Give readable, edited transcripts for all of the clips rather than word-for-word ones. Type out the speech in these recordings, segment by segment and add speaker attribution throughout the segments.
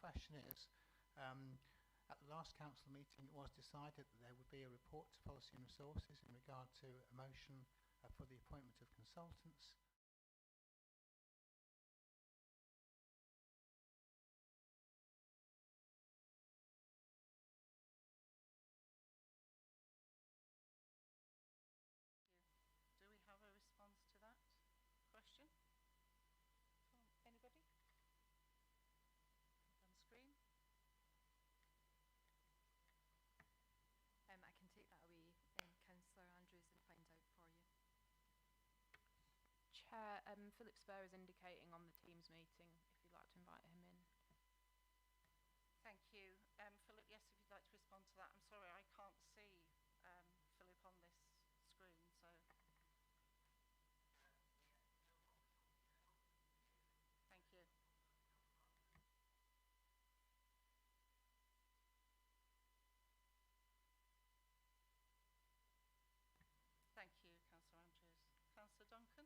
Speaker 1: question is, at the last council meeting it was decided that there would be a report to Policy and Resources in regard to a motion for the appointment of consultants.
Speaker 2: Do we have a response to that question from anybody on screen?
Speaker 3: I can take that away, Councillor Andrews, and find out for you.
Speaker 4: Chair, Philip Spur is indicating on the Teams meeting if you'd like to invite him in.
Speaker 2: Thank you. Philip, yes, if you'd like to respond to that. I'm sorry, I can't see Philip on this screen, so... Thank you. Thank you, Councillor Andrews. Councillor Duncan?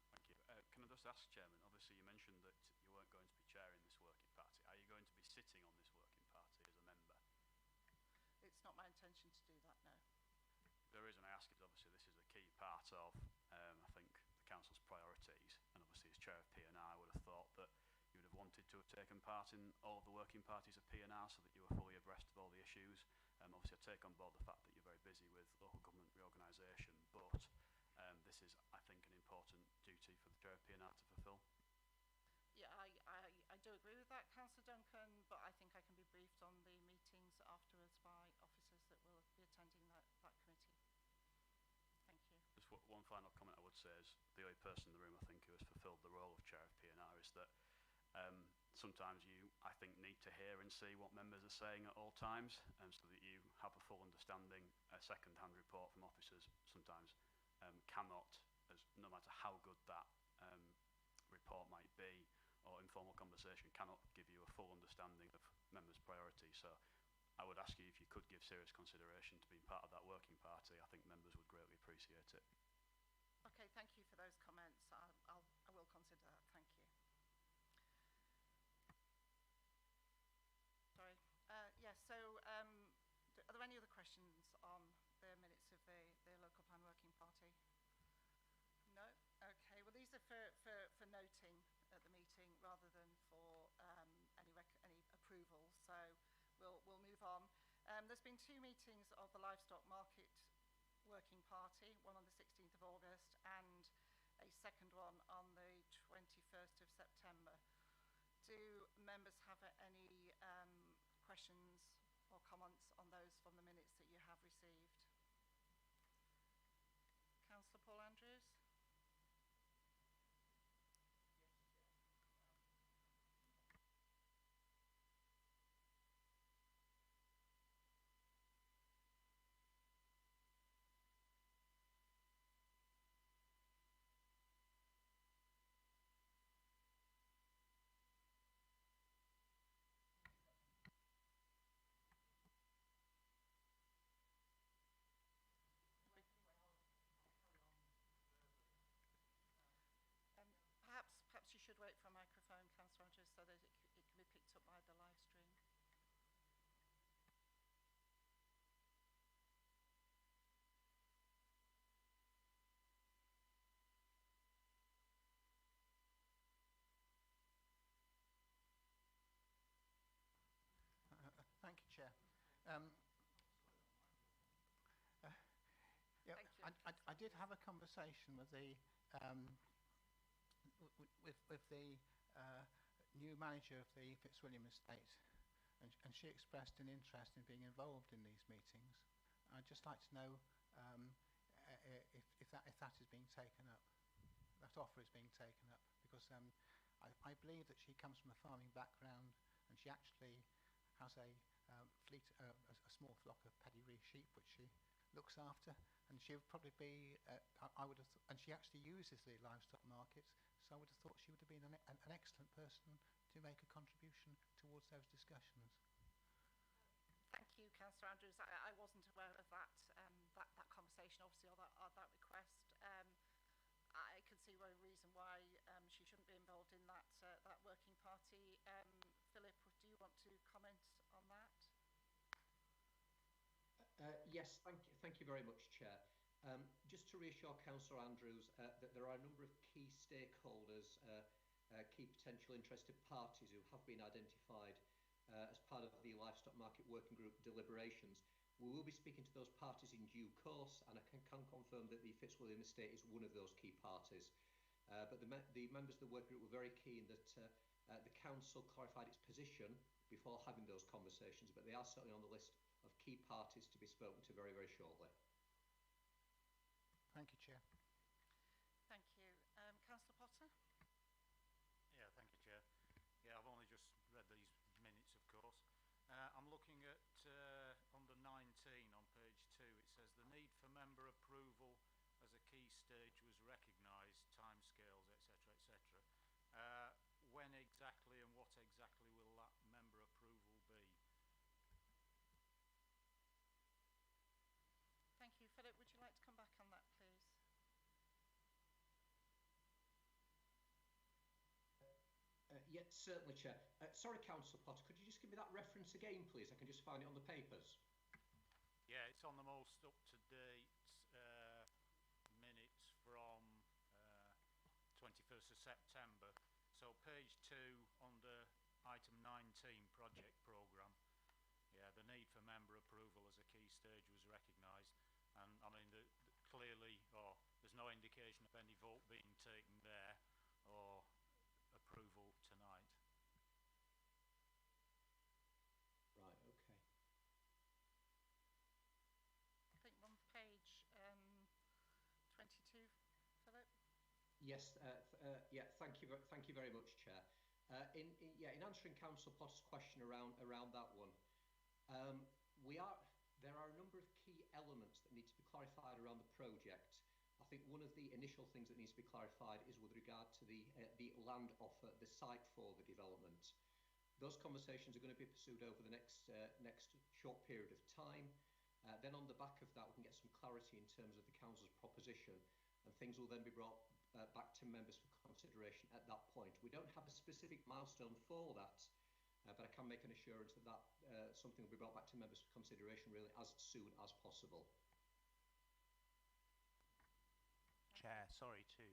Speaker 5: Thank you. Can I just ask, Chairman, obviously you mentioned that you weren't going to be chairing this working party. Are you going to be sitting on this working party as a member?
Speaker 2: It's not my intention to do that, no.
Speaker 5: The reason I ask is obviously this is a key part of, I think, the Council's priorities, and obviously as Chair of P&R I would have thought that you would have wanted to have taken part in all of the working parties of P&R so that you were fully abreast of all the issues. Obviously I take on board the fact that you're very busy with local government reorganisation, but this is, I think, an important duty for the Chair of P&R to fulfil.
Speaker 2: Yeah, I do agree with that, Councillor Duncan, but I think I can be briefed on the meetings afterwards by officers that will be attending that committee. Thank you.
Speaker 5: Just one final comment I would say is the only person in the room I think who has fulfilled the role of Chair of P&R is that sometimes you, I think, need to hear and see what members are saying at all times, so that you have a full understanding. A second-hand report from officers sometimes cannot, no matter how good that report might be, or informal conversation cannot give you a full understanding of members' priorities. So I would ask you if you could give serious consideration to being part of that working party. I think members would greatly appreciate it.
Speaker 2: Okay, thank you for those comments. I will consider that. Thank you. Sorry. Yes, so are there any other questions on the minutes of the local plan working party? No? Okay, well these are for noting at the meeting rather than for any approval, so we'll move on. There's been two meetings of the Livestock Market Working Party, one on the 16th of August and a second one on the 21st of September. Do members have any questions or comments on those from the minutes that you have received? Councillor Paul Andrews? Perhaps you should wait for a microphone, Councillor Andrews, so that it can be picked up by the live stream.
Speaker 1: Thank you, Chair. Yeah, I did have a conversation with the with the new manager of the Fitzwilliam estate, and she expressed an interest in being involved in these meetings. I'd just like to know if that is being taken up, that offer is being taken up, because I believe that she comes from a farming background, and she actually has a small flock of pedigree sheep which she looks after, and she would probably be and she actually uses the livestock markets, so I would have thought she would have been an excellent person to make a contribution towards those discussions.
Speaker 2: Thank you, Councillor Andrews. I wasn't aware of that that conversation, obviously, or that request. I can see no reason why she shouldn't be involved in that working party. Philip, do you want to comment on that?
Speaker 6: Yes, thank you very much, Chair. Just to reassure Councillor Andrews that there are a number of key stakeholders, key potential interested parties who have been identified as part of the Livestock Market Working Group deliberations. We will be speaking to those parties in due course, and I can confirm that the Fitzwilliam Estate is one of those key parties. But the members of the working group were very keen that the Council clarified its position before having those conversations, but they are certainly on the list of key parties to be spoken to very, very shortly.
Speaker 1: Thank you, Chair.
Speaker 2: Thank you. Councillor Potter?
Speaker 7: Yeah, thank you, Chair. Yeah, I've only just read these minutes, of course. I'm looking at under 19 on page 2. It says the need for member approval as a key stage was recognised, timescales, etc., etc. When exactly and what exactly will that member approval be?
Speaker 2: Thank you. Philip, would you like to come back on that, please?
Speaker 6: Yes, certainly, Chair. Sorry, Councillor Potter, could you just give me that reference again, please? I can just find it on the papers.
Speaker 7: Yeah, it's on the most up-to-date minutes from 21st of September. So page 2 under item 19, project programme. Yeah, the need for member approval as a key stage was recognised. And I mean, clearly, there's no indication of any vote being taken there or approval tonight.
Speaker 6: Right, okay.
Speaker 2: I think on page 22, Philip?
Speaker 6: Yes, yeah, thank you very much, Chair. In answering Councillor Potter's question around that one, there are a number of key elements that need to be clarified around the project. I think one of the initial things that needs to be clarified is with regard to the land offer, the site for the development. Those conversations are going to be pursued over the next short period of time. Then on the back of that, we can get some clarity in terms of the Council's proposition, and things will then be brought back to members for consideration at that point. We don't have a specific milestone for that, but I can make an assurance that something will be brought back to members for consideration really as soon as possible.
Speaker 8: Chair, sorry to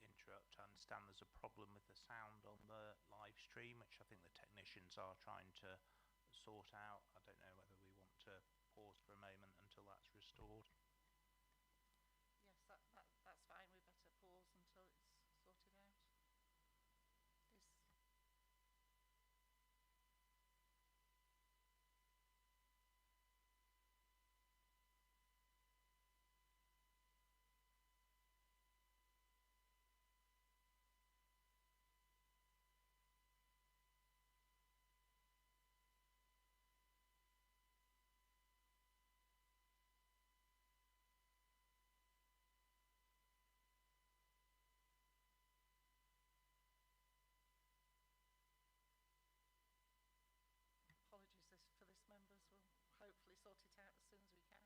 Speaker 8: interrupt. I understand there's a problem with the sound on the live stream, which I think the technicians are trying to sort out. I don't know whether we want to pause for a moment until that's restored.
Speaker 2: Yes, that's fine. We better pause until it's sorted out. Apologies for this, members. We'll hopefully sort it out as soon as we can.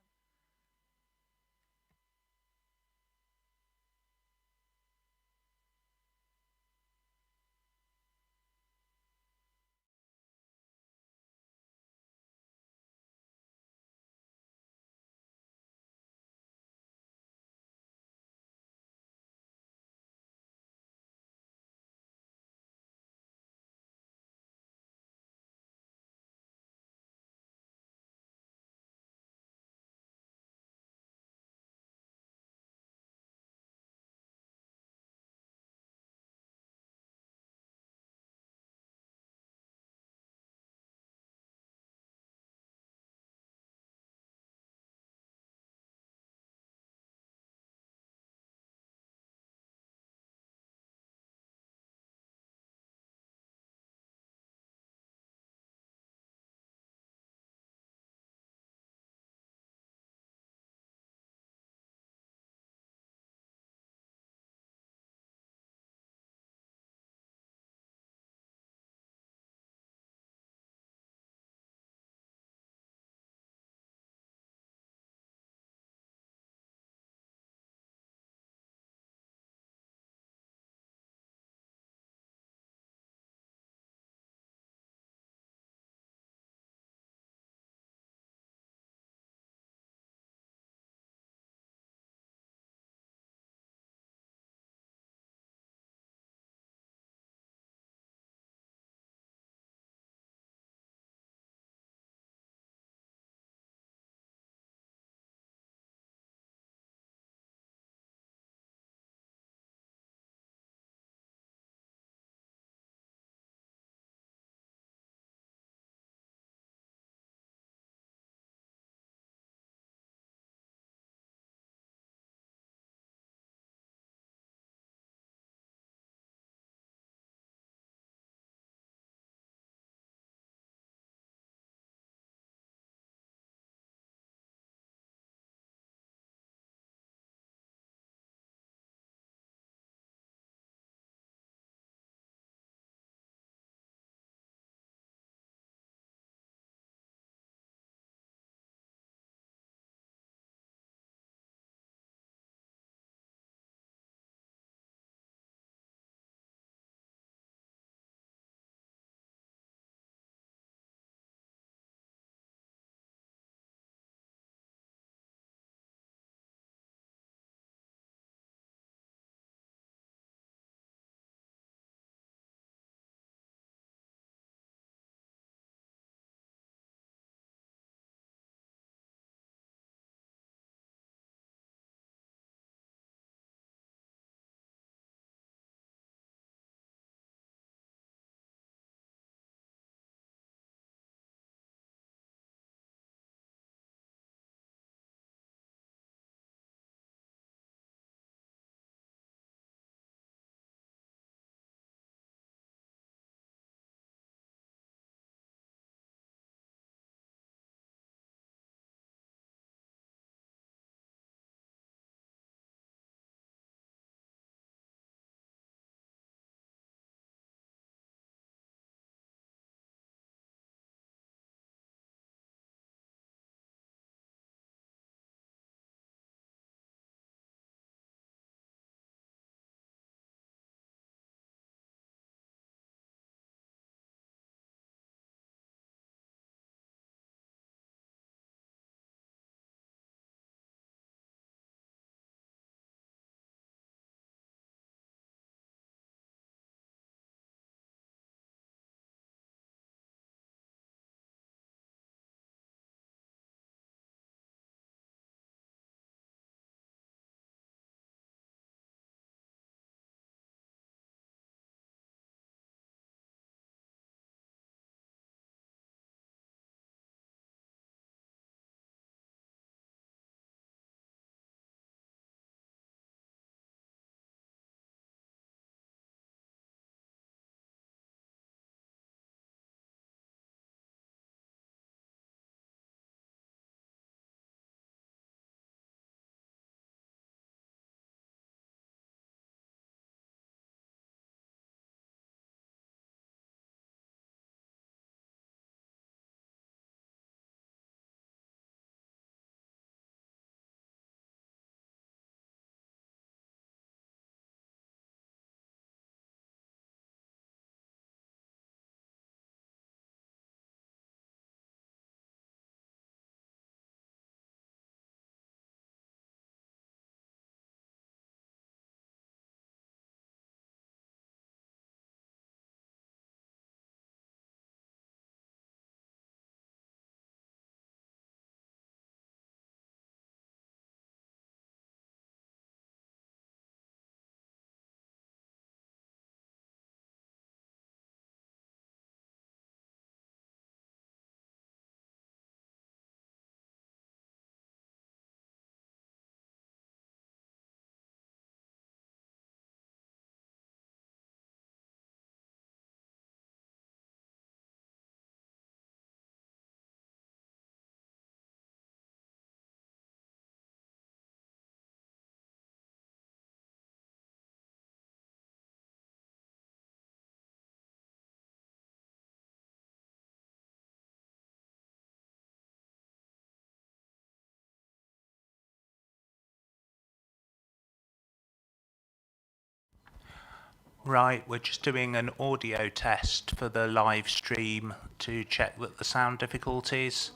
Speaker 8: Right, we're just doing an audio test for the live stream to check that the sound difficulties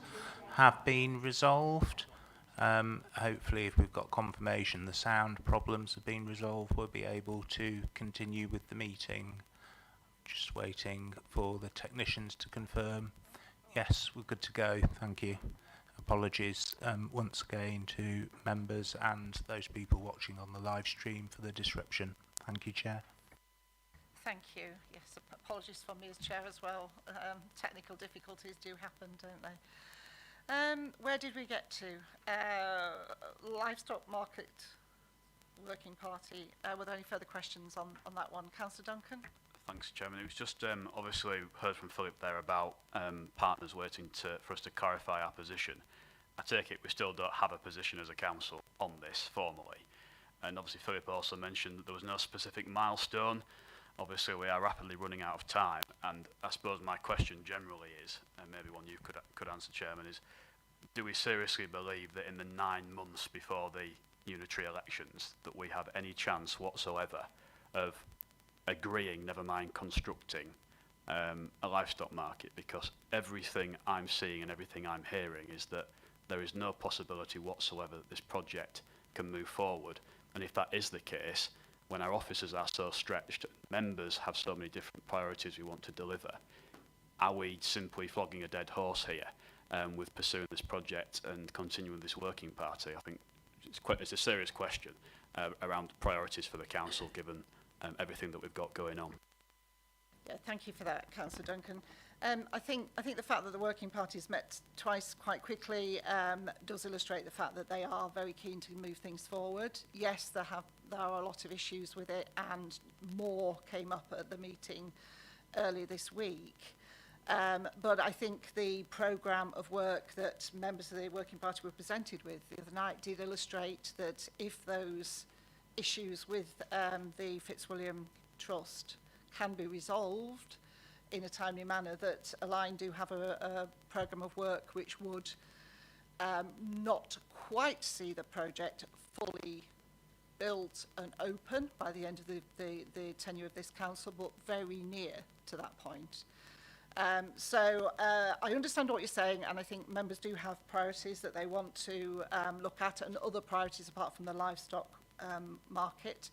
Speaker 8: have been resolved. Hopefully, if we've got confirmation the sound problems have been resolved, we'll be able to continue with the meeting. Just waiting for the technicians to confirm. Yes, we're good to go, thank you. Apologies once again to members and those people watching on the live stream for the disruption. Thank you, Chair.
Speaker 2: Thank you. Yes, apologies from me as chair as well. Technical difficulties do happen, don't they? Where did we get to? Livestock market working party. Were there any further questions on that one? Councillor Duncan?
Speaker 5: Thanks, Chairman. It was just obviously heard from Philip there about partners waiting for us to clarify our position. I take it we still don't have a position as a council on this formally. And obviously Philip also mentioned that there was no specific milestone. Obviously we are rapidly running out of time, and I suppose my question generally is, and maybe one you could answer, Chairman, is do we seriously believe that in the 9 months before the unitary elections that we have any chance whatsoever of agreeing, never mind constructing, a livestock market? Because everything I'm seeing and everything I'm hearing is that there is no possibility whatsoever that this project can move forward. And if that is the case, when our officers are so stretched, members have so many different priorities we want to deliver, are we simply flogging a dead horse here with pursuing this project and continuing this working party? I think it's a serious question around priorities for the council, given everything that we've got going on.
Speaker 2: Yeah, thank you for that, Councillor Duncan. I think the fact that the working party's met twice quite quickly does illustrate the fact that they are very keen to move things forward. Yes, there are a lot of issues with it, and more came up at the meeting earlier this week. But I think the programme of work that members of the working party were presented with the other night did illustrate that if those issues with the Fitzwilliam Trust can be resolved in a timely manner, that Align do have a programme of work which would not quite see the project fully built and open by the end of the tenure of this council, but very near to that point. So I understand what you're saying, and I think members do have priorities that they want to look at, and other priorities apart from the livestock market.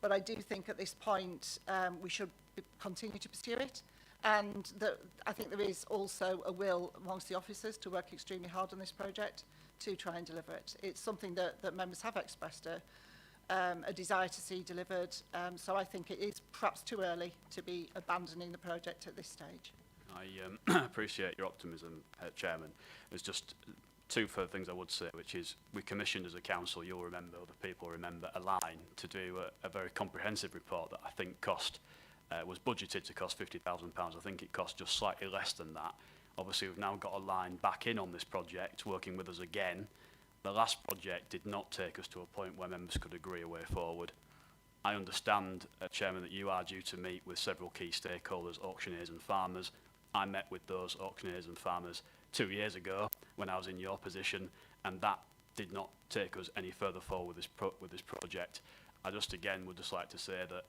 Speaker 2: But I do think at this point we should continue to pursue it. And I think there is also a will amongst the officers to work extremely hard on this project to try and deliver it. It's something that members have expressed a desire to see delivered. So I think it is perhaps too early to be abandoning the project at this stage.
Speaker 5: I appreciate your optimism, Chairman. There's just two further things I would say, which is we commissioned as a council, you'll remember, other people remember, Align to do a very comprehensive report that I think was budgeted to cost £50,000. I think it cost just slightly less than that. Obviously, we've now got Align back in on this project, working with us again. The last project did not take us to a point where members could agree a way forward. I understand, Chairman, that you are due to meet with several key stakeholders, auctioneers and farmers. I met with those auctioneers and farmers 2 years ago when I was in your position, and that did not take us any further forward with this project. I just again would just like to say that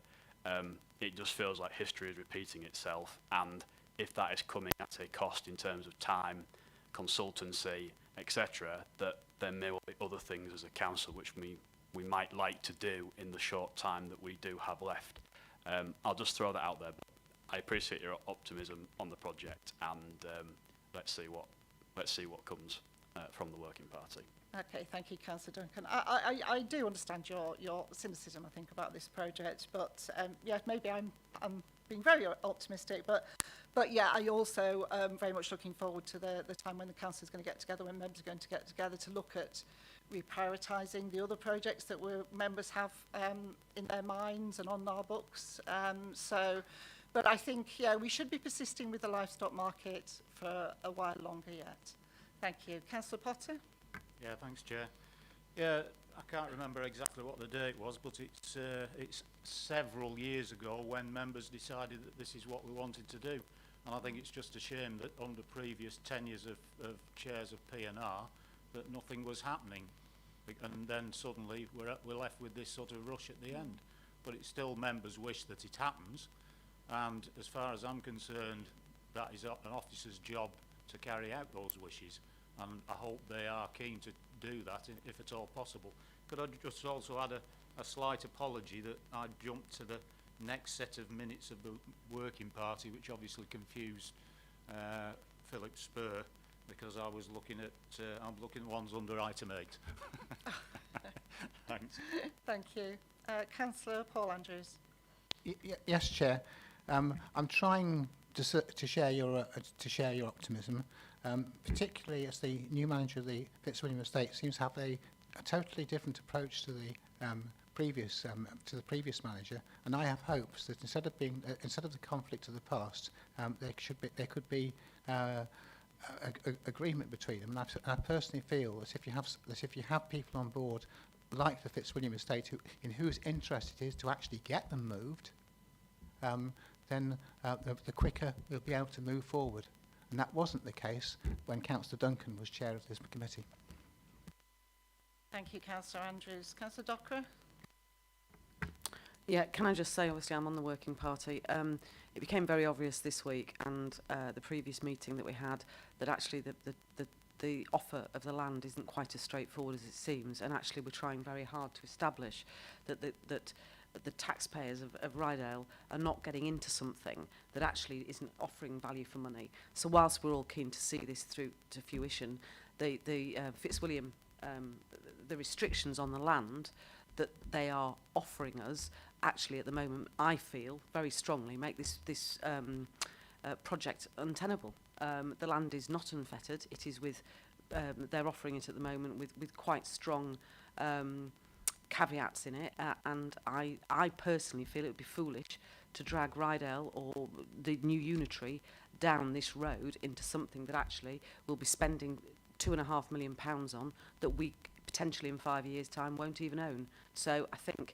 Speaker 5: it just feels like history is repeating itself, and if that is coming at a cost in terms of time, consultancy, etc., that there may well be other things as a council which we might like to do in the short time that we do have left. I'll just throw that out there. But I appreciate your optimism on the project, and let's see what comes from the working party.
Speaker 2: Okay, thank you, Councillor Duncan. I do understand your cynicism, I think, about this project, but yeah, maybe I'm being very optimistic, but yeah, I also very much looking forward to the time when the council is going to get together, when members are going to get together to look at reprioritising the other projects that members have in their minds and on our books. But I think, yeah, we should be persisting with the livestock market for a while longer yet. Thank you. Councillor Potter?
Speaker 7: Yeah, thanks, Chair. Yeah, I can't remember exactly what the date was, but it's several years ago when members decided that this is what we wanted to do. And I think it's just a shame that under previous tenures of chairs of P&R that nothing was happening. And then suddenly we're left with this sort of rush at the end. but it's still members' wish that it happens. And as far as I'm concerned, that is an officer's job to carry out those wishes. And I hope they are keen to do that, if at all possible. Could I just also add a slight apology that I jumped to the next set of minutes of the working party, which obviously confused Philip Spur, because I was looking at, I'm looking at ones under item 8. Thanks.
Speaker 2: Thank you. Councillor Paul Andrews.
Speaker 1: Yes, Chair. I'm trying to share your optimism, particularly as the new manager of the Fitzwilliam Estate seems to have a totally different approach to the previous manager, and I have hopes that instead of the conflict of the past, there could be agreement between them. And I personally feel that if you have people on board like the Fitzwilliam Estate in whose interest it is to actually get them moved, then the quicker we'll be able to move forward. And that wasn't the case when Councillor Duncan was chair of this committee.
Speaker 2: Thank you, Councillor Andrews. Councillor Dockra.
Speaker 9: Yeah, can I just say, obviously I'm on the working party. It became very obvious this week and the previous meeting that we had that actually the offer of the land isn't quite as straightforward as it seems, and actually we're trying very hard to establish that the taxpayers of Rydel are not getting into something that actually isn't offering value for money. So whilst we're all keen to see this through to fruition, the Fitzwilliam, the restrictions on the land that they are offering us actually at the moment, I feel very strongly make this project untenable. The land is not unfettered. It is with, they're offering it at the moment with quite strong caveats in it, and I personally feel it would be foolish to drag Rydel or the new unitary down this road into something that actually we'll be spending £2.5 million on that we potentially in 5 years' time won't even own. So I think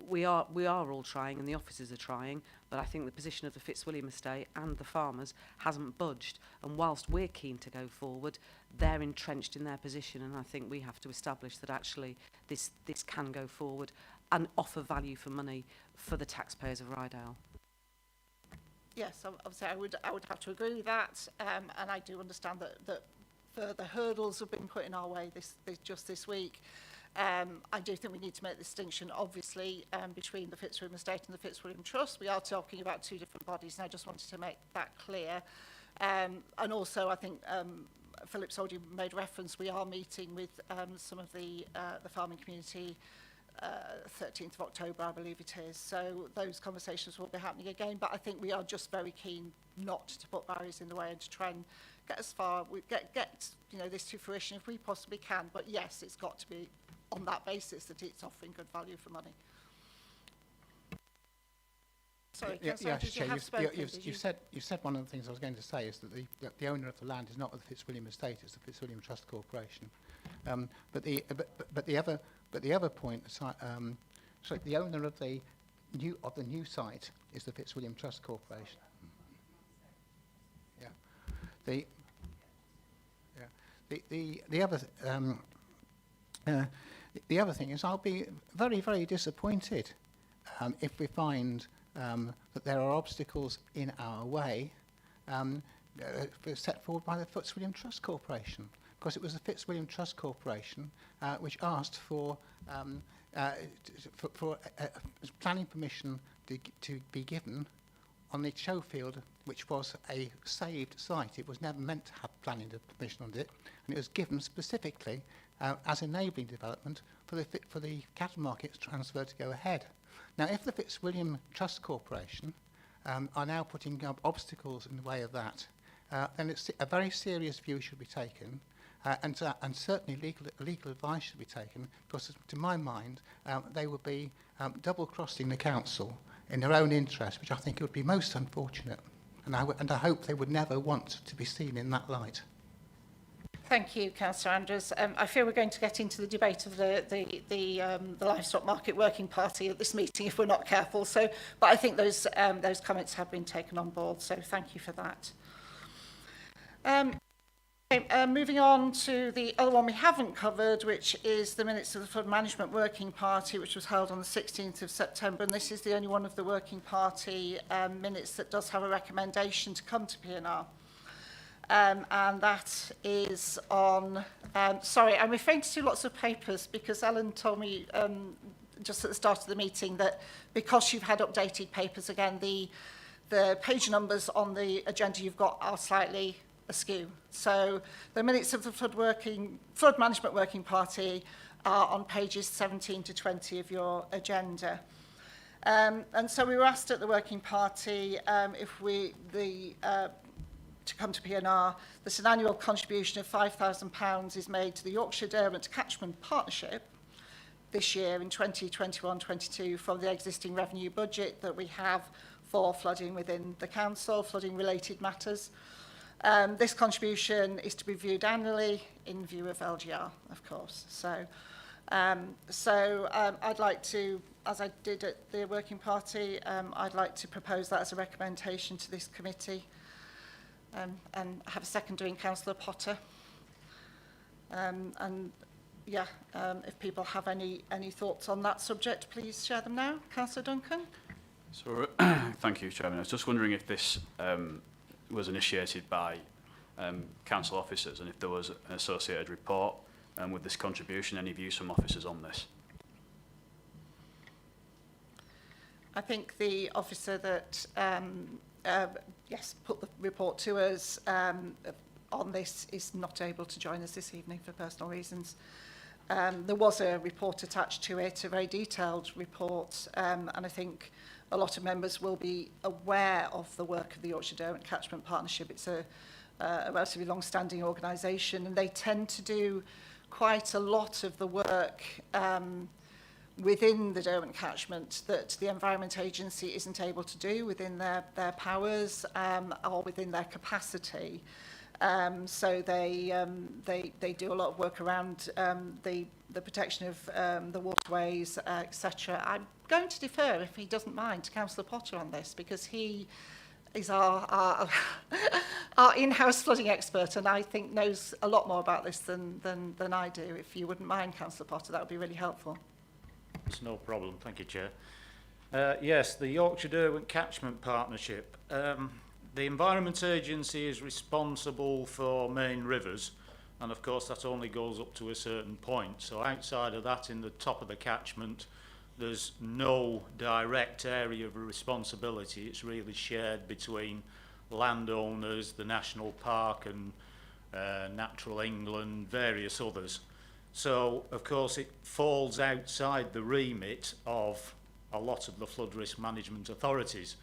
Speaker 9: we are all trying, and the officers are trying, but I think the position of the Fitzwilliam estate and the farmers hasn't budged, and whilst we're keen to go forward, they're entrenched in their position, and I think we have to establish that actually this can go forward and offer value for money for the taxpayers of Rydel.
Speaker 2: Yes, obviously I would have to agree with that, and I do understand that further hurdles have been put in our way just this week. I do think we need to make the distinction, obviously, between the Fitzwilliam Estate and the Fitzwilliam Trust. We are talking about two different bodies, and I just wanted to make that clear. And also, I think Philip's already made reference, we are meeting with some of the farming community 13th of October, I believe it is. So those conversations will be happening again, but I think we are just very keen not to put barriers in the way and to try and get as far, get this to fruition if we possibly can. But yes, it's got to be on that basis that it's offering good value for money. Sorry, Councillor Andrews, you have spoken.
Speaker 1: You've said one of the things I was going to say is that the owner of the land is not the Fitzwilliam Estate; it's the Fitzwilliam Trust Corporation. But the other point, sorry, the owner of the new site is the Fitzwilliam Trust Corporation. Yeah. The other thing is I'll be very, very disappointed if we find that there are obstacles in our way set forward by the Fitzwilliam Trust Corporation, because it was the Fitzwilliam Trust Corporation which asked for planning permission to be given on the show field, which was a saved site. It was never meant to have planning permission on it, and it was given specifically as enabling development for the cattle markets transfer to go ahead. Now, if the Fitzwilliam Trust Corporation are now putting up obstacles in the way of that, then a very serious view should be taken, and certainly legal advice should be taken, because to my mind, they would be double-crossing the council in their own interest, which I think would be most unfortunate. And I hope they would never want to be seen in that light.
Speaker 2: Thank you, Councillor Andrews. I fear we're going to get into the debate of the Livestock Market Working Party at this meeting if we're not careful. So, but I think those comments have been taken on board. So, thank you for that. Okay, moving on to the other one we haven't covered, which is the minutes of the Flood Management Working Party, which was held on the 16th of September. And this is the only one of the Working Party minutes that does have a recommendation to come to P&R. And that is on, sorry, I'm referring to lots of papers because Ellen told me just at the start of the meeting that because you've had updated papers again, the page numbers on the agenda you've got are slightly askew. So the minutes of the Flood Management Working Party are on pages 17 to 20 of your agenda. And so we were asked at the Working Party if to come to P&R, that an annual contribution of £5,000 is made to the Yorkshire Derwent Catchment Partnership this year in 2021-22 from the existing revenue budget that we have for flooding within the council, flooding related matters. This contribution is to be viewed annually in view of LGR, of course. So I'd like to, as I did at the Working Party, I'd like to propose that as a recommendation to this committee. And have a seconder in Councillor Potter. If people have any thoughts on that subject, please share them now. Councillor Duncan.
Speaker 5: So, thank you, Chairman. I was just wondering if this was initiated by council officers and if there was an associated report with this contribution. Any views from officers on this?
Speaker 2: I think the officer that put the report to us on this is not able to join us this evening for personal reasons. There was a report attached to it, a very detailed report, and I think a lot of members will be aware of the work of the Yorkshire Derwent Catchment Partnership. It's a relatively long-standing organisation, and they tend to do quite a lot of the work within the Derwent catchment that the Environment Agency isn't able to do within their powers or within their capacity. So they do a lot of work around the protection of the waterways, etc. I'm going to defer, if he doesn't mind, to Councillor Potter on this, because he is our in-house flooding expert, and I think knows a lot more about this than I do. If you wouldn't mind, Councillor Potter, that would be really helpful.
Speaker 7: It's no problem. Thank you, Chair. Yes, the Yorkshire Derwent Catchment Partnership. The Environment Agency is responsible for main rivers, and of course that only goes up to a certain point. So outside of that, in the top of the catchment, there's no direct area of responsibility. It's really shared between landowners, the National Park and Natural England, various others. So, of course, it falls outside the remit of a lot of the flood risk management authorities.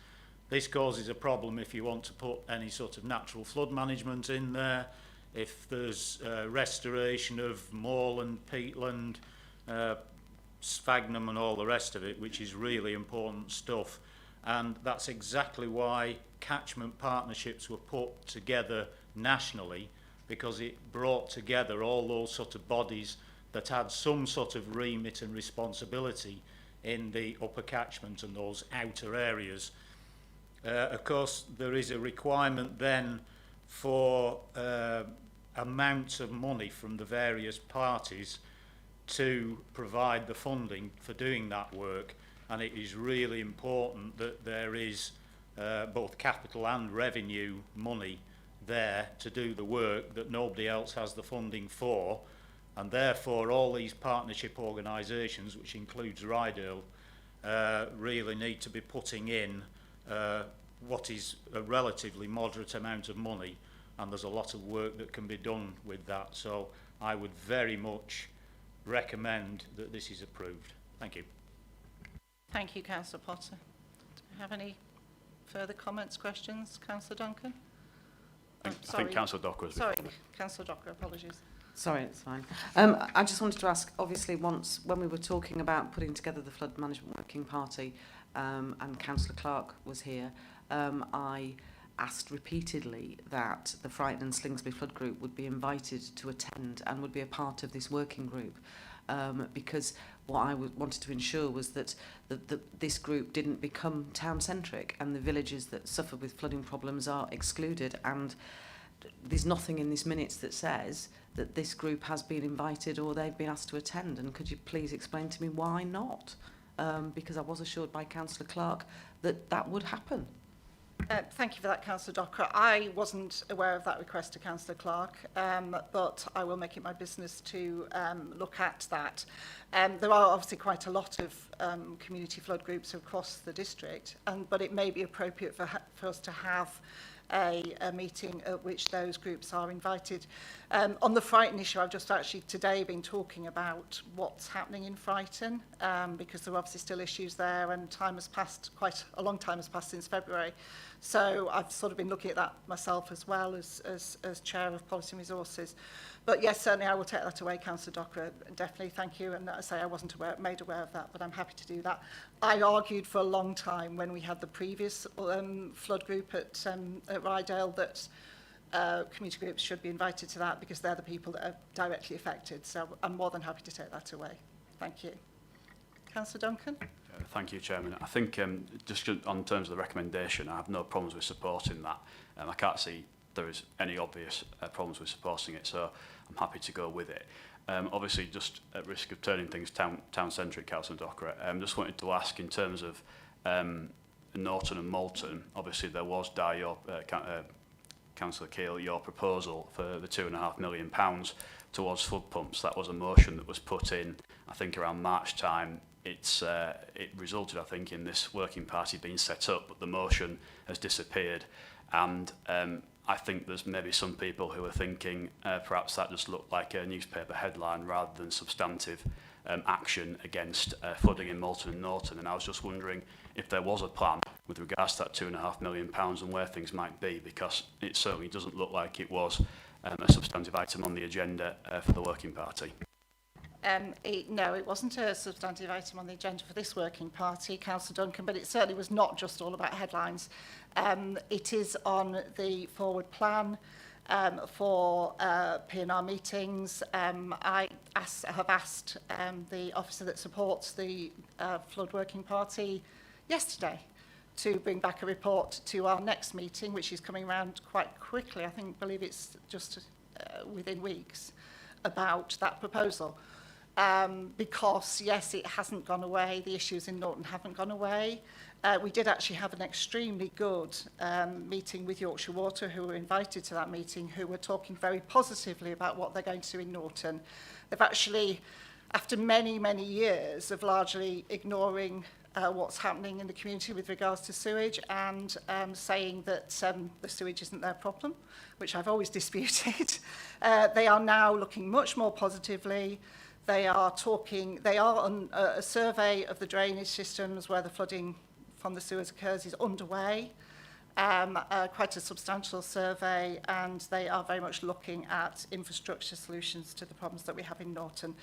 Speaker 7: This causes a problem if you want to put any sort of natural flood management in there, if there's restoration of moorland, peatland, sphagnum and all the rest of it, which is really important stuff. And that's exactly why catchment partnerships were put together nationally, because it brought together all those sort of bodies that had some sort of remit and responsibility in the upper catchment and those outer areas. Of course, there is a requirement then for amounts of money from the various parties to provide the funding for doing that work, and it is really important that there is both capital and revenue money there to do the work that nobody else has the funding for, and therefore all these partnership organisations, which includes Rydel, really need to be putting in what is a relatively moderate amount of money, and there's a lot of work that can be done with that. So I would very much recommend that this is approved. Thank you.
Speaker 2: Thank you, Councillor Potter. Do we have any further comments, questions? Councillor Duncan?
Speaker 5: I think Councillor Docker was
Speaker 2: Sorry, Councillor Docker, apologies.
Speaker 9: Sorry, it's fine. I just wanted to ask, obviously, when we were talking about putting together the Flood Management Working Party, and Councillor Clark was here, I asked repeatedly that the Frighton and Slingsby Flood Group would be invited to attend and would be a part of this working group, because what I wanted to ensure was that this group didn't become town-centric and the villages that suffer with flooding problems are excluded. And there's nothing in this minutes that says that this group has been invited or they've been asked to attend. And could you please explain to me why not? Because I was assured by Councillor Clark that that would happen.
Speaker 2: Thank you for that, Councillor Docker. I wasn't aware of that request to Councillor Clark, but I will make it my business to look at that. There are obviously quite a lot of community flood groups across the district, but it may be appropriate for us to have a meeting at which those groups are invited. On the Frighton issue, I've just actually today been talking about what's happening in Frighton, because there are obviously still issues there, and time has passed, quite a long time has passed since February. So I've sort of been looking at that myself as well as Chair of Policy and Resources. But yes, certainly I will take that away, Councillor Docker, definitely, thank you. And I say I wasn't made aware of that, but I'm happy to do that. I argued for a long time when we had the previous flood group at Rydel that community groups should be invited to that because they're the people that are directly affected. So I'm more than happy to take that away. Thank you. Councillor Duncan?
Speaker 5: Thank you, Chairman. I think just on terms of the recommendation, I have no problems with supporting that. I can't see there is any obvious problems with supporting it, so I'm happy to go with it. Obviously, just at risk of turning things town-centric, Councillor Docker, just wanted to ask in terms of Norton and Moulton, obviously there was, Councillor Keel, your proposal for the £2.5 million towards flood pumps. That was a motion that was put in, I think, around March time. It resulted, I think, in this working party being set up, but the motion has disappeared. And I think there's maybe some people who are thinking perhaps that just looked like a newspaper headline rather than substantive action against flooding in Moulton and Norton. And I was just wondering if there was a plan with regards to that £2.5 million and where things might be, because it certainly doesn't look like it was a substantive item on the agenda for the working party.
Speaker 2: No, it wasn't a substantive item on the agenda for this working party, Councillor Duncan, but it certainly was not just all about headlines. It is on the forward plan for P&R meetings. I have asked the officer that supports the flood working party yesterday to bring back a report to our next meeting, which is coming around quite quickly. I believe it's just within weeks, about that proposal. Because, yes, it hasn't gone away. The issues in Norton haven't gone away. We did actually have an extremely good meeting with Yorkshire Water, who were invited to that meeting, who were talking very positively about what they're going to do in Norton. They've actually, after many, many years of largely ignoring what's happening in the community with regards to sewage and saying that the sewage isn't their problem, which I've always disputed, they are now looking much more positively. They are on a survey of the drainage systems where the flooding from the sewers occurs is underway, quite a substantial survey, and they are very much looking at infrastructure solutions to the problems that we have in Norton.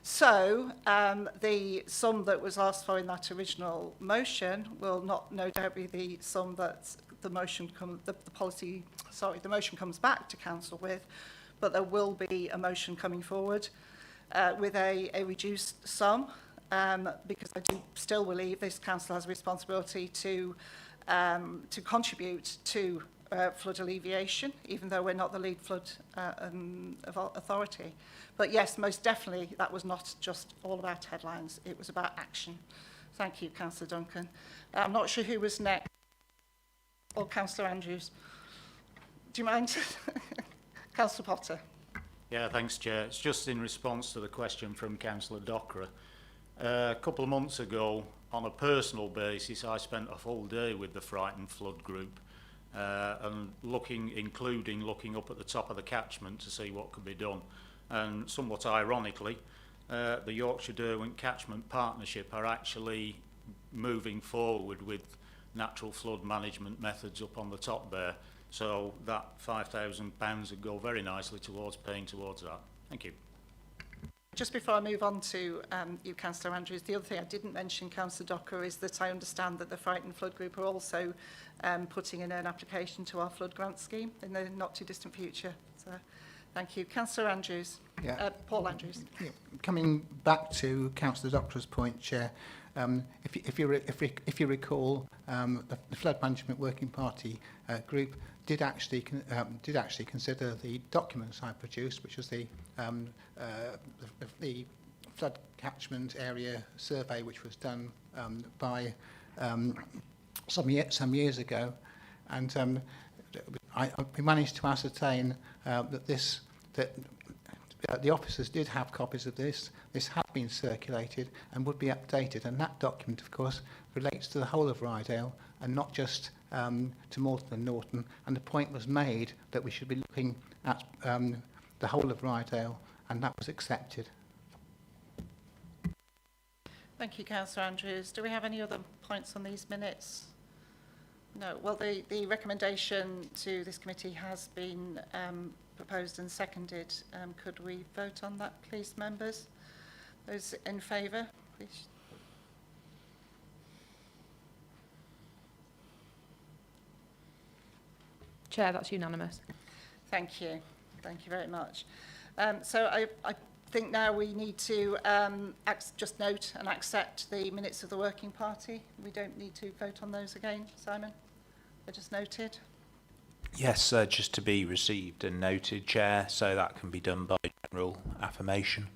Speaker 2: So the sum that was asked for in that original motion will no doubt be the sum that the motion comes back to council with, but there will be a motion coming forward with a reduced sum, because I do still believe this council has a responsibility to contribute to flood alleviation, even though we're not the lead flood authority. But yes, most definitely, that was not just all about headlines. It was about action. Thank you, Councillor Duncan. I'm not sure who was next. Or Councillor Andrews. Do you mind? Councillor Potter.
Speaker 7: Yeah, thanks, Chair. It's just in response to the question from Councillor Docker. A couple of months ago, on a personal basis, I spent a full day with the Frighton Flood Group and including looking up at the top of the catchment to see what could be done. And somewhat ironically, the Yorkshire Derwent Catchment Partnership are actually moving forward with natural flood management methods up on the top there. So that £5,000 would go very nicely towards paying towards that. Thank you.
Speaker 2: Just before I move on to you, Councillor Andrews, the other thing I didn't mention, Councillor Docker, is that I understand that the Frighton Flood Group are also putting in an application to our flood grant scheme in the not too distant future. So, thank you. Councillor Andrews.
Speaker 1: Yeah.
Speaker 2: Paul Andrews.
Speaker 1: Yeah. Coming back to Councillor Docker's point, Chair, if you recall, the Flood Management Working Party group did actually consider the documents I produced, which was the flood catchment area survey, which was done by some years ago, and we managed to ascertain that the officers did have copies of this. This had been circulated and would be updated, and that document, of course, relates to the whole of Rydel and not just to Morton and Norton. And the point was made that we should be looking at the whole of Rydel, and that was accepted.
Speaker 2: Thank you, Councillor Andrews. Do we have any other points on these minutes? No. Well, the recommendation to this committee has been proposed and seconded. Could we vote on that, please, members? Those in favour, please.
Speaker 4: Chair, that's unanimous.
Speaker 2: Thank you. Thank you very much. So I think now we need to just note and accept the minutes of the working party. We don't need to vote on those again, Simon? They're just noted?
Speaker 8: Yes, just to be received and noted, Chair, so that can be done by general affirmation.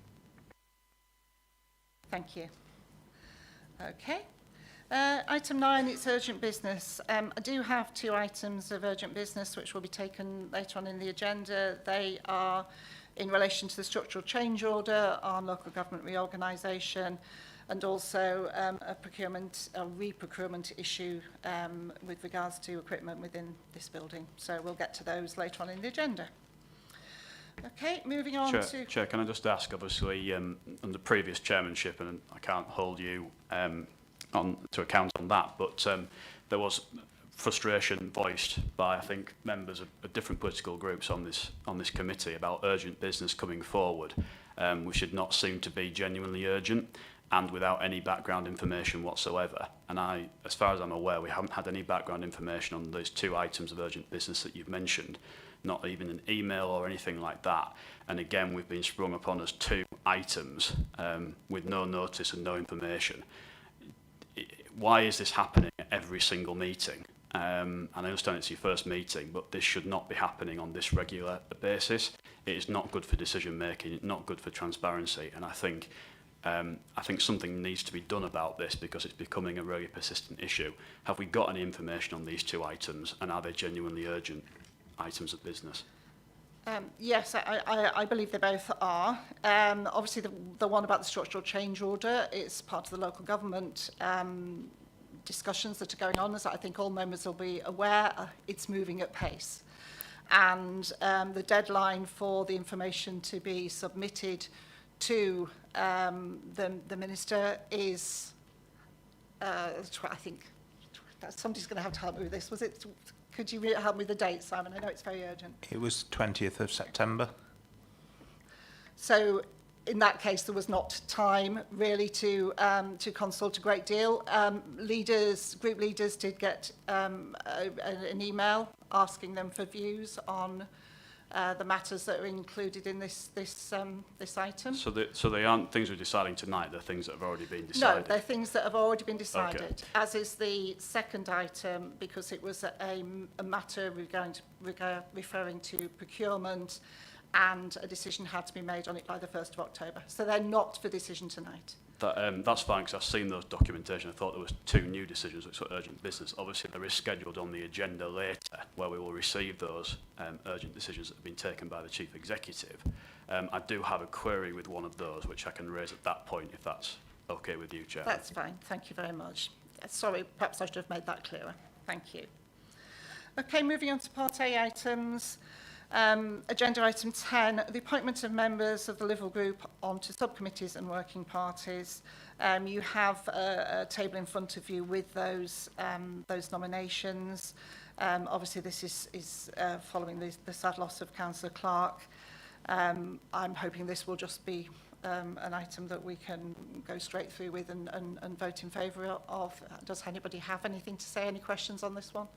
Speaker 2: Thank you. Okay. Item 9, it's urgent business. I do have 2 items of urgent business which will be taken later on in the agenda. They are in relation to the structural change order on local government reorganisation, and also a re-procurement issue with regards to equipment within this building. So we'll get to those later on in the agenda. Okay, moving on to...
Speaker 5: Chair, can I just ask, obviously, under previous chairmanship, and I can't hold you to account on that, but there was frustration voiced by, I think, members of different political groups on this committee about urgent business coming forward, which should not seem to be genuinely urgent and without any background information whatsoever. And as far as I'm aware, we haven't had any background information on those 2 items of urgent business that you've mentioned, not even an email or anything like that. And again, we've been sprung upon as 2 items with no notice and no information. Why is this happening at every single meeting? And I understand it's your first meeting, but this should not be happening on this regular basis. It is not good for decision making, not good for transparency, and I think something needs to be done about this because it's becoming a really persistent issue. Have we got any information on these 2 items, and are they genuinely urgent items of business?
Speaker 2: Yes, I believe they both are. Obviously, the one about the structural change order is part of the local government discussions that are going on. As I think all members will be aware, it's moving at pace. And the deadline for the information to be submitted to the Minister is, I think, somebody's going to have to help me with this. Was it? Could you help me with the date, Simon? I know it's very urgent.
Speaker 8: It was 20th of September.
Speaker 2: So in that case, there was not time really to consult a great deal. Group leaders did get an email asking them for views on the matters that are included in this item.
Speaker 5: So they aren't things we're deciding tonight, they're things that have already been decided?
Speaker 2: No, they're things that have already been decided,
Speaker 5: okay.
Speaker 2: As is the second item, because it was a matter referring to procurement, and a decision had to be made on it by the 1st of October. So they're not for decision tonight.
Speaker 5: That's fine, because I've seen those documentation. I thought there was 2 new decisions which were urgent business. Obviously, there is scheduled on the agenda later where we will receive those urgent decisions that have been taken by the Chief Executive. I do have a query with one of those, which I can raise at that point, if that's okay with you, Chair.
Speaker 2: That's fine. Thank you very much. Sorry, perhaps I should have made that clearer. Thank you. Okay, moving on to Part A items. Agenda item 10, the appointment of members of the Livestock Group onto subcommittees and working parties. You have a table in front of you with those nominations. Obviously, this is following the sad loss of Councillor Clark. I'm hoping this will just be an item that we can go straight through with and vote in favour of. Does anybody have anything to say? Any questions on this one?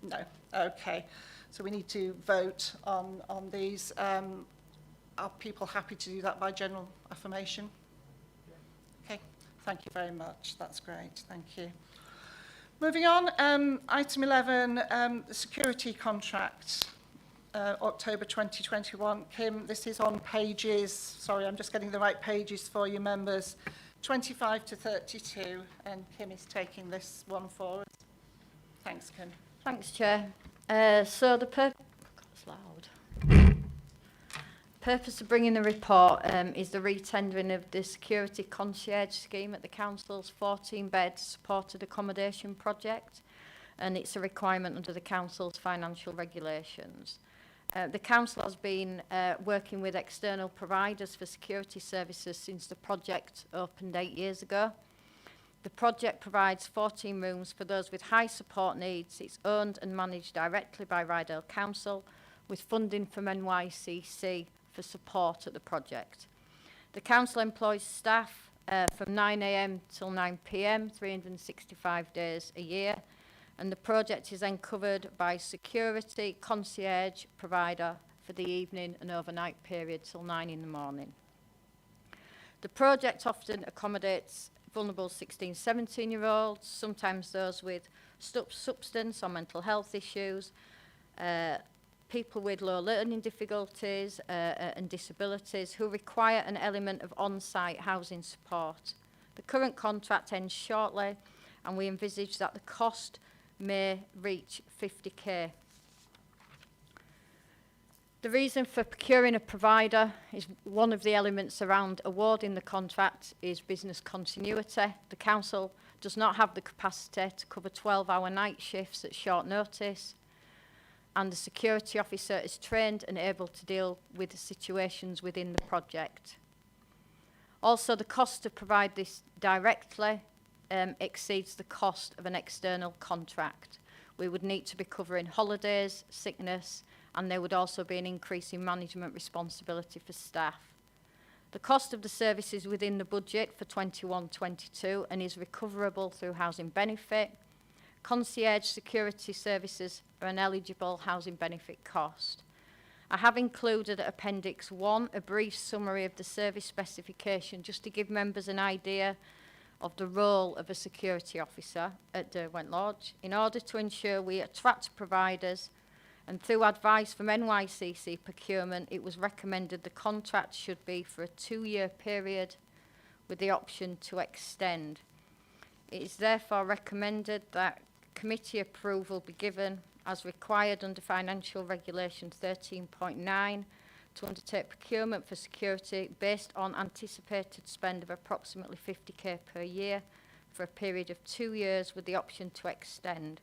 Speaker 2: No. Okay. So we need to vote on these. Are people happy to do that by general affirmation? Okay. Thank you very much. That's great. Thank you. Moving on, item 11, the security contract, October 2021. Kim, this is on pages, sorry, I'm just getting the right pages for you members, 25 to 32, and Kim is taking this one forward. Thanks, Kim.
Speaker 10: Thanks, Chair. So the purpose of bringing the report is the re-tendering of the security concierge scheme at the Council's 14-bed supported accommodation project, and it's a requirement under the Council's financial regulations. The Council has been working with external providers for security services since the project opened 8 years ago. The project provides 14 rooms for those with high support needs. It's owned and managed directly by Rydel Council, with funding from NYCC for support at the project. The Council employs staff from 9 a.m. till 9 p.m, 365 days a year, and the project is then covered by security concierge provider for the evening and overnight period till 9 in the morning. The project often accommodates vulnerable 16, 17-year-olds, sometimes those with substance or mental health issues, people with low learning difficulties and disabilities who require an element of on-site housing support. The current contract ends shortly, and we envisage that the cost may reach 50k. The reason for procuring a provider is one of the elements around awarding the contract is business continuity. The Council does not have the capacity to cover 12-hour night shifts at short notice, and the security officer is trained and able to deal with the situations within the project. Also, the cost to provide this directly exceeds the cost of an external contract. We would need to be covering holidays, sickness, and there would also be an increase in management responsibility for staff. The cost of the service is within the budget for 21-22 and is recoverable through housing benefit. Concierge security services are an eligible housing benefit cost. I have included at Appendix 1 a brief summary of the service specification just to give members an idea of the role of a security officer at Derwent Lodge in order to ensure we attract providers, and through advice from NYCC procurement it was recommended the contract should be for a 2-year period with the option to extend. It is therefore recommended that committee approval be given as required under Financial Regulation 13.9 to undertake procurement for security based on anticipated spend of approximately 50k per year for a period of 2 years with the option to extend,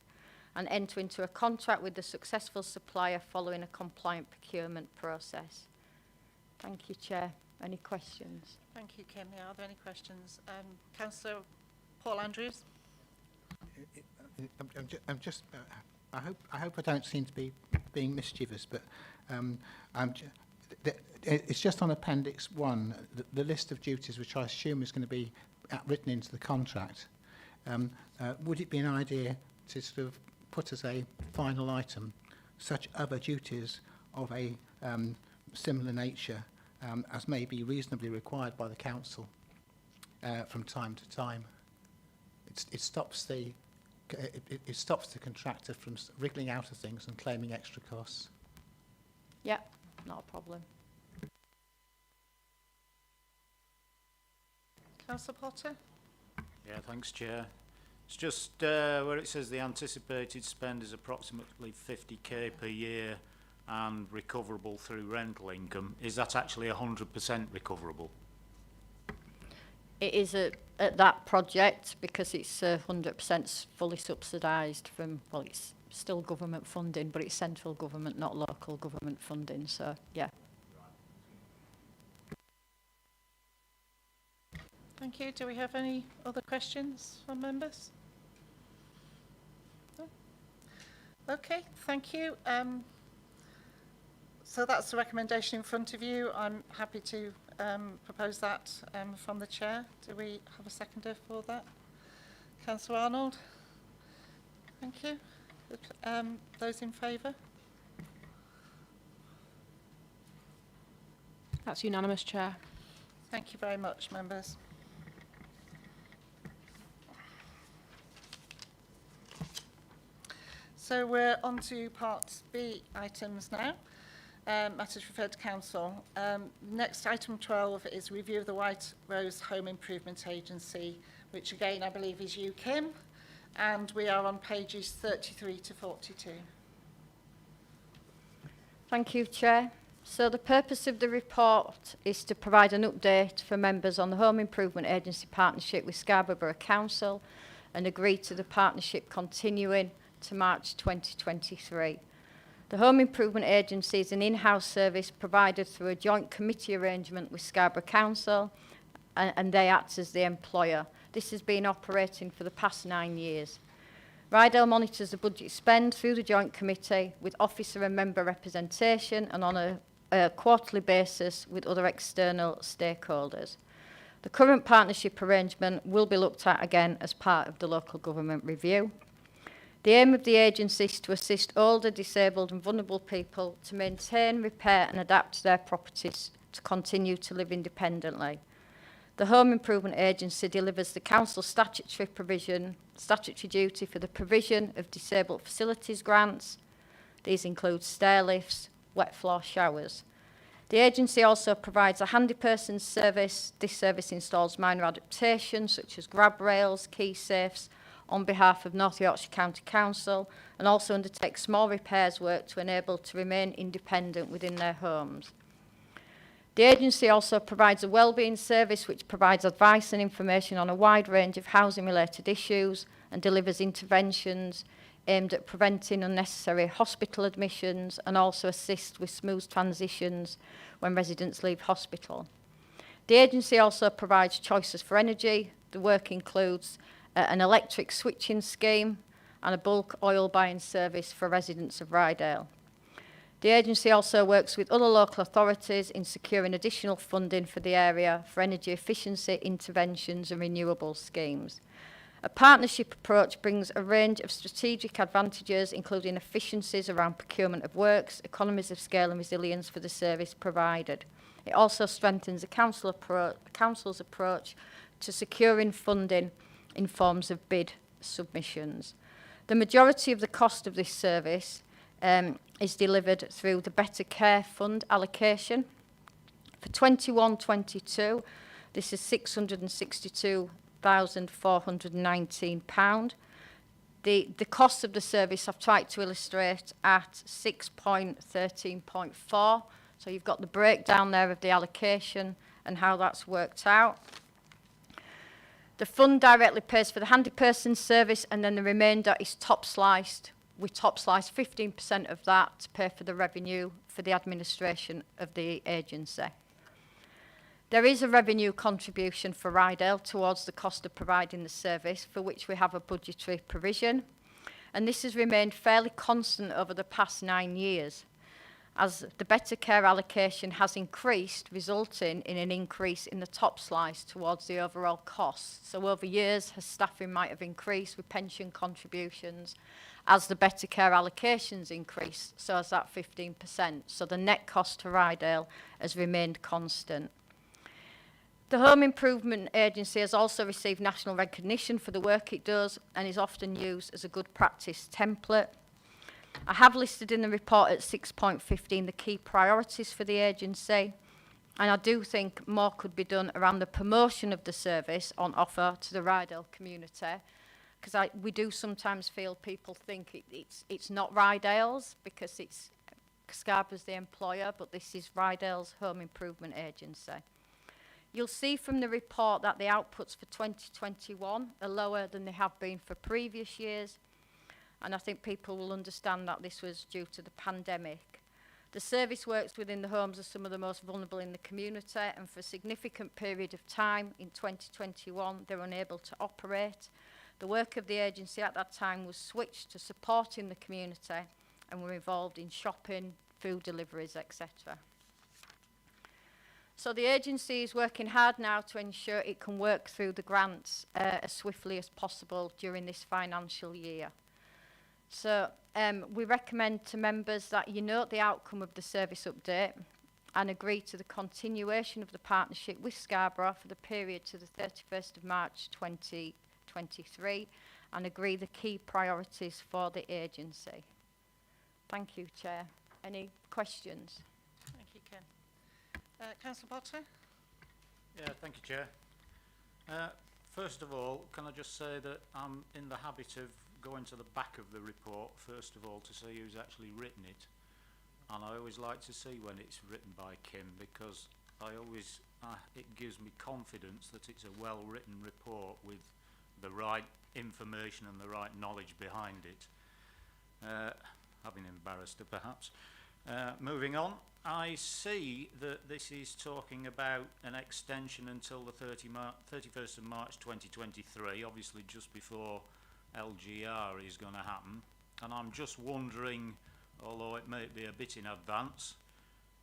Speaker 10: and enter into a contract with the successful supplier following a compliant procurement process. Thank you, Chair. Any questions?
Speaker 2: Thank you, Kim. Are there any questions? Councillor Paul Andrews.
Speaker 1: I hope I don't seem to be being mischievous, but it's just on Appendix 1, the list of duties, which I assume is going to be written into the contract. Would it be an idea to sort of put as a final item such other duties of a similar nature as may be reasonably required by the Council from time to time? It stops the contractor from wriggling out of things and claiming extra costs.
Speaker 10: Yeah, not a problem.
Speaker 2: Councillor Potter.
Speaker 7: Yeah, thanks, Chair. It's just where it says the anticipated spend is approximately 50k per year and recoverable through rental income. Is that actually 100% recoverable?
Speaker 10: It is at that project because it's 100% fully subsidised from, well, it's still government funding, but it's central government, not local government funding, so yeah.
Speaker 2: Thank you. Do we have any other questions from members? No? Okay, thank you. So that's the recommendation in front of you. I'm happy to propose that from the chair. Do we have a seconder for that? Councillor Arnold. Thank you. Those in favour?
Speaker 4: That's unanimous, Chair.
Speaker 2: Thank you very much, members. So we're on to Part B items now. Matters referred to Council. Next, item 12 is review of the White Rose Home Improvement Agency, which again I believe is you, Kim, and we are on pages 33 to 42.
Speaker 10: Thank you, Chair. So the purpose of the report is to provide an update for members on the Home Improvement Agency partnership with Scarborough Borough Council and agree to the partnership continuing to March 2023. The Home Improvement Agency is an in-house service provided through a joint committee arrangement with Scarborough Council, and they act as the employer. This has been operating for the past 9 years. Rydel monitors the budget spend through the joint committee with officer and member representation and on a quarterly basis with other external stakeholders. The current partnership arrangement will be looked at again as part of the local government review. The aim of the agency is to assist older, disabled and vulnerable people to maintain, repair and adapt their properties to continue to live independently. The Home Improvement Agency delivers the Council's statutory duty for the provision of disabled facilities grants. These include stair lifts, wet floor showers. The agency also provides a handy person service. This service installs minor adaptations such as grab rails, key safes on behalf of North Yorkshire County Council, and also undertakes small repairs work to enable to remain independent within their homes. The agency also provides a wellbeing service which provides advice and information on a wide range of housing related issues and delivers interventions aimed at preventing unnecessary hospital admissions and also assists with smooth transitions when residents leave hospital. The agency also provides choices for energy. The work includes an electric switching scheme and a bulk oil buying service for residents of Rydel. The agency also works with other local authorities in securing additional funding for the area for energy efficiency interventions and renewable schemes. A partnership approach brings a range of strategic advantages, including efficiencies around procurement of works, economies of scale and resilience for the service provided. It also strengthens the council's approach to securing funding in forms of bid submissions. The majority of the cost of this service is delivered through the Better Care Fund allocation. For 21-22, this is £662,419. The cost of the service I've tried to illustrate at 6.13.4. So you've got the breakdown there of the allocation and how that's worked out. The fund directly pays for the handy person service, and then the remainder is top sliced. We top slice 15% of that to pay for the revenue for the administration of the agency. There is a revenue contribution for Rydel towards the cost of providing the service, for which we have a budgetary provision, and this has remained fairly constant over the past 9 years, as the Better Care allocation has increased, resulting in an increase in the top slice towards the overall cost. So over years, her staffing might have increased with pension contributions as the Better Care allocations increased, so has that 15%. So the net cost to Rydel has remained constant. The Home Improvement Agency has also received national recognition for the work it does and is often used as a good practice template. I have listed in the report at 6.15 the key priorities for the agency, and I do think more could be done around the promotion of the service on offer to the Rydel community, because we do sometimes feel people think it's not Rydel's because it's Scarborough's the employer, but this is Rydel's Home Improvement Agency. You'll see from the report that the outputs for 2021 are lower than they have been for previous years, and I think people will understand that this was due to the pandemic. The service works within the homes of some of the most vulnerable in the community, and for a significant period of time in 2021 they were unable to operate. The work of the agency at that time was switched to supporting the community and were involved in shopping, food deliveries, etc. So the agency is working hard now to ensure it can work through the grants as swiftly as possible during this financial year. So we recommend to members that you note the outcome of the service update and agree to the continuation of the partnership with Scarborough for the period to the 31st of March 2023. 2023 and agree the key priorities for the agency. Thank you, Chair. Any questions?
Speaker 2: Thank you, Kim. Councillor Potter?
Speaker 7: Yeah, thank you, Chair. First of all, can I just say that I'm in the habit of going to the back of the report, first of all, to see who's actually written it. And I always like to see when it's written by Kim, because it gives me confidence that it's a well-written report with the right information and the right knowledge behind it. Having embarrassed her, perhaps. Moving on, I see that this is talking about an extension until the 31st of March 2023, obviously just before LGR is going to happen. And I'm just wondering, although it may be a bit in advance,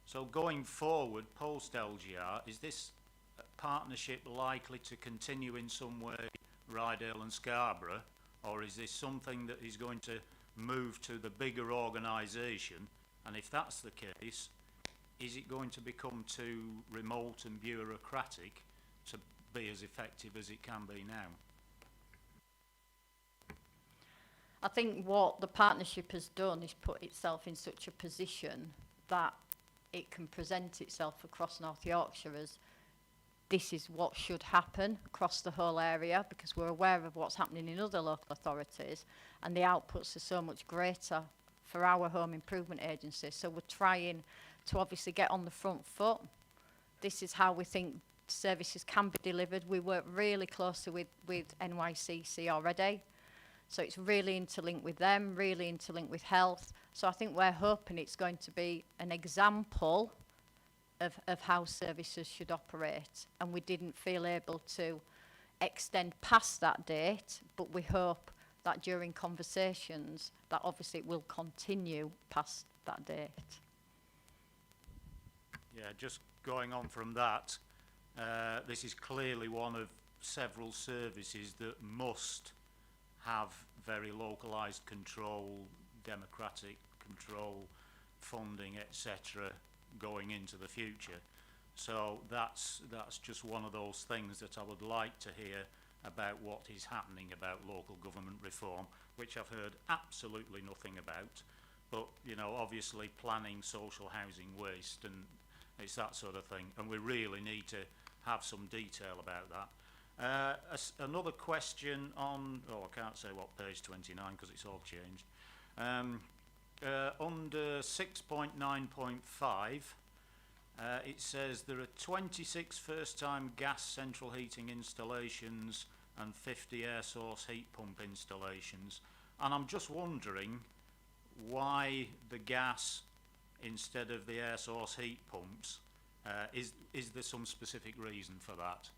Speaker 7: so going forward post LGR, is this partnership likely to continue in some way, Rydel and Scarborough, or is this something that is going to move to the bigger organisation? And if that's the case, is it going to become too remote and bureaucratic to be as effective as it can be now?
Speaker 10: I think what the partnership has done is put itself in such a position that it can present itself across North Yorkshire as this is what should happen across the whole area, because we're aware of what's happening in other local authorities and the outputs are so much greater for our home improvement agency. So we're trying to obviously get on the front foot. This is how we think services can be delivered. We work really closely with NYCC already. So it's really interlinked with them, really interlinked with health. So I think we're hoping it's going to be an example of how services should operate. And we didn't feel able to extend past that date, but we hope that during conversations that obviously it will continue past that date.
Speaker 7: Yeah, just going on from that, this is clearly one of several services that must have very localised control, democratic control, funding, etc., going into the future. So that's just one of those things that I would like to hear about what is happening about local government reform, which I've heard absolutely nothing about. But, you know, obviously planning, social housing, waste, and it's that sort of thing. And we really need to have some detail about that. Another question on, I can't say what page 29 because it's all changed. Under 6.9.5, it says there are 26 first-time gas central heating installations and 50 air source heat pump installations. And I'm just wondering why the gas instead of the air source heat pumps. Is there some specific reason for that?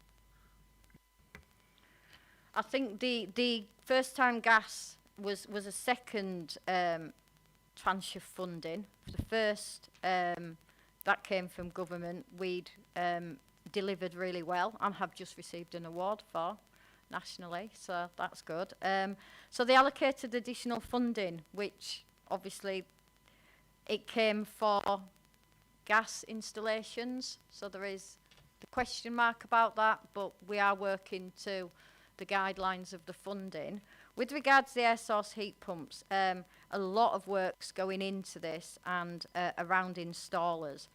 Speaker 10: I think the first time gas was a second tranche of funding. The first that came from government, we'd delivered really well and have just received an award for nationally, so that's good. So they allocated additional funding, which obviously it came for gas installations, so there is the question mark about that, but we are working to the guidelines of the funding. With regards to the air source heat pumps, a lot of work's going into this and around installers.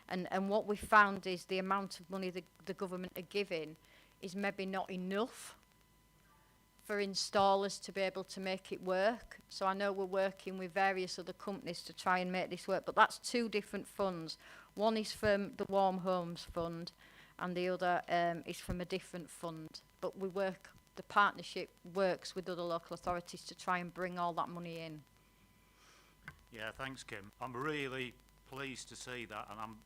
Speaker 10: And what we found is the amount of money the government are giving is maybe not enough for installers to be able to make it work. So I know we're working with various other companies to try and make this work, but that's two different funds. One is from the Warm Homes Fund and the other is from a different fund. But the partnership works with other local authorities to try and bring all that money in.
Speaker 7: Yeah, thanks, Kim. I'm really pleased to see that, and I'm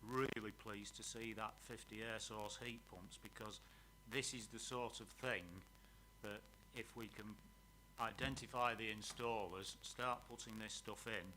Speaker 7: really pleased to see that 50 air source heat pumps, because this is the sort of thing that if we can identify the installers, start putting this stuff in,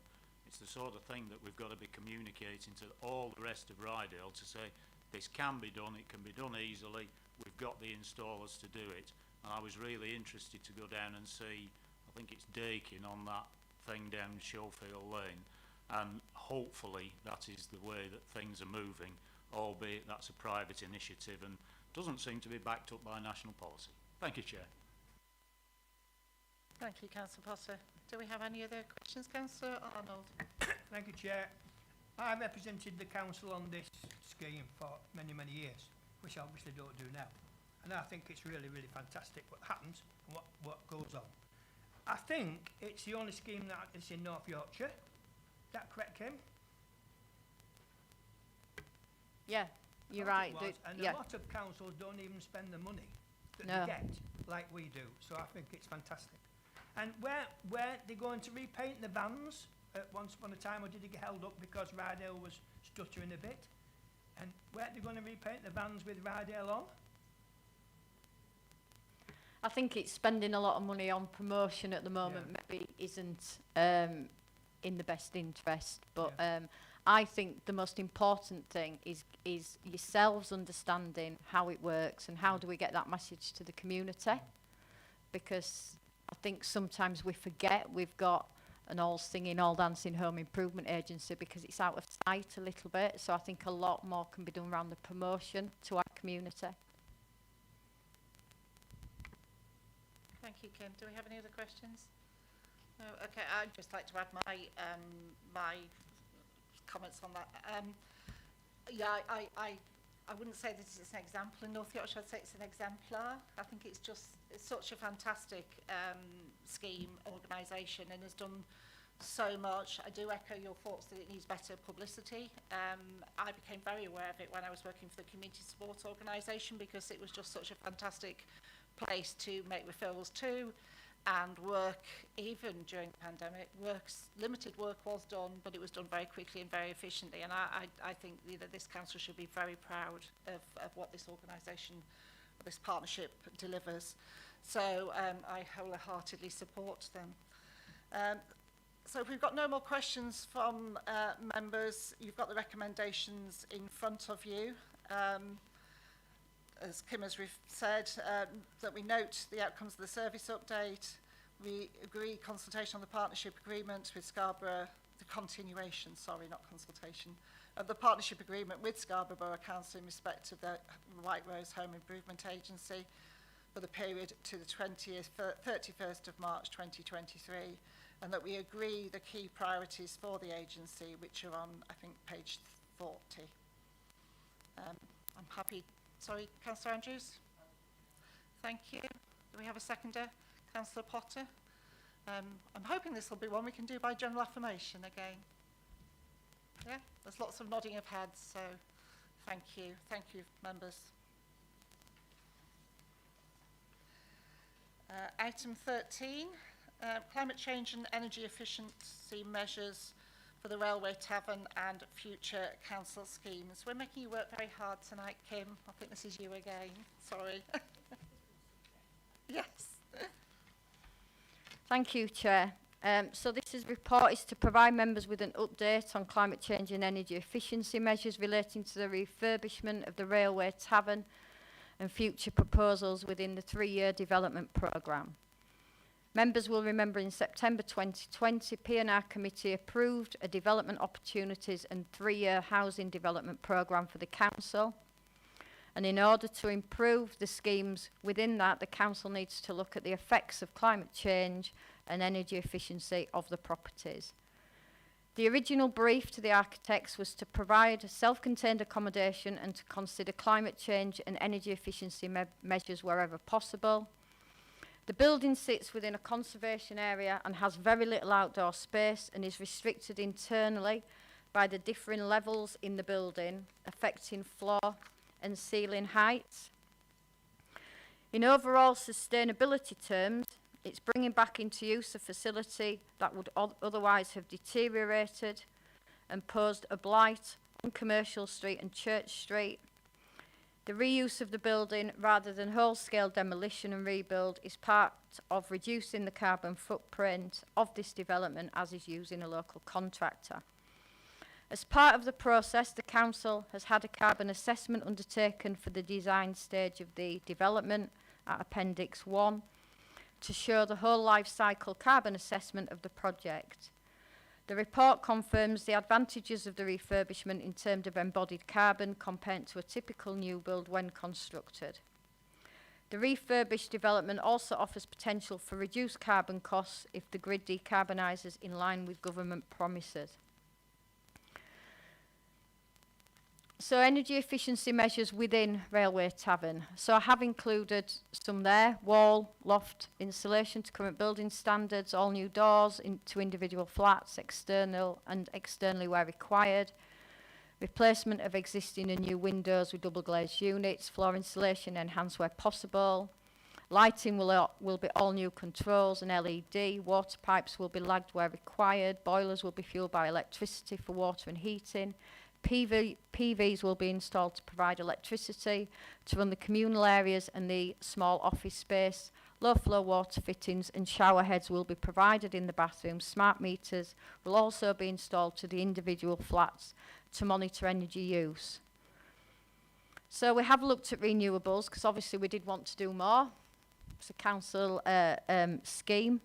Speaker 7: it's the sort of thing that we've got to be communicating to all the rest of Rydel to say this can be done, it can be done easily, we've got the installers to do it. And I was really interested to go down and see, I think it's Dakin on that thing down Schofield Lane, and hopefully that is the way that things are moving, albeit that's a private initiative and doesn't seem to be backed up by national policy. Thank you, Chair.
Speaker 2: Thank you, Councillor Potter. Do we have any other questions, Councillor Arnold?
Speaker 11: Thank you, Chair. I represented the council on this scheme for many, many years, which I obviously don't do now. And I think it's really, really fantastic what happens and what goes on. I think it's the only scheme that is in North Yorkshire. Is that correct, Kim?
Speaker 10: Yeah, you're
Speaker 11: I
Speaker 10: right.
Speaker 11: thought it was, and
Speaker 10: yeah.
Speaker 11: a lot of councils don't even spend the money that
Speaker 10: No.
Speaker 11: they get like we do. So I think it's fantastic. And where they going to repaint the vans once upon a time, or did it get held up because Rydel was stuttering a bit? And where they going to repaint the vans with Rydel on?
Speaker 10: I think it's spending a lot of money on promotion at the moment. Maybe isn't in the best interest, but I think the most important thing is yourselves understanding how it works and how do we get that message to the community, because I think sometimes we forget we've got an all singing, all dancing home improvement agency because it's out of sight a little bit. So I think a lot more can be done around the promotion to our community.
Speaker 2: Thank you, Kim. Do we have any other questions? No. Okay, I'd just like to add my my comments on that. Yeah, I wouldn't say that it's an example in North Yorkshire. I'd say it's an exemplar. I think it's such a fantastic scheme, organisation, and has done so much. I do echo your thoughts that it needs better publicity. I became very aware of it when I was working for the community support organisation, because it was just such a fantastic place to make referrals to and work. Even during the pandemic, limited work was done, but it was done very quickly and very efficiently, and I think this council should be very proud of what this organisation, this partnership delivers. So I wholeheartedly support them. So if we've got no more questions from members, you've got the recommendations in front of you. As Kim has said, that we note the outcomes of the service update. We agree consultation on the partnership agreement with Scarborough, the continuation, sorry, not consultation, of the partnership agreement with Scarborough Borough Council in respect of the White Rose Home Improvement Agency for the period to the 31st of March 2023, and that we agree the key priorities for the agency, which are on, I think, page 40. I'm happy. Sorry, Councillor Andrews? Thank you. Do we have a seconder? Councillor Potter? I'm hoping this will be one we can do by general affirmation again. Yeah, there's lots of nodding of heads, so thank you. Thank you, members. Item 13, climate change and energy efficiency measures for the Railway Tavern and future council schemes. We're making you work very hard tonight, Kim. I think this is you again. Sorry. Yes.
Speaker 10: Thank you, Chair. So this report is to provide members with an update on climate change and energy efficiency measures relating to the refurbishment of the Railway Tavern and future proposals within the 3-year development programme. Members will remember in September 2020, P&R Committee approved a development opportunities and 3-year housing development programme for the Council. And in order to improve the schemes within that, the Council needs to look at the effects of climate change and energy efficiency of the properties. The original brief to the architects was to provide self-contained accommodation and to consider climate change and energy efficiency measures wherever possible. The building sits within a conservation area and has very little outdoor space and is restricted internally by the differing levels in the building, affecting floor and ceiling heights. In overall sustainability terms, it's bringing back into use a facility that would otherwise have deteriorated and posed a blight on Commercial Street and Church Street. The reuse of the building rather than whole-scale demolition and rebuild is part of reducing the carbon footprint of this development, as is using a local contractor. As part of the process, the Council has had a carbon assessment undertaken for the design stage of the development at Appendix 1 to show the whole life cycle carbon assessment of the project. The report confirms the advantages of the refurbishment in terms of embodied carbon compared to a typical new build when constructed. The refurbished development also offers potential for reduced carbon costs if the grid decarbonises in line with government promises. So energy efficiency measures within Railway Tavern. So I have included some there: wall, loft insulation to current building standards, all new doors into individual flats, external and externally where required, replacement of existing and new windows with double glazed units, floor insulation enhanced where possible. Lighting will be all new controls and LED. Water pipes will be lagged where required. Boilers will be fuelled by electricity for water and heating. PVs will be installed to provide electricity to run the communal areas and the small office space. Low flow water fittings and shower heads will be provided in the bathrooms. Smart meters will also be installed to the individual flats to monitor energy use. So we have looked at renewables because obviously we did want to do more. It's a council scheme.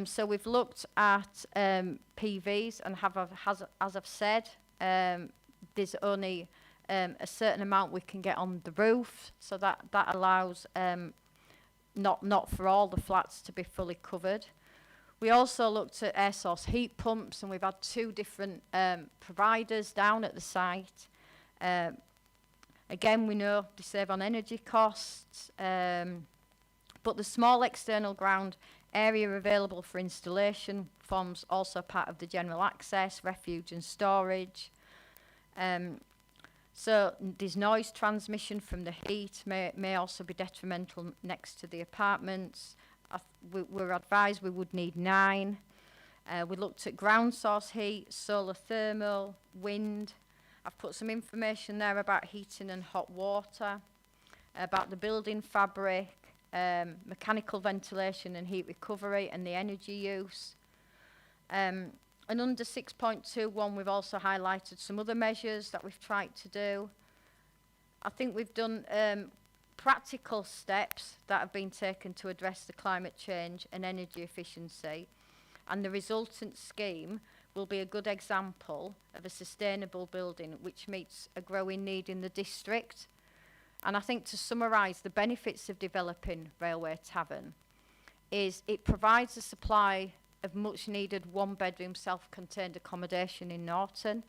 Speaker 10: So we've looked at PVs and as I've said, there's only a certain amount we can get on the roof, so that allows not for all the flats to be fully covered. We also looked at air source heat pumps, and we've had 2 different providers down at the site. Again, we know they save on energy costs, but the small external ground area available for installation forms also part of the general access, refuge and storage. So there's noise transmission from the heat, may also be detrimental next to the apartments. We're advised we would need 9. We looked at ground source heat, solar thermal, wind. I've put some information there about heating and hot water, about the building fabric, mechanical ventilation and heat recovery and the energy use. And under 6.21 we've also highlighted some other measures that we've tried to do. I think we've done practical steps that have been taken to address the climate change and energy efficiency, and the resultant scheme will be a good example of a sustainable building which meets a growing need in the district. And I think to summarise the benefits of developing Railway Tavern is it provides a supply of much needed 1-bedroom self-contained accommodation in Norton.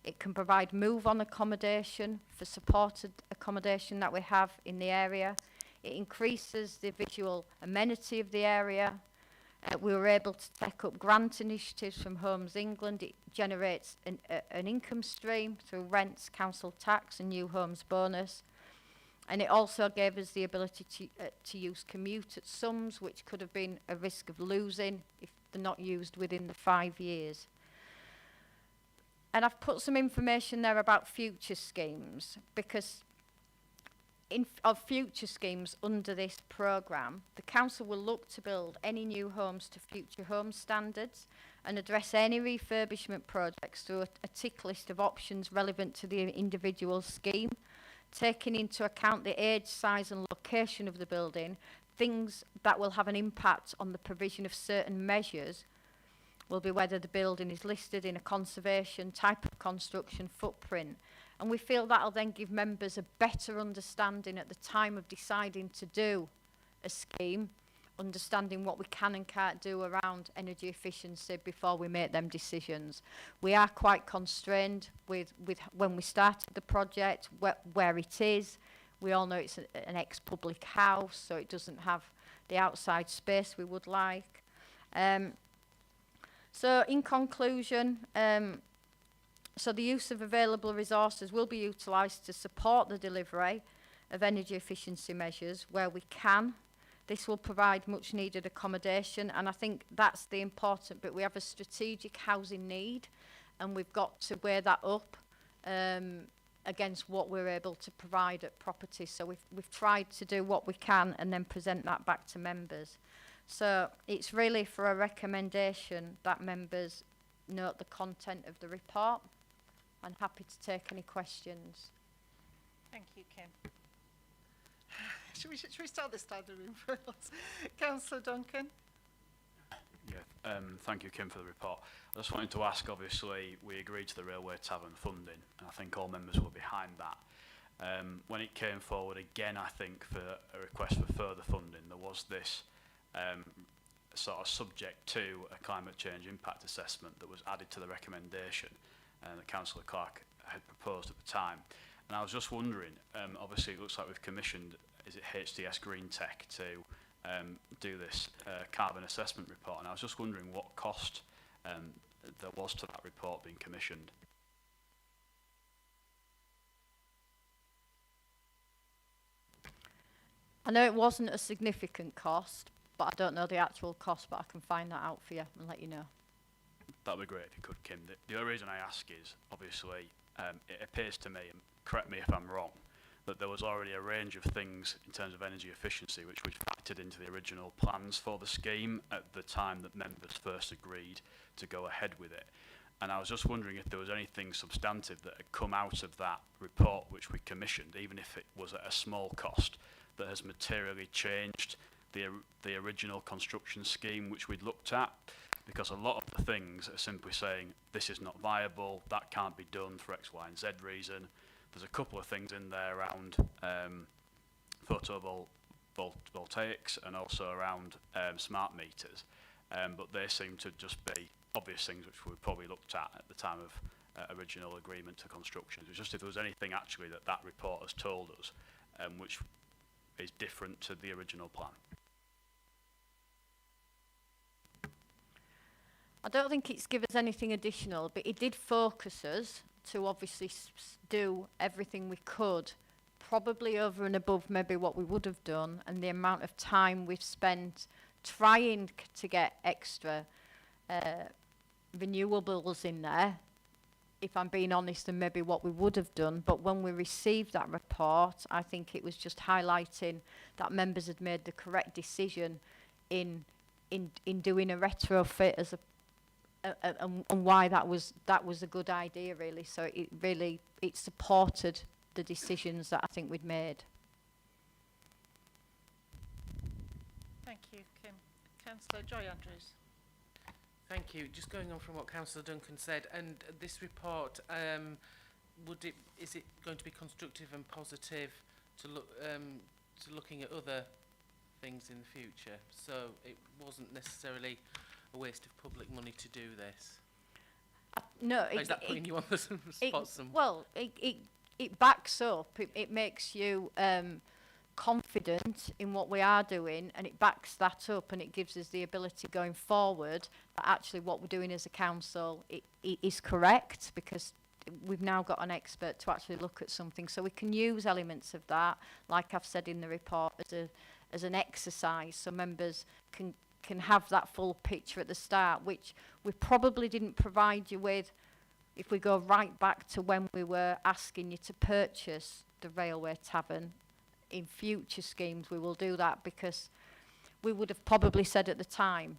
Speaker 10: It can provide move-on accommodation for supported accommodation that we have in the area. It increases the visual amenity of the area. We were able to take up grant initiatives from Homes England. It generates an income stream through rents, council tax and new homes bonus. And it also gave us the ability to use commute at sums, which could have been a risk of losing if they're not used within the 5 years. And I've put some information there about future schemes, because of future schemes under this programme, the council will look to build any new homes to future home standards and address any refurbishment projects through a tick list of options relevant to the individual scheme, taking into account the age, size and location of the building. Things that will have an impact on the provision of certain measures will be whether the building is listed in a conservation, type of construction, footprint. And we feel that'll then give members a better understanding at the time of deciding to do a scheme, understanding what we can and can't do around energy efficiency before we make them decisions. We are quite constrained with when we started the project, where it is. We all know it's an ex-public house, so it doesn't have the outside space we would like. So in conclusion, so the use of available resources will be utilised to support the delivery of energy efficiency measures where we can. This will provide much needed accommodation, and I think that's the important bit. We have a strategic housing need, and we've got to weigh that up against what we're able to provide at properties. So we've tried to do what we can and then present that back to members. So it's really for a recommendation that members note the content of the report. I'm happy to take any questions.
Speaker 2: Thank you, Kim. Should we start this side of the room first? Councillor Duncan?
Speaker 5: Yeah, Thank you, Kim, for the report. I just wanted to ask, obviously, we agreed to the Railway Tavern funding, and I think all members were behind that. When it came forward again, I think, for a request for further funding, there was this sort of subject to a climate change impact assessment that was added to the recommendation that Councillor Clark had proposed at the time. And I was just wondering, obviously it looks like we've commissioned, is it HTS Green Tech to do this carbon assessment report, and I was just wondering what cost there was to that report being commissioned.
Speaker 10: I know it wasn't a significant cost, but I don't know the actual cost, but I can find that out for you and let you know.
Speaker 5: That would be great if you could, Kim. The only reason I ask is, obviously, it appears to me, and correct me if I'm wrong, that there was already a range of things in terms of energy efficiency which was factored into the original plans for the scheme at the time that members first agreed to go ahead with it. And I was just wondering if there was anything substantive that had come out of that report which we commissioned, even if it was at a small cost, that has materially changed the original construction scheme which we'd looked at. Because a lot of the things are simply saying, this is not viable, that can't be done for X, Y and Z reason. There's a couple of things in there around photovoltaics and also around smart meters, but they seem to just be obvious things which we probably looked at the time of original agreement to construction. It was just if there was anything actually that report has told us which is different to the original plan.
Speaker 10: I don't think it's given us anything additional, but it did focus us to obviously do everything we could, probably over and above maybe what we would have done, and the amount of time we've spent trying to get extra renewables in there, if I'm being honest, than maybe what we would have done. But when we received that report, I think it was just highlighting that members had made the correct decision in doing a retrofit as a and why that was a good idea, really. So it supported the decisions that I think we'd made.
Speaker 2: Thank you, Kim. Councillor Joy Andrews.
Speaker 12: Thank you. Just going on from what Councillor Duncan said, and this report, is it going to be constructive and positive to looking at other things in the future? So it wasn't necessarily a waste of public money to do this.
Speaker 10: No,
Speaker 12: is that putting you on the spot?
Speaker 10: Well, it backs up. It makes you confident in what we are doing, and it backs that up, and it gives us the ability going forward that actually what we're doing as a council it is correct, because we've now got an expert to actually look at something, so we can use elements of that, like I've said in the report, as an exercise, so members can have that full picture at the start, which we probably didn't provide you with if we go right back to when we were asking you to purchase the Railway Tavern. In future schemes we will do that, because we would have probably said at the time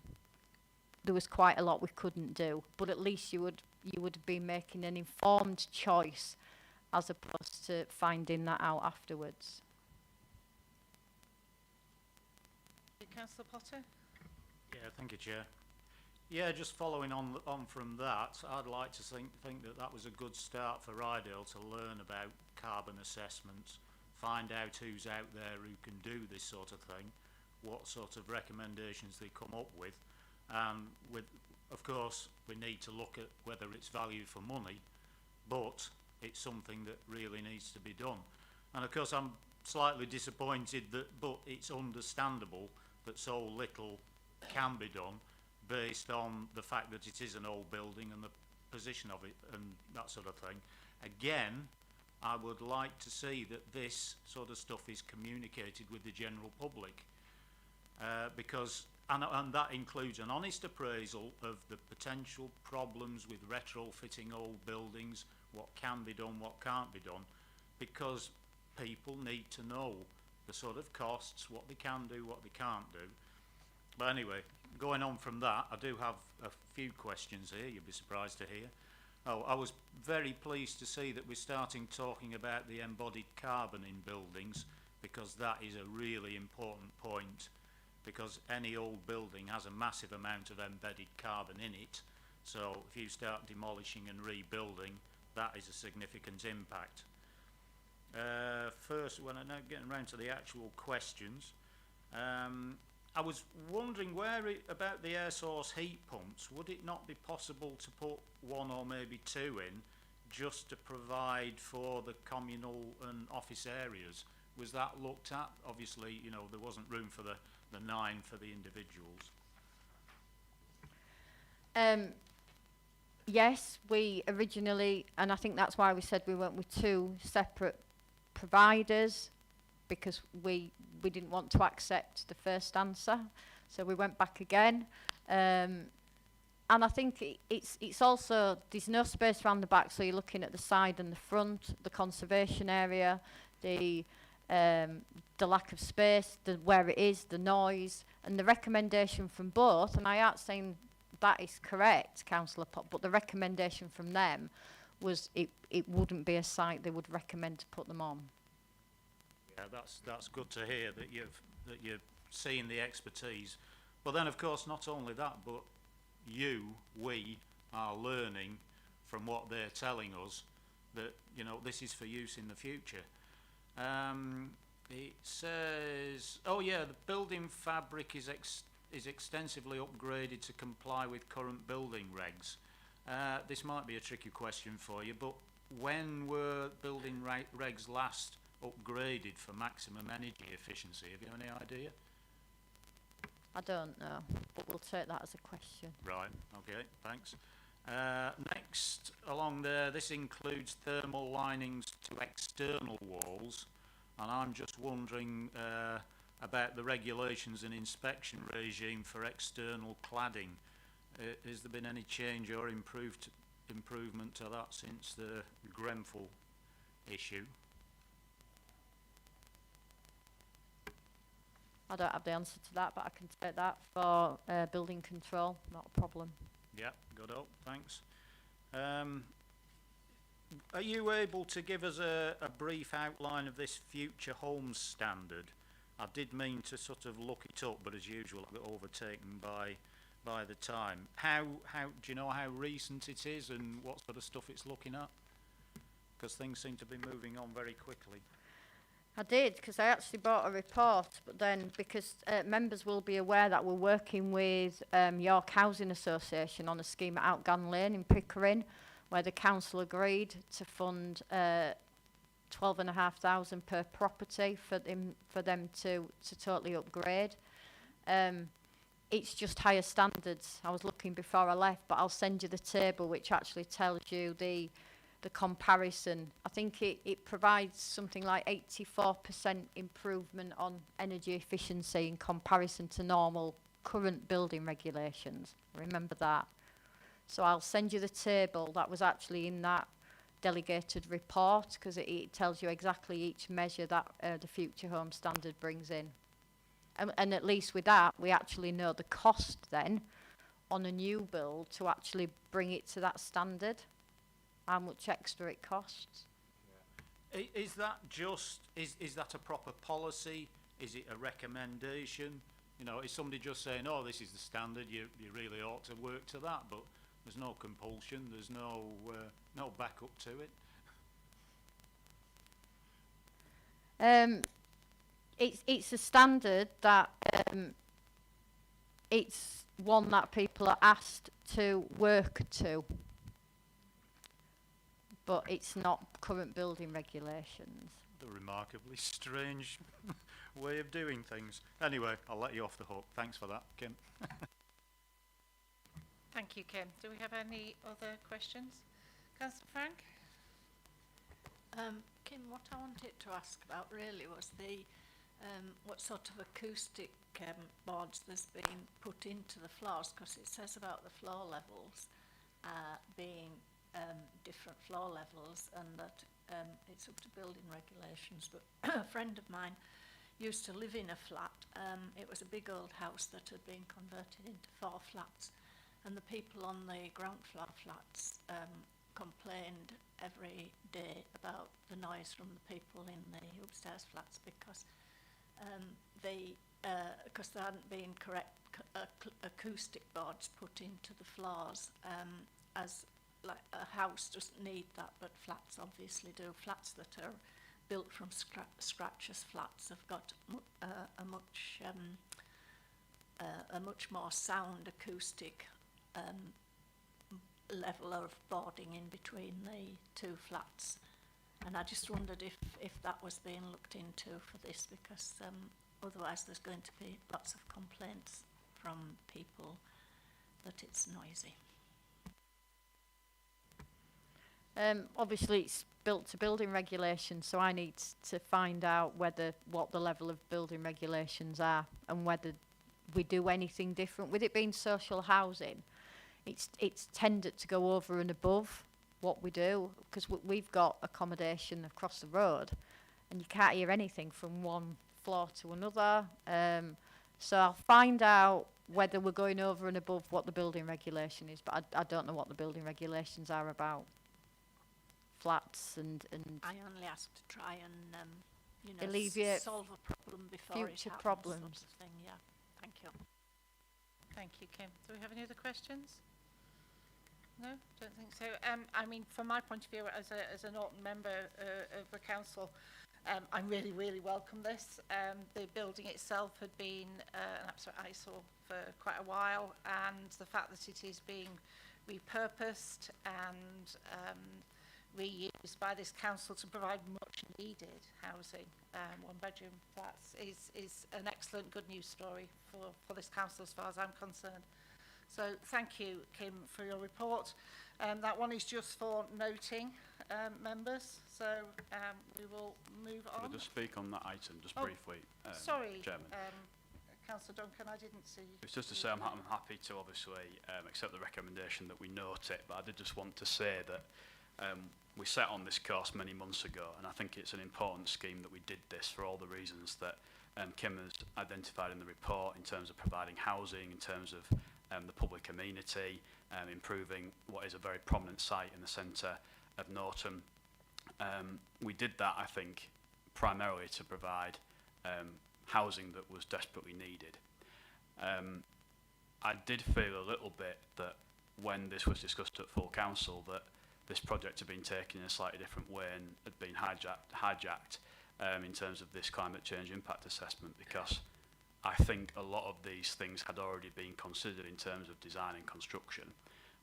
Speaker 10: there was quite a lot we couldn't do, but at least you would be making an informed choice as opposed to finding that out afterwards.
Speaker 2: Councillor Potter.
Speaker 7: Yeah, thank you, Chair. Yeah, just following on from that, I'd like to think that was a good start for Rydel to learn about carbon assessments, find out who's out there who can do this sort of thing, what sort of recommendations they come up with, and of course we need to look at whether it's value for money, but it's something that really needs to be done. And of course I'm slightly disappointed but it's understandable that so little can be done based on the fact that it is an old building and the position of it and that sort of thing. Again, I would like to see that this sort of stuff is communicated with the general public, because and that includes an honest appraisal of the potential problems with retrofitting old buildings, what can be done, what can't be done, because people need to know the sort of costs, what they can do, what they can't do. But anyway, going on from that, I do have a few questions here, you'll be surprised to hear. Oh, I was very pleased to see that we're starting talking about the embodied carbon in buildings, because that is a really important point, because any old building has a massive amount of embedded carbon in it. So if you start demolishing and rebuilding, that is a significant impact. First, when I'm now getting around to the actual questions, I was wondering about the air source heat pumps. Would it not be possible to put one or maybe two in, just to provide for the communal and office areas? Was that looked at? Obviously, you know, there wasn't room for the 9 for the individuals.
Speaker 10: Yes, we originally, and I think that's why we said we went with 2 separate providers, because we didn't want to accept the first answer, so we went back again. And I think it's also, there's no space around the back, so you're looking at the side and the front, the conservation area, the lack of space, where it is, the noise, and the recommendation from both, and I aren't saying that is correct, Councillor Pott, but the recommendation from them was it wouldn't be a site they would recommend to put them on.
Speaker 7: Yeah, that's good to hear that you've seen the expertise. But then, of course, not only that, but we are learning from what they're telling us that, you know, this is for use in the future. It says, oh yeah, the building fabric is extensively upgraded to comply with current building regs. This might be a tricky question for you, but when were building regs last upgraded for maximum energy efficiency? Have you any idea?
Speaker 10: I don't know, but we'll take that as a question.
Speaker 7: Right, okay, thanks. Next along there, this includes thermal linings to external walls, and I'm just wondering about the regulations and inspection regime for external cladding. Has there been any change or improvement to that since the Grenfell issue?
Speaker 10: I don't have the answer to that, but I can take that for building control, not a problem.
Speaker 7: Yeah, good up, thanks. Are you able to give us a brief outline of this future homes standard? I did mean to sort of look it up, but as usual I got overtaken by the time. How do you know how recent it is and what sort of stuff it's looking at? Because things seem to be moving on very quickly.
Speaker 10: I did, because I actually bought a report, but then because members will be aware that we're working with York Housing Association on a scheme at Outgan Lane in Pickering, where the council agreed to fund 12,500 per property for them to totally upgrade. It's just higher standards. I was looking before I left, but I'll send you the table which actually tells you the comparison. I think it provides something like 84% improvement on energy efficiency in comparison to normal current building regulations. Remember that. So I'll send you the table that was actually in that delegated report, because it tells you exactly each measure that the future home standard brings in. And at least with that, we actually know the cost then on a new build to actually bring it to that standard, how much extra it costs.
Speaker 7: Yeah. Is that just, is that a proper policy? Is it a recommendation? You know, is somebody just saying, oh, this is the standard, you really ought to work to that, but there's no compulsion, there's no backup to it?
Speaker 10: It's a standard that it's one that people are asked to work to, but it's not current building regulations.
Speaker 7: A remarkably strange way of doing things. Anyway, I'll let you off the hook. Thanks for that, Kim.
Speaker 2: Thank you, Kim. Do we have any other questions? Councillor Frank?
Speaker 13: Kim, what I wanted to ask about really was the what sort of acoustic boards there's been put into the floors, because it says about the floor levels being different floor levels, and that it's up to building regulations. But a friend of mine used to live in a flat. It was a big old house that had been converted into 4 flats, and the people on the ground floor flats complained every day about the noise from the people in the upstairs flats, because because there hadn't been correct acoustic boards put into the floors, as like a house doesn't need that, but flats obviously do. Flats that are built from scratch as flats have got a much more sound acoustic level of boarding in between the two flats. And I just wondered if that was being looked into for this, because otherwise there's going to be lots of complaints from people that it's noisy.
Speaker 10: Obviously it's built to building regulations, so I need to find out what the level of building regulations are and whether we do anything different. With it being social housing, it's tended to go over and above what we do, because we've got accommodation across the road and you can't hear anything from one floor to another. So I'll find out whether we're going over and above what the building regulation is, but I don't know what the building regulations are about flats and
Speaker 13: I only asked to try and
Speaker 10: alleviate
Speaker 13: solve a problem before
Speaker 10: future
Speaker 13: it happens,
Speaker 10: problems.
Speaker 13: sort of thing. Yeah, thank you.
Speaker 2: Thank you, Kim. Do we have any other questions? No, don't think so. I mean, from my point of view, as an Norton member of the council, I really welcome this. The building itself had been an absolute eyesore for quite a while, and the fact that it is being repurposed and reused by this council to provide much needed housing, one-bedroom flats, is an excellent good news story for this council as far as I'm concerned. So thank you, Kim, for your report. That one is just for noting, members. So we will move on.
Speaker 5: Could I just speak on that item just briefly,
Speaker 2: sorry,
Speaker 5: Chairman?
Speaker 2: Councillor Duncan, I didn't see.
Speaker 5: It's just to say I'm happy to obviously accept the recommendation that we note it, but I did just want to say that we set on this course many months ago, and I think it's an important scheme that we did this for all the reasons that Kim has identified in the report, in terms of providing housing, in terms of the public amenity, improving what is a very prominent site in the centre of Norton. We did that, I think, primarily to provide housing that was desperately needed. I did feel a little bit that when this was discussed at full council, that this project had been taken in a slightly different way and had been hijacked in terms of this climate change impact assessment, because I think a lot of these things had already been considered in terms of design and construction.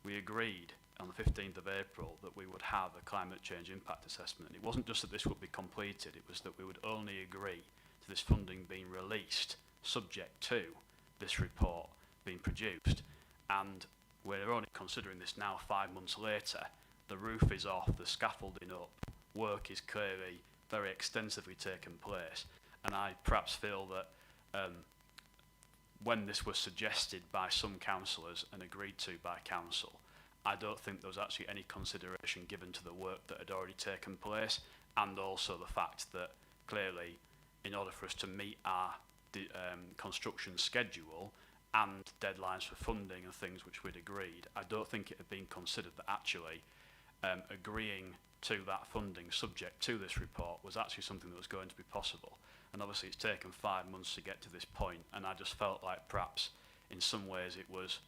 Speaker 5: We agreed on the 15th of April that we would have a climate change impact assessment. And it wasn't just that this would be completed, it was that we would only agree to this funding being released subject to this report being produced. And we're only considering this now 5 months later. The roof is off, the scaffolding up, work is clearly very extensively taken place. And I perhaps feel that when this was suggested by some councillors and agreed to by council, I don't think there was actually any consideration given to the work that had already taken place, and also the fact that clearly, in order for us to meet our construction schedule and deadlines for funding and things which we'd agreed, I don't think it had been considered that actually agreeing to that funding subject to this report was actually something that was going to be possible. And obviously it's taken 5 months to get to this point, and I just felt like perhaps in some ways it was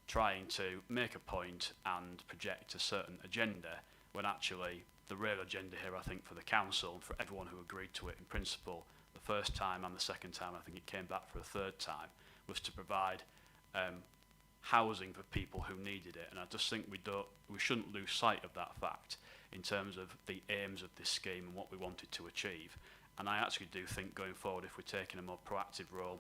Speaker 5: trying to make a point and project a certain agenda, when actually the real agenda here, I think, for the council and for everyone who agreed to it in principle the first time and the second time, I think it came back for a third time, was to provide housing for people who needed it. And I just think we shouldn't lose sight of that fact in terms of the aims of this scheme and what we wanted to achieve. And I actually do think going forward, if we're taking a more proactive role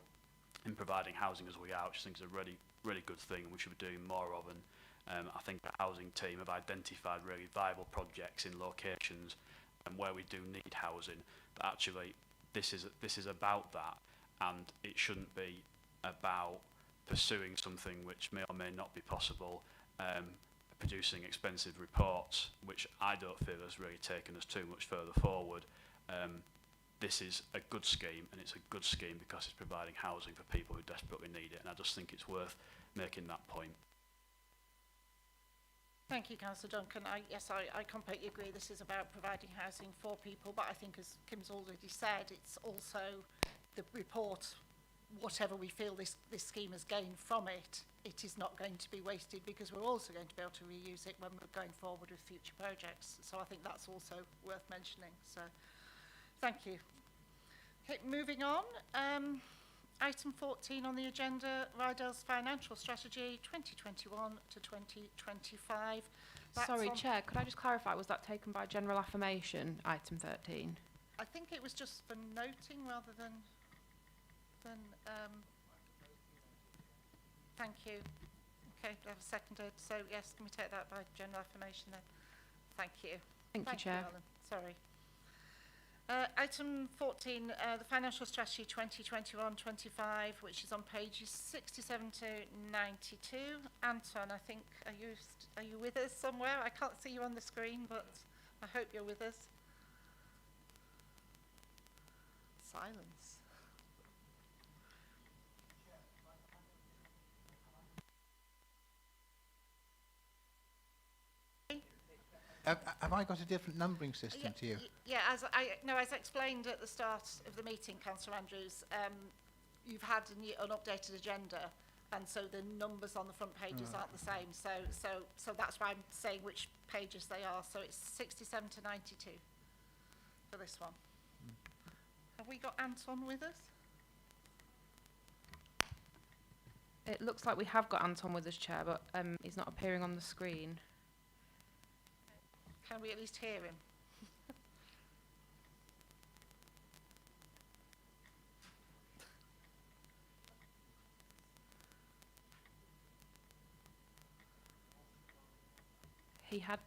Speaker 5: in providing housing as we are, which I think is a really good thing and we should be doing more of, and I think the housing team have identified really viable projects in locations and where we do need housing, but actually this is about that, and it shouldn't be about pursuing something which may or may not be possible, producing expensive reports, which I don't feel has really taken us too much further forward. This is a good scheme, and it's a good scheme because it's providing housing for people who desperately need it, and I just think it's worth making that point.
Speaker 2: Thank you, Councillor Duncan. Yes, I completely agree. This is about providing housing for people, but I think, as Kim's already said, it's also the report whatever we feel this scheme has gained from it, it is not going to be wasted, because we're also going to be able to reuse it when we're going forward with future projects. So I think that's also worth mentioning. So thank you. Okay, moving on. Item 14 on the agenda, Rydel's financial strategy 2021 to 2025.
Speaker 4: Sorry, Chair, could I just clarify, was that taken by general affirmation, item 13?
Speaker 2: I think it was just for noting rather than thank you. Okay, I have seconded. So yes, can we take that by general affirmation then? Thank you.
Speaker 4: Thank you, Chair.
Speaker 2: Alan. Sorry. Item 14, the financial strategy 2021-25, which is on pages 67 to 92. Anton, I think, are you with us somewhere? I can't see you on the screen, but I hope you're with us. Silence.
Speaker 1: Have I got a different numbering system to you?
Speaker 2: Yeah, as I explained at the start of the meeting, Councillor Andrews, you've had an updated agenda, and so the numbers on the front pages aren't the same. So that's why I'm saying which pages they are. So it's 67 to 92 for this one. Have we got Anton with us?
Speaker 4: It looks like we have got Anton with us, Chair, but he's not appearing on the screen.
Speaker 2: Can we at least hear him?
Speaker 4: He had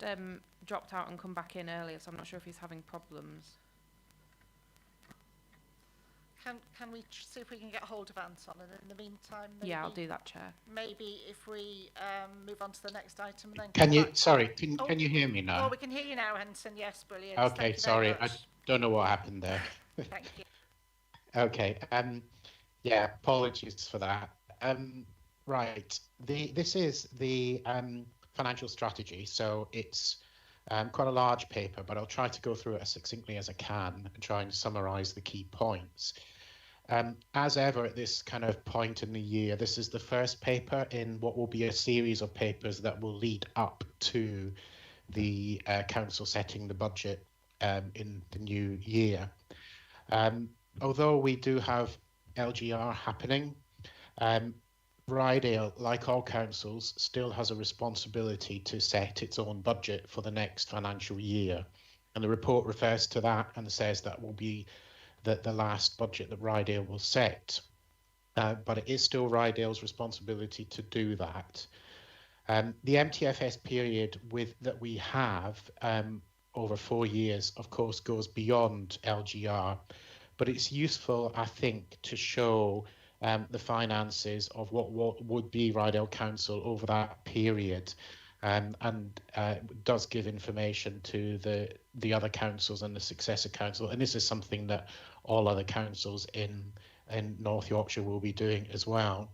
Speaker 4: dropped out and come back in earlier, so I'm not sure if he's having problems.
Speaker 2: Can we see if we can get hold of Anton, and in the meantime, maybe,
Speaker 4: yeah, I'll do that, Chair.
Speaker 2: Maybe if we move on to the next item, and then
Speaker 14: can you hear me now?
Speaker 2: Oh, we can hear you now, Anton. Yes, brilliant.
Speaker 14: Okay, sorry, I don't know what happened there.
Speaker 2: Thank you.
Speaker 14: Okay, yeah, apologies for that. Right, this is the financial strategy, so it's quite a large paper, but I'll try to go through it as succinctly as I can and try and summarise the key points. As ever at this kind of point in the year, this is the first paper in what will be a series of papers that will lead up to the council setting the budget in the new year. Although we do have LGR happening, Rydel, like all councils, still has a responsibility to set its own budget for the next financial year. And the report refers to that and says that will be the last budget that Rydel will set. But it is still Rydel's responsibility to do that. The MTFS period that we have over 4 years, of course, goes beyond LGR. But it's useful, I think, to show the finances of what would be Rydel Council over that period, and does give information to the other councils and the successor council. And this is something that all other councils in North Yorkshire will be doing as well.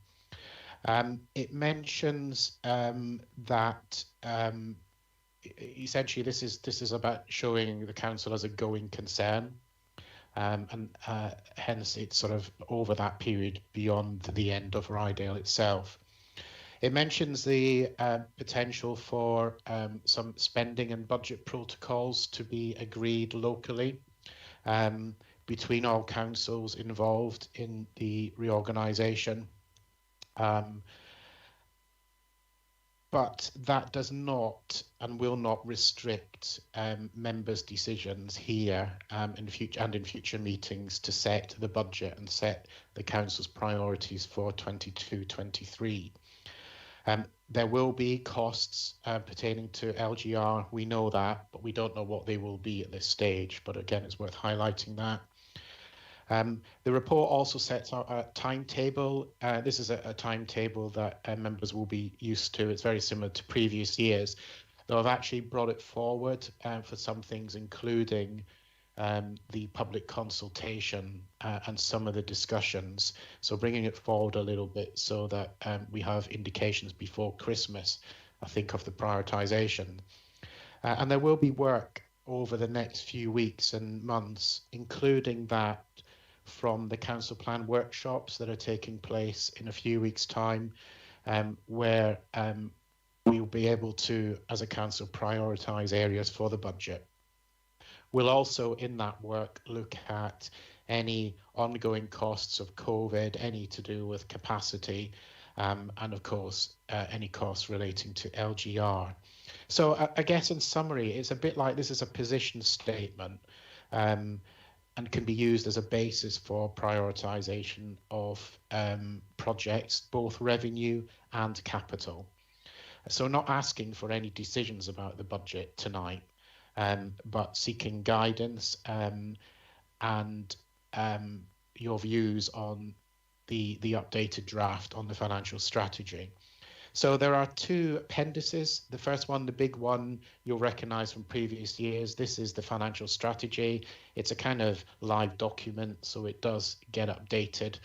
Speaker 14: It mentions that essentially this is about showing the council as a going concern. And hence it's sort of over that period beyond the end of Rydel itself. It mentions the potential for some spending and budget protocols to be agreed locally between all councils involved in the reorganisation. But that does not and will not restrict members' decisions here in future meetings to set the budget and set the council's priorities for 22-23. There will be costs pertaining to LGR. We know that, but we don't know what they will be at this stage. But again, it's worth highlighting that. The report also sets out a timetable. This is a timetable that members will be used to. It's very similar to previous years, though I've actually brought it forward for some things, including the public consultation and some of the discussions. So bringing it forward a little bit so that we have indications before Christmas, I think, of the prioritisation. And there will be work over the next few weeks and months, including that from the council plan workshops that are taking place in a few weeks' time, where we'll be able to, as a council, prioritise areas for the budget. We'll also, in that work, look at any ongoing costs of COVID, any to do with capacity, and of course, any costs relating to LGR. So I guess in summary, it's a bit like this is a position statement, and can be used as a basis for prioritisation of projects, both revenue and capital. So not asking for any decisions about the budget tonight, but seeking guidance and your views on the updated draft on the financial strategy. So there are two appendices. The first one, the big one, you'll recognise from previous years. This is the financial strategy. It's a kind of live document, so it does get updated,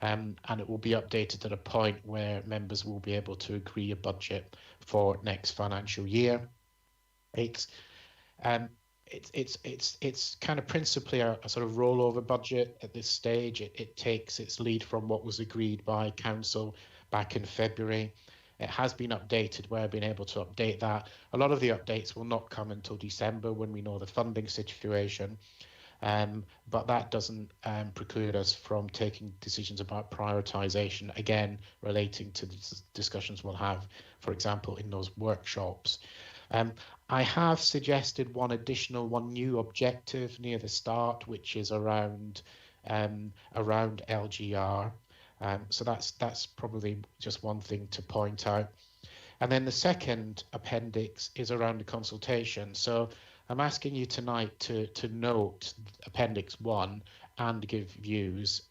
Speaker 14: and it will be updated at a point where members will be able to agree a budget for next financial year. It's kind of principally a sort of rollover budget at this stage. It takes its lead from what was agreed by council back in February. It has been updated. We've been able to update that. A lot of the updates will not come until December when we know the funding situation, but that doesn't preclude us from taking decisions about prioritisation, again, relating to the discussions we'll have, for example, in those workshops. I have suggested one new objective near the start, which is around LGR. So that's probably just one thing to point out. And then the second appendix is around the consultation. So I'm asking you tonight to note Appendix 1 and give views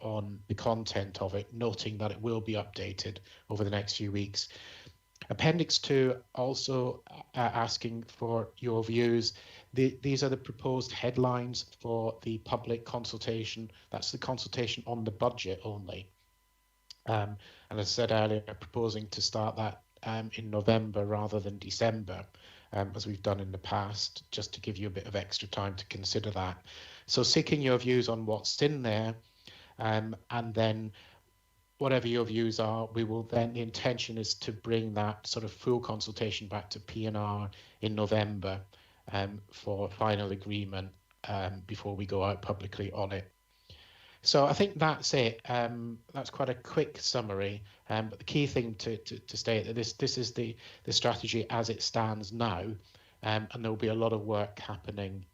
Speaker 14: on the content of it, noting that it will be updated over the next few weeks. Appendix 2, also asking for your views. These are the proposed headlines for the public consultation. That's the consultation on the budget only. And as I said earlier, proposing to start that in November rather than December, as we've done in the past, just to give you a bit of extra time to consider that. So seeking your views on what's in there, and then whatever your views are, we will then, the intention is to bring that sort of full consultation back to P&R in November for final agreement before we go out publicly on it. So I think that's it. That's quite a quick summary, but the key thing to state that this is the strategy as it stands now, and there will be a lot of work happening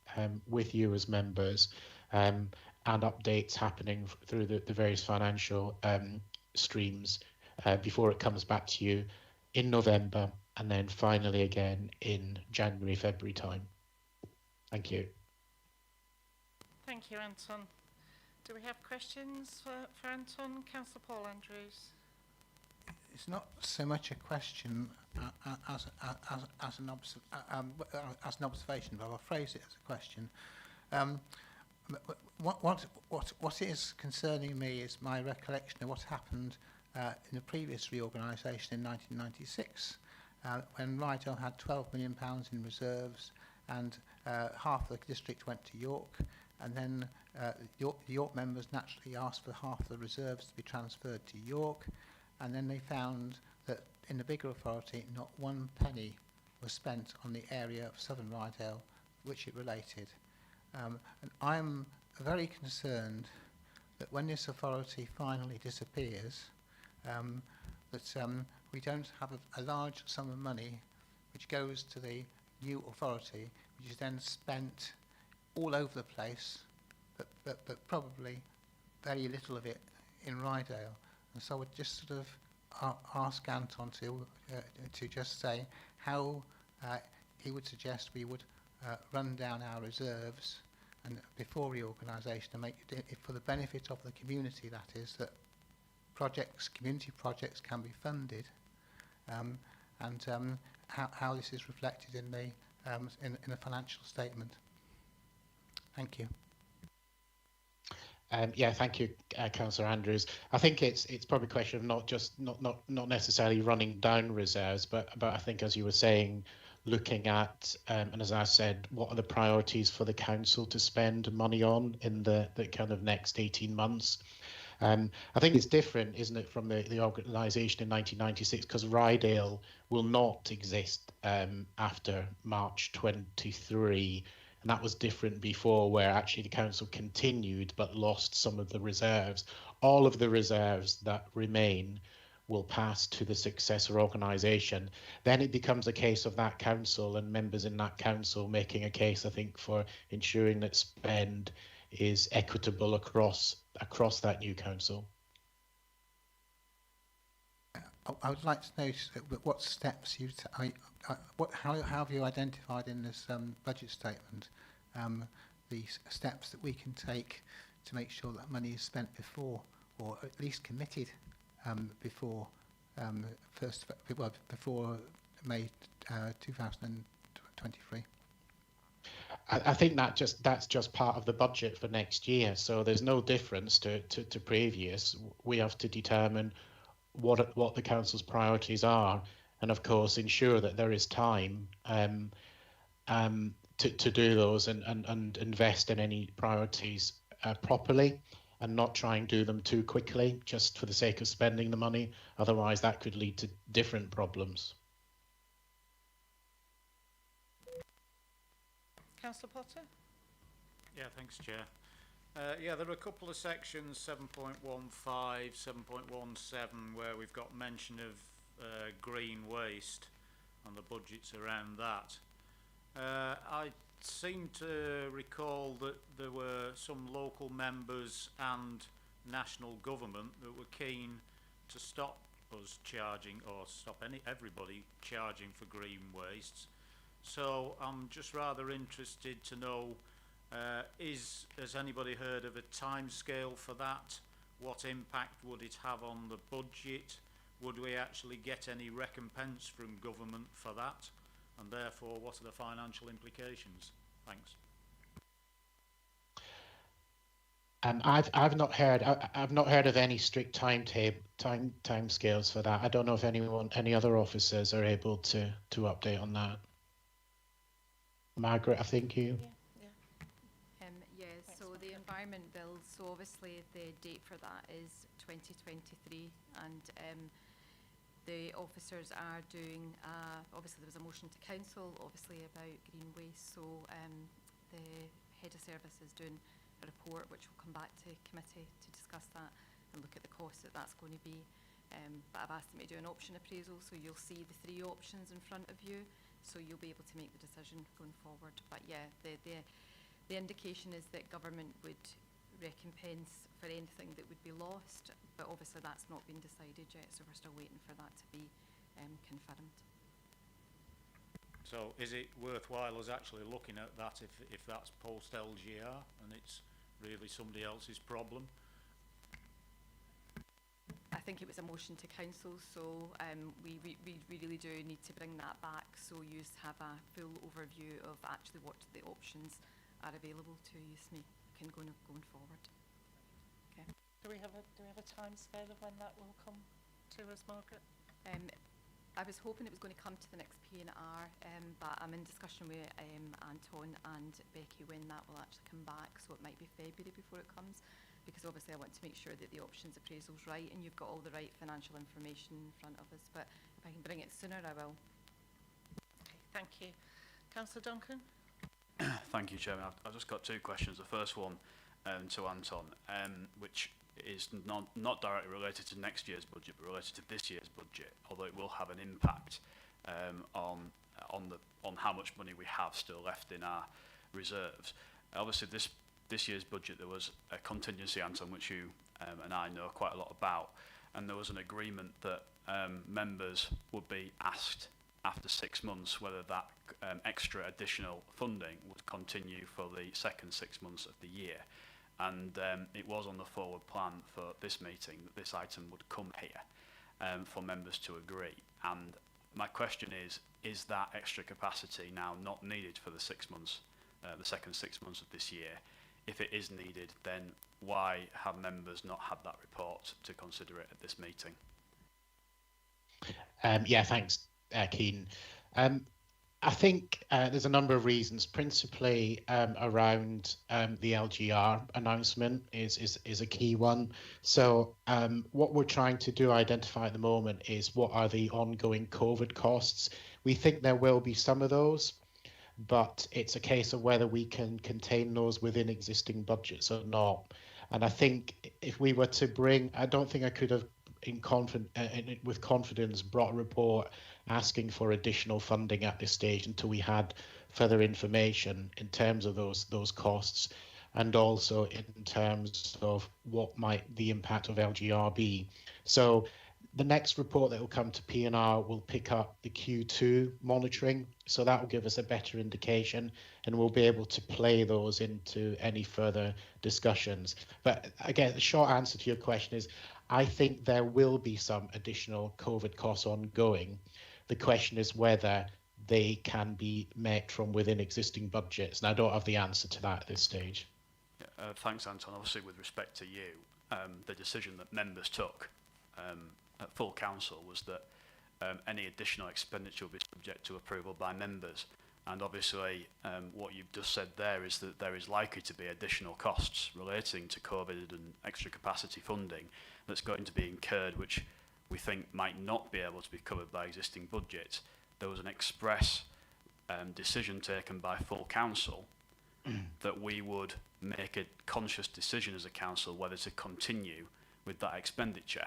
Speaker 14: with you as members, and updates happening through the various financial streams before it comes back to you in November, and then finally again in January, February time. Thank you.
Speaker 2: Thank you, Anton. Do we have questions for Anton? Councillor Paul Andrews.
Speaker 1: It's not so much a question as an observation, but I'll phrase it as a question. What is concerning me is my recollection of what happened in the previous reorganisation in 1996, when Rydel had £12 million in reserves, and half the district went to York, and then the York members naturally asked for half the reserves to be transferred to York, and then they found that in the bigger authority not one penny was spent on the area of Southern Rydel which it related. And I'm very concerned that when this authority finally disappears, that we don't have a large sum of money which goes to the new authority, which is then spent all over the place, but probably very little of it in Rydel. And so I would just sort of ask Anton to just say how he would suggest we would run down our reserves and before reorganisation, and make it for the benefit of the community, that is, that community projects can be funded, and how this is reflected in the financial statement. Thank you.
Speaker 14: Yeah, thank you, Councillor Andrews. I think it's probably a question of not necessarily running down reserves, but I think, as you were saying, looking at, and as I said, what are the priorities for the council to spend money on in the kind of next 18 months. I think it's different, isn't it, from the organisation in 1996, because Rydel will not exist after March 23, and that was different before, where actually the council continued but lost some of the reserves. All of the reserves that remain will pass to the successor organisation. Then it becomes a case of that council and members in that council making a case, I think, for ensuring that spend is equitable across that new council.
Speaker 1: I would like to know what steps how have you identified in this budget statement the steps that we can take to make sure that money is spent before, or at least committed before before May 2023.
Speaker 14: I think that's just part of the budget for next year. So there's no difference to previous. We have to determine what the council's priorities are, and of course ensure that there is time to do those and invest in any priorities properly, and not try and do them too quickly just for the sake of spending the money. Otherwise, that could lead to different problems.
Speaker 2: Councillor Potter?
Speaker 7: Yeah, thanks, Chair. Yeah, there are a couple of sections, 7.15, 7.17, where we've got mention of green waste and the budgets around that. I seem to recall that there were some local members and national government that were keen to stop us charging, or stop everybody charging for green wastes. So I'm just rather interested to know, has anybody heard of a timescale for that? What impact would it have on the budget? Would we actually get any recompense from government for that? And therefore, what are the financial implications? Thanks.
Speaker 14: I've not heard of any strict timescales for that. I don't know if any other officers are able to update on that. Margaret, I think you.
Speaker 3: Yeah, so the Environment Bill, so obviously the date for that is 2023, and the officers are doing, obviously there was a motion to council, obviously, about green waste, so the head of service is doing a report which will come back to committee to discuss that and look at the cost that that's going to be. But I've asked them to do an option appraisal, so you'll see the 3 options in front of you, so you'll be able to make the decision going forward. But yeah, the indication is that government would recompense for anything that would be lost, but obviously that's not been decided yet, so we're still waiting for that to be confirmed.
Speaker 7: So is it worthwhile us actually looking at that if that's post LGR and it's really somebody else's problem?
Speaker 3: I think it was a motion to council, so we really do need to bring that back, so you have a full overview of actually what the options are available to you, going forward. Okay.
Speaker 2: Do we have a time scale of when that will come to us, Margaret?
Speaker 3: I was hoping it was going to come to the next P&R, but I'm in discussion with Anton and Becky when that will actually come back, so it might be February before it comes, because obviously I want to make sure that the options appraisal's right and you've got all the right financial information in front of us, but if I can bring it sooner, I will.
Speaker 2: Okay, thank you. Councillor Duncan?
Speaker 5: Thank you, Chairman. I've just got 2 questions. The first one to Anton, which is not directly related to next year's budget, but related to this year's budget, although it will have an impact on how much money we have still left in our reserves. Obviously, this year's budget, there was a contingency, Anton, which you and I know quite a lot about, and there was an agreement that members would be asked after 6 months whether that extra additional funding would continue for the second 6 months of the year. And it was on the forward plan for this meeting that this item would come here for members to agree. And my question is that extra capacity now not needed for the 6 months, the second 6 months of this year? If it is needed, then why have members not had that report to consider it at this meeting?
Speaker 14: Yeah, thanks, Keane. I think there's a number of reasons, principally around the LGR announcement is a key one. So what we're trying to do identify at the moment is what are the ongoing COVID costs. We think there will be some of those, but it's a case of whether we can contain those within existing budgets or not. And I think if we were to bring, I don't think I could have with confidence brought a report asking for additional funding at this stage until we had further information in terms of those costs, and also in terms of what might the impact of LGR be. So the next report that will come to P&R will pick up the Q2 monitoring, so that will give us a better indication, and we'll be able to play those into any further discussions. But again, the short answer to your question is, I think there will be some additional COVID costs ongoing. The question is whether they can be met from within existing budgets, and I don't have the answer to that at this stage.
Speaker 5: Thanks, Anton. Obviously, with respect to you, the decision that members took at full council was that any additional expenditure will be subject to approval by members. And obviously, what you've just said there is that there is likely to be additional costs relating to COVID and extra capacity funding that's going to be incurred, which we think might not be able to be covered by existing budgets. There was an express decision taken by full council that we would make a conscious decision as a council whether to continue with that expenditure,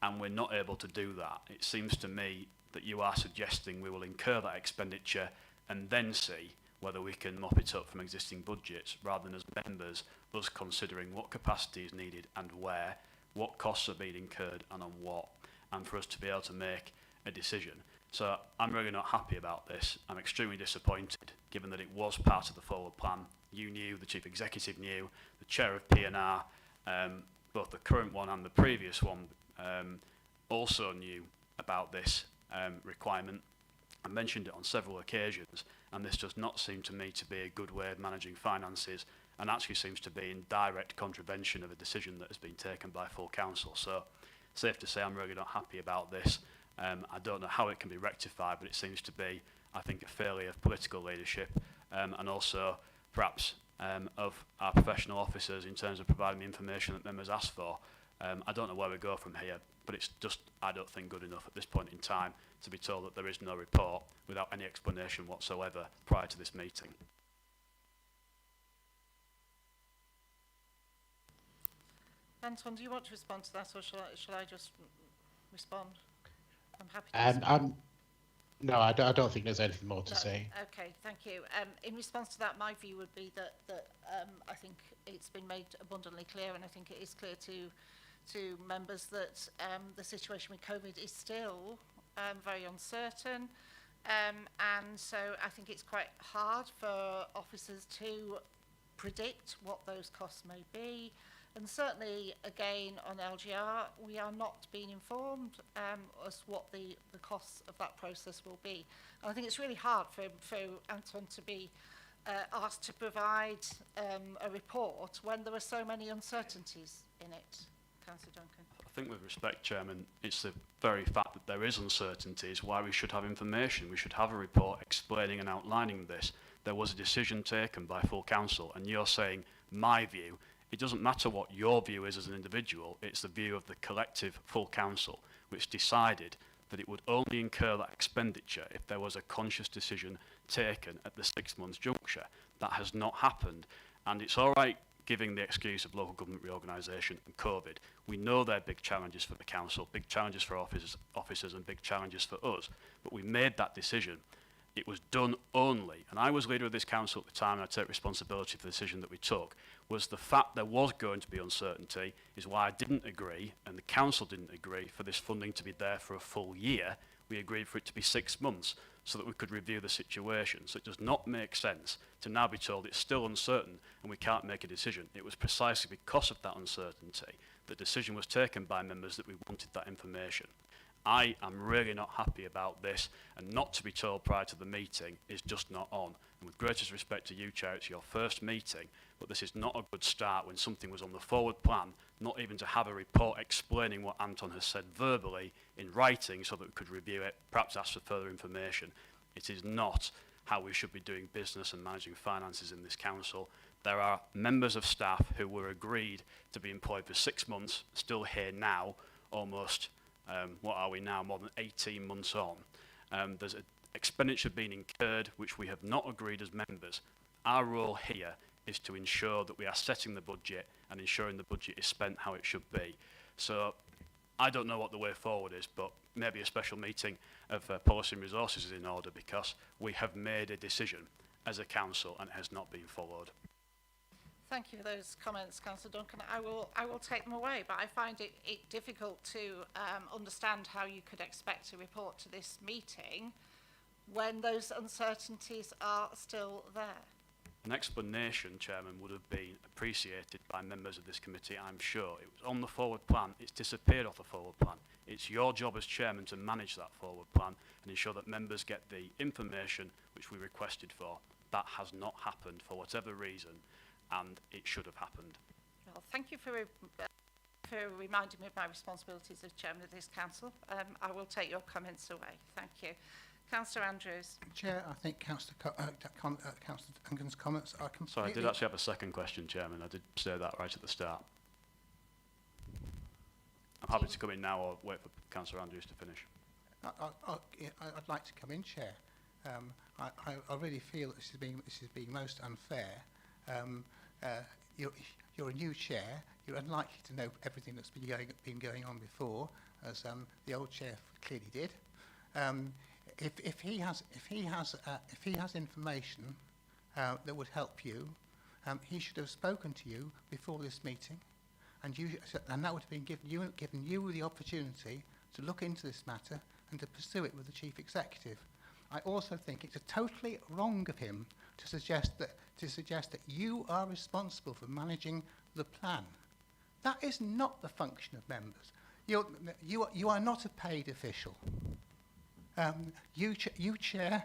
Speaker 5: and we're not able to do that. It seems to me that you are suggesting we will incur that expenditure and then see whether we can mop it up from existing budgets, rather than as members us considering what capacity is needed and where, what costs are being incurred and on what, and for us to be able to make a decision. So I'm really not happy about this. I'm extremely disappointed, given that it was part of the forward plan. You knew, the Chief Executive knew, the Chair of P&R, both the current one and the previous one, also knew about this requirement. I mentioned it on several occasions, and this does not seem to me to be a good way of managing finances, and actually seems to be in direct contravention of a decision that has been taken by full council. So, safe to say I'm really not happy about this. I don't know how it can be rectified, but it seems to be, I think, a failure of political leadership, and also perhaps of our professional officers in terms of providing the information that members asked for. I don't know where we go from here, but it's just, I don't think, good enough at this point in time to be told that there is no report without any explanation whatsoever prior to this meeting.
Speaker 2: Anton, do you want to respond to that, or shall I just respond? I'm happy to respond.
Speaker 14: No, I don't think there's anything more to say.
Speaker 2: Okay, thank you. In response to that, my view would be that I think it's been made abundantly clear, and I think it is clear to members that the situation with COVID is still very uncertain, and so I think it's quite hard for officers to predict what those costs may be. And certainly, again, on LGR, we are not being informed as what the costs of that process will be. And I think it's really hard for Anton to be asked to provide a report when there are so many uncertainties in it. Councillor Duncan.
Speaker 5: I think with respect, Chairman, it's the very fact that there is uncertainty is why we should have information. We should have a report explaining and outlining this. There was a decision taken by full council, and you're saying, my view. It doesn't matter what your view is as an individual, it's the view of the collective full council, which decided that it would only incur that expenditure if there was a conscious decision taken at the 6 months juncture. That has not happened, and it's all right giving the excuse of local government reorganisation and COVID. We know they're big challenges for the council, big challenges for officers and big challenges for us, but we made that decision. It was done only, and I was leader of this council at the time, and I take responsibility for the decision that we took, was the fact there was going to be uncertainty is why I didn't agree, and the council didn't agree, for this funding to be there for a full year. We agreed for it to be 6 months so that we could review the situation. So it does not make sense to now be told it's still uncertain and we can't make a decision. It was precisely because of that uncertainty the decision was taken by members that we wanted that information. I am really not happy about this, and not to be told prior to the meeting is just not on. And with greatest respect to you, Chair, it's your first meeting, but this is not a good start when something was on the forward plan, not even to have a report explaining what Anton has said verbally in writing so that we could review it, perhaps ask for further information. It is not how we should be doing business and managing finances in this council. There are members of staff who were agreed to be employed for 6 months, still here now, almost, what are we now, more than 18 months on. There's an expenditure being incurred which we have not agreed as members. Our role here is to ensure that we are setting the budget and ensuring the budget is spent how it should be. So I don't know what the way forward is, but maybe a special meeting of policy and resources is in order, because we have made a decision as a council and it has not been followed.
Speaker 2: Thank you for those comments, Councillor Duncan. I will take them away, but I find it difficult to understand how you could expect to report to this meeting when those uncertainties are still there.
Speaker 5: An explanation, Chairman, would have been appreciated by members of this committee, I'm sure. It was on the forward plan. It's disappeared off the forward plan. It's your job as Chairman to manage that forward plan and ensure that members get the information which we requested for. That has not happened for whatever reason, and it should have happened.
Speaker 2: Well, thank you for reminding me of my responsibilities as Chairman of this Council. I will take your comments away. Thank you. Councillor Andrews.
Speaker 1: Chair, I think Councillor Duncan's comments are completely...
Speaker 5: Sorry, I did actually have a second question, Chairman. I did say that right at the start. I'm happy to come in now or wait for Councillor Andrews to finish.
Speaker 1: I'd like to come in, Chair. I really feel that this is being most unfair. You're a new chair. You're unlikely to know everything that's been going on before, as the old chair clearly did. If he has information that would help you, he should have spoken to you before this meeting, and that would have been given you the opportunity to look into this matter and to pursue it with the Chief Executive. I also think it's totally wrong of him to suggest that you are responsible for managing the plan. That is not the function of members. You are not a paid official. You chair,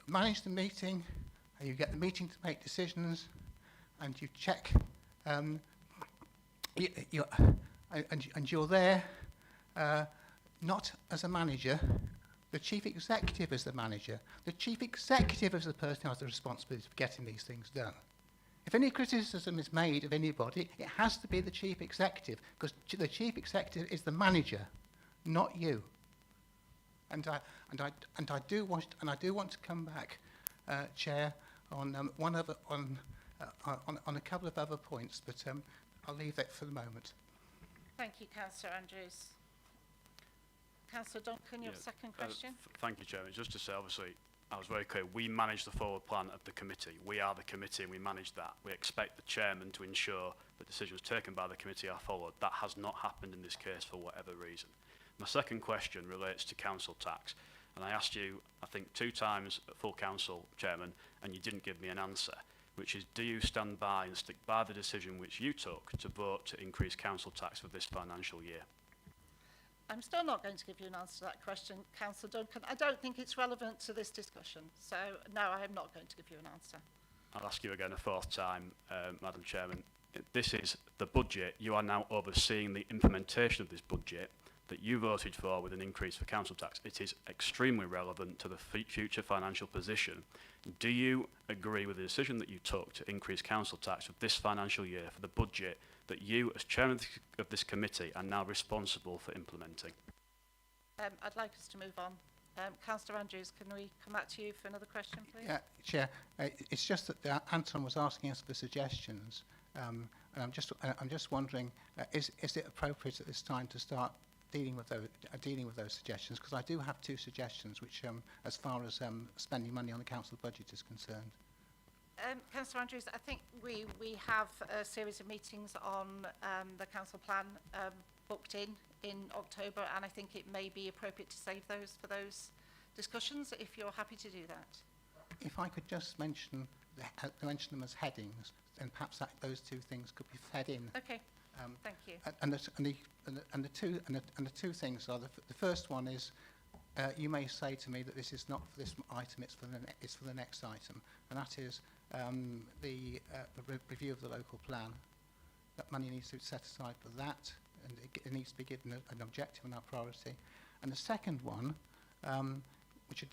Speaker 1: manage the meeting, you get the meeting to make decisions, and you check, and you're there not as a manager. The Chief Executive is the manager. The Chief Executive is the person who has the responsibility for getting these things done. If any criticism is made of anybody, it has to be the Chief Executive, because the Chief Executive is the manager, not you. And I do want to come back, Chair, on a couple of other points, but I'll leave that for the moment.
Speaker 2: Thank you, Councillor Andrews. Councillor Duncan, your second question.
Speaker 5: Thank you, Chairman. Just to say, obviously, I was very clear. We manage the forward plan of the committee. We are the committee and we manage that. We expect the Chairman to ensure that decisions taken by the committee are followed. That has not happened in this case for whatever reason. My second question relates to council tax. And I asked you, I think, 2 times at full council, Chairman, and you didn't give me an answer, which is, do you stand by and stick by the decision which you took to vote to increase council tax for this financial year?
Speaker 2: I'm still not going to give you an answer to that question, Councillor Duncan. I don't think it's relevant to this discussion. So, no, I am not going to give you an answer.
Speaker 5: I'll ask you again a 4th time, Madam Chairman. This is the budget. You are now overseeing the implementation of this budget that you voted for with an increase for council tax. It is extremely relevant to the future financial position. Do you agree with the decision that you took to increase council tax for this financial year for the budget that you, as chairman of this committee, are now responsible for implementing?
Speaker 2: I'd like us to move on. Councillor Andrews, can we come back to you for another question, please?
Speaker 1: Yeah, Chair. It's just that Anton was asking us for suggestions, and I'm just wondering, is it appropriate at this time to start dealing with those suggestions? Because I do have 2 suggestions, which, as far as spending money on the council budget is concerned.
Speaker 2: Councillor Andrews, I think we have a series of meetings on the council plan booked in October, and I think it may be appropriate to save those for those discussions, if you're happy to do that.
Speaker 1: If I could just mention them as headings, then perhaps those 2 things could be fed in.
Speaker 2: Okay. Thank you.
Speaker 1: And the two things are, the first one is, you may say to me that this is not for this item, it's for the next item, and that is the review of the local plan. That money needs to be set aside for that, and it needs to be given an objective and a priority. And the second one, which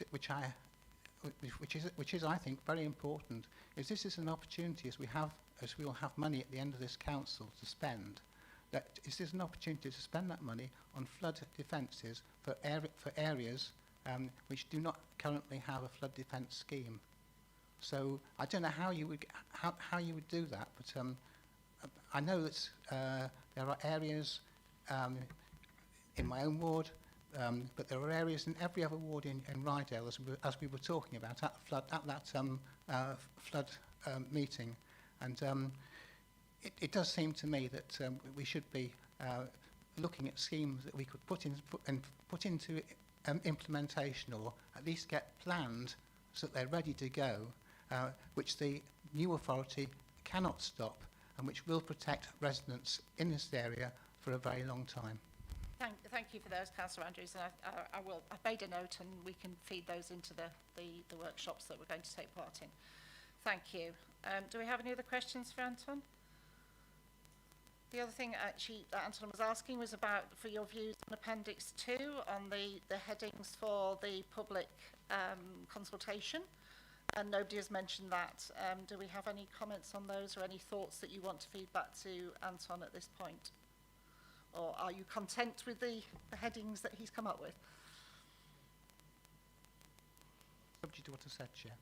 Speaker 1: is I think very important, is this is an opportunity as we will have money at the end of this council to spend. That is this an opportunity to spend that money on flood defences for areas which do not currently have a flood defence scheme. So I don't know how you would do that, but I know that there are areas in my own ward, but there are areas in every other ward in Rydel, as we were talking about at that flood meeting, and it does seem to me that we should be looking at schemes that we could put into implementation, or at least get planned so that they're ready to go, which the new authority cannot stop, and which will protect residents in this area for a very long time.
Speaker 2: Thank you for those, Councillor Andrews, and I've made a note, and we can feed those into the workshops that we're going to take part in. Thank you. Do we have any other questions for Anton? The other thing actually that Anton was asking was for your views on Appendix 2 on the headings for the public consultation, and nobody has mentioned that. Do we have any comments on those, or any thoughts that you want to feed back to Anton at this point? Or are you content with the headings that he's come up with?
Speaker 1: Subject to what I said, Chair.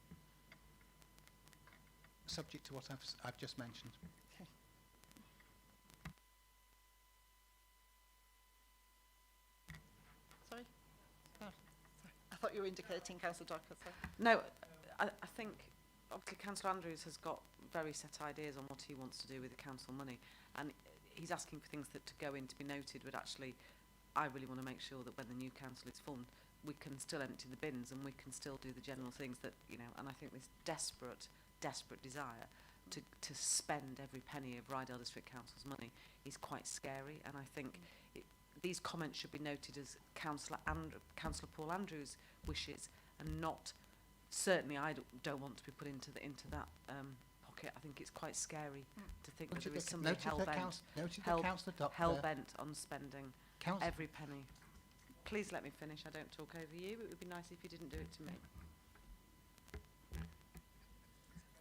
Speaker 1: Subject to what I've just mentioned.
Speaker 2: Okay. Sorry? Oh, sorry. I thought you were indicating Councillor Docker. Sorry.
Speaker 9: No, I think obviously Councillor Andrews has got very set ideas on what he wants to do with the council money, and he's asking for things that to go in to be noted, but actually I really want to make sure that when the new council is formed, we can still empty the bins and we can still do the general things that, you know, and I think this desperate desire to spend every penny of Rydel District Council's money is quite scary, and I think these comments should be noted as Councillor Paul Andrews' wishes, and not, certainly I don't want to be put into that pocket. I think it's quite scary to think that there is somebody hell-bent on spending every penny. Please let me finish. I don't talk over you. It would be nice if you didn't do it to me.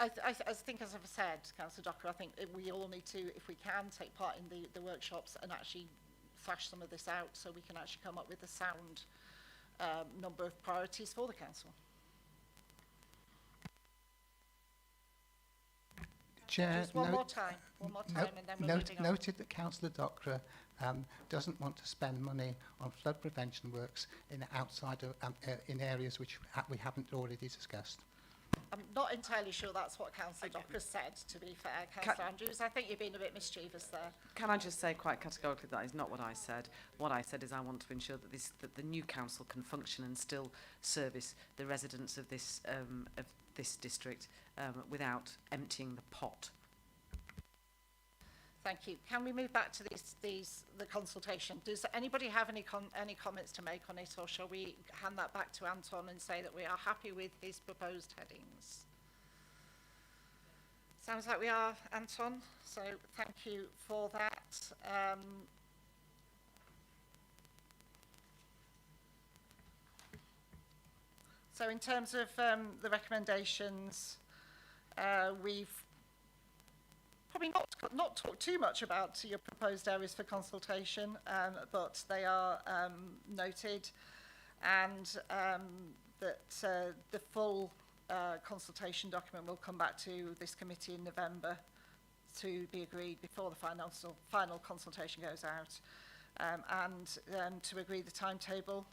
Speaker 2: I think, as I've said, Councillor Docker, I think we all need to, if we can, take part in the workshops and actually thrash some of this out, so we can actually come up with a sound number of priorities for the council.
Speaker 1: Chair,
Speaker 2: just one more time, and then we're moving on.
Speaker 1: Noted that Councillor Docker doesn't want to spend money on flood prevention works in areas which we haven't already discussed.
Speaker 2: I'm not entirely sure that's what Councillor Docker said, to be fair, Councillor Andrews. I think you're being a bit mischievous there.
Speaker 9: Can I just say quite categorically that is not what I said. What I said is I want to ensure that the new council can function and still service the residents of this district without emptying the pot.
Speaker 2: Thank you. Can we move back to the consultation? Does anybody have any comments to make on it, or shall we hand that back to Anton and say that we are happy with his proposed headings? Sounds like we are, Anton. So thank you for that. So in terms of the recommendations, we've probably not talked too much about your proposed areas for consultation, but they are noted, and that the full consultation document will come back to this committee in November to be agreed before the final consultation goes out, and to agree the timetable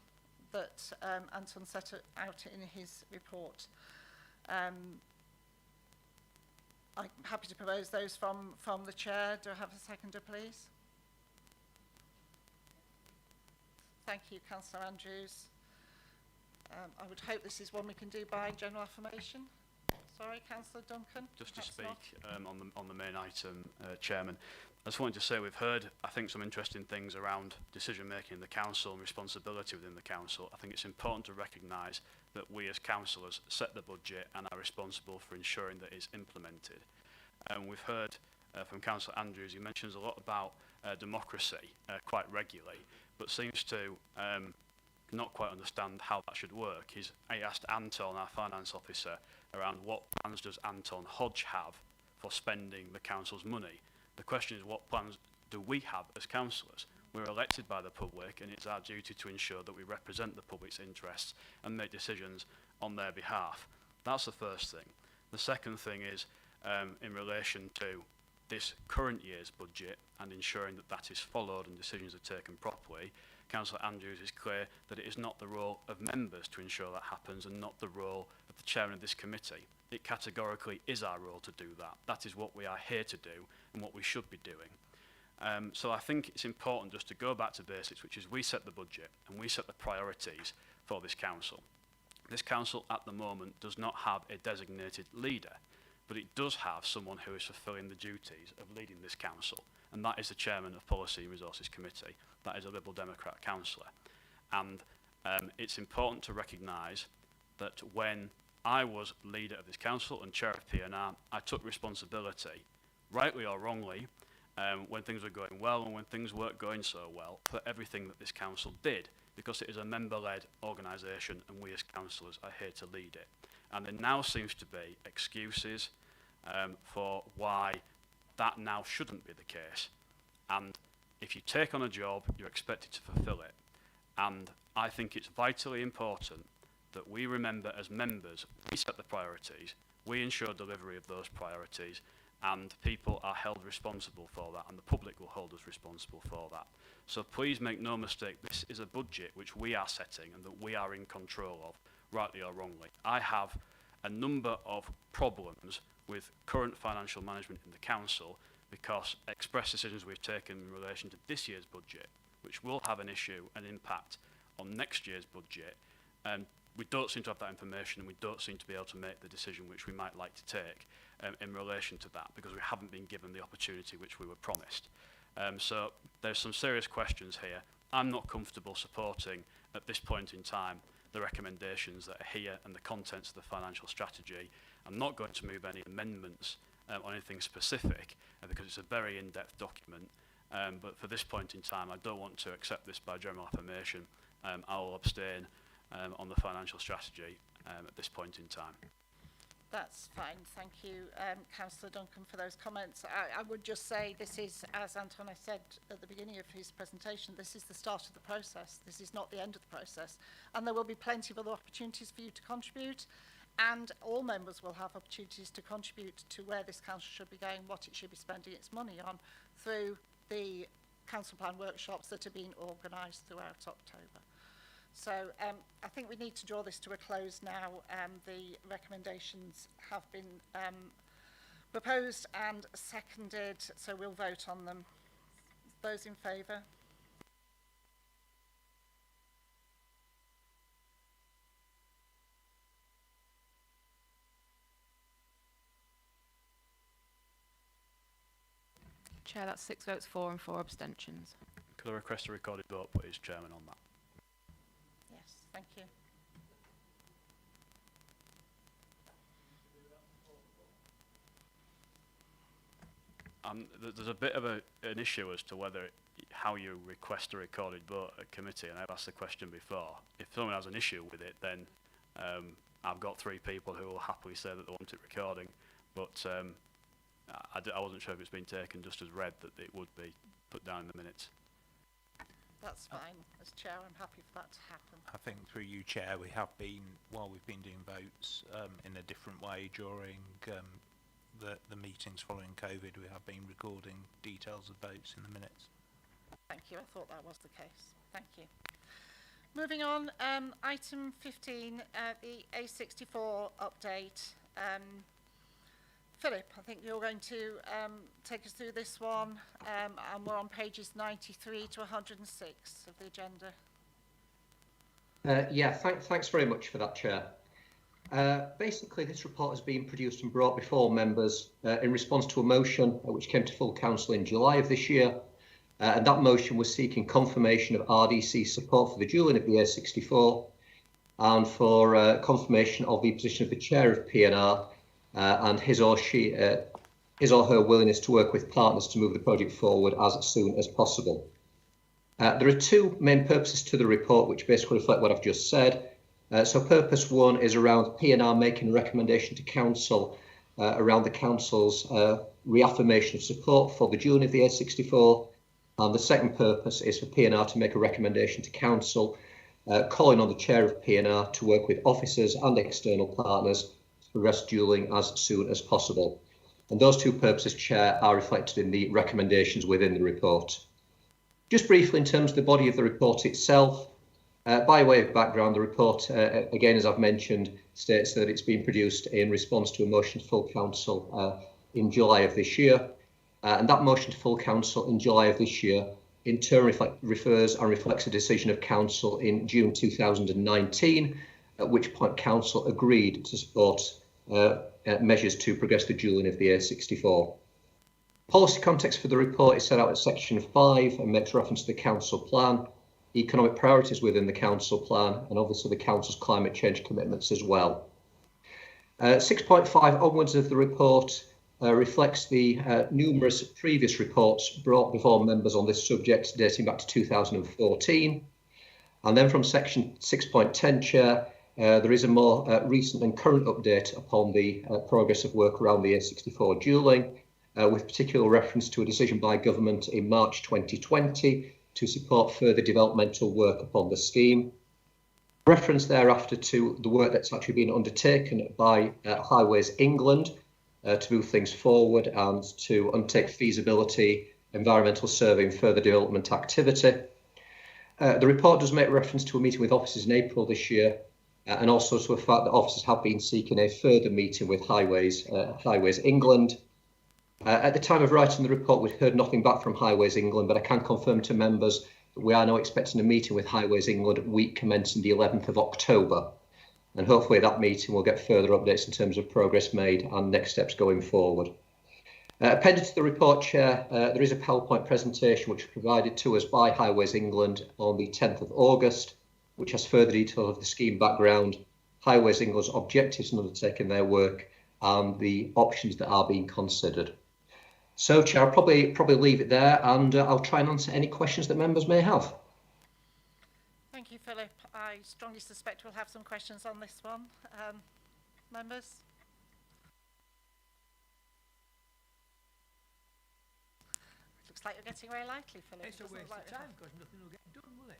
Speaker 2: that Anton set out in his report. I'm happy to propose those from the chair. Do I have a seconder, please? Thank you, Councillor Andrews. I would hope this is one we can do by general affirmation. Sorry, Councillor Duncan.
Speaker 5: Just to speak on the main item, Chairman. I just wanted to say we've heard, I think, some interesting things around decision-making in the council and responsibility within the council. I think it's important to recognise that we as councillors set the budget and are responsible for ensuring that it's implemented. And we've heard from Councillor Andrews, he mentions a lot about democracy quite regularly, but seems to not quite understand how that should work is I asked Anton, our finance officer, around what plans does Anton Hodge have for spending the council's money. The question is, what plans do we have as councillors? We're elected by the public, and it's our duty to ensure that we represent the public's interests and make decisions on their behalf. That's the first thing. The second thing is in relation to this current year's budget and ensuring that that is followed and decisions are taken properly. Councillor Andrews is clear that it is not the role of members to ensure that happens and not the role of the chairman of this committee. It categorically is our role to do that. That is what we are here to do and what we should be doing. So I think it's important just to go back to basics, which is we set the budget and we set the priorities for this council. This council at the moment does not have a designated leader, but it does have someone who is fulfilling the duties of leading this council, and that is the chairman of Policy and Resources Committee. That is a Liberal Democrat councillor. And it's important to recognise that when I was leader of this council and chair of P&R, I took responsibility, rightly or wrongly, when things were going well and when things weren't going so well, for everything that this council did, because it is a member-led organisation and we as councillors are here to lead it. And there now seems to be excuses for why that now shouldn't be the case. And if you take on a job, you're expected to fulfil it. And I think it's vitally important that we remember as members, we set the priorities, we ensure delivery of those priorities, and people are held responsible for that, and the public will hold us responsible for that. So please make no mistake, this is a budget which we are setting and that we are in control of, rightly or wrongly. I have a number of problems with current financial management in the council because express decisions we've taken in relation to this year's budget, which will have an issue, an impact on next year's budget, we don't seem to have that information and we don't seem to be able to make the decision which we might like to take in relation to that because we haven't been given the opportunity which we were promised. So there's some serious questions here. I'm not comfortable supporting at this point in time the recommendations that are here and the contents of the financial strategy. I'm not going to move any amendments on anything specific because it's a very in-depth document. But for this point in time, I don't want to accept this by general affirmation. I will abstain on the financial strategy at this point in time.
Speaker 2: That's fine. Thank you, Councillor Duncan, for those comments. I would just say this is, as Anton said at the beginning of his presentation, this is the start of the process. This is not the end of the process. And there will be plenty of other opportunities for you to contribute. And all members will have opportunities to contribute to where this council should be going, what it should be spending its money on, through the council plan workshops that are being organised throughout October. So I think we need to draw this to a close now. The recommendations have been proposed and seconded, so we'll vote on them. Those in favour?
Speaker 4: Chair, that's 6 votes for and 4 abstentions.
Speaker 5: Could I request a recorded vote, please, Chairman, on that?
Speaker 2: Yes, thank you.
Speaker 5: There's a bit of an issue as to whether how you request a recorded vote at committee, and I've asked the question before. If someone has an issue with it, then I've got 3 people who will happily say that they want it recording, but I wasn't sure if it's been taken just as read that it would be put down in the minutes.
Speaker 2: That's fine. As chair, I'm happy for that to happen.
Speaker 8: I think through you, Chair, we have been, while we've been doing votes in a different way during the meetings following COVID, we have been recording details of votes in the minutes.
Speaker 2: Thank you. I thought that was the case. Thank you. Moving on, item 15, the A64 update. Philip, I think you're going to take us through this one, and we're on pages 93 to 106 of the agenda.
Speaker 6: Yeah, thanks very much for that, Chair. Basically, this report has been produced and brought before members in response to a motion which came to full council in July of this year, and that motion was seeking confirmation of RDC support for the dualling of the A64 and for confirmation of the position of the chair of P&R and his or her willingness to work with partners to move the project forward as soon as possible. There are two main purposes to the report which basically reflect what I've just said. So purpose one is around P&R making a recommendation to Council around the Council's reaffirmation of support for the dualling of the A64. And the second purpose is for P&R to make a recommendation to Council calling on the Chair of P&R to work with officers and external partners to progress dualling as soon as possible. And those two purposes, Chair, are reflected in the recommendations within the report. Just briefly, in terms of the body of the report itself, by way of background, the report, again, as I've mentioned, states that it's been produced in response to a motion to full council in July of this year. And that motion to full council in July of this year in turn refers and reflects a decision of council in June 2019, at which point council agreed to support measures to progress the dualling of the A64. Policy context for the report is set out at section 5 and makes reference to the council plan, economic priorities within the council plan, and obviously the council's climate change commitments as well. 6.5 onwards of the report reflects the numerous previous reports brought before members on this subject dating back to 2014. And then from section 6.10, Chair, there is a more recent and current update upon the progress of work around the A64 dualling, with particular reference to a decision by government in March 2020 to support further developmental work upon the scheme. Reference thereafter to the work that's actually been undertaken by Highways England to move things forward and to undertake feasibility, environmental survey and further development activity. The report does make reference to a meeting with officers in April this year, and also to the fact that officers have been seeking a further meeting with Highways England. At the time of writing the report, we've heard nothing back from Highways England, but I can confirm to members that we are now expecting a meeting with Highways England week commencing the 11th of October. And hopefully at that meeting we'll get further updates in terms of progress made and next steps going forward. Appended to the report, Chair, there is a PowerPoint presentation which was provided to us by Highways England on the 10th of August, which has further detail of the scheme background, Highways England's objectives in undertaking their work, and the options that are being considered. So, Chair, I'll probably leave it there, and I'll try and answer any questions that members may have.
Speaker 2: Thank you, Philip. I strongly suspect we'll have some questions on this one. Members? Looks like you're getting very lively, Philip.
Speaker 11: It's a waste of time because nothing will get done, will it?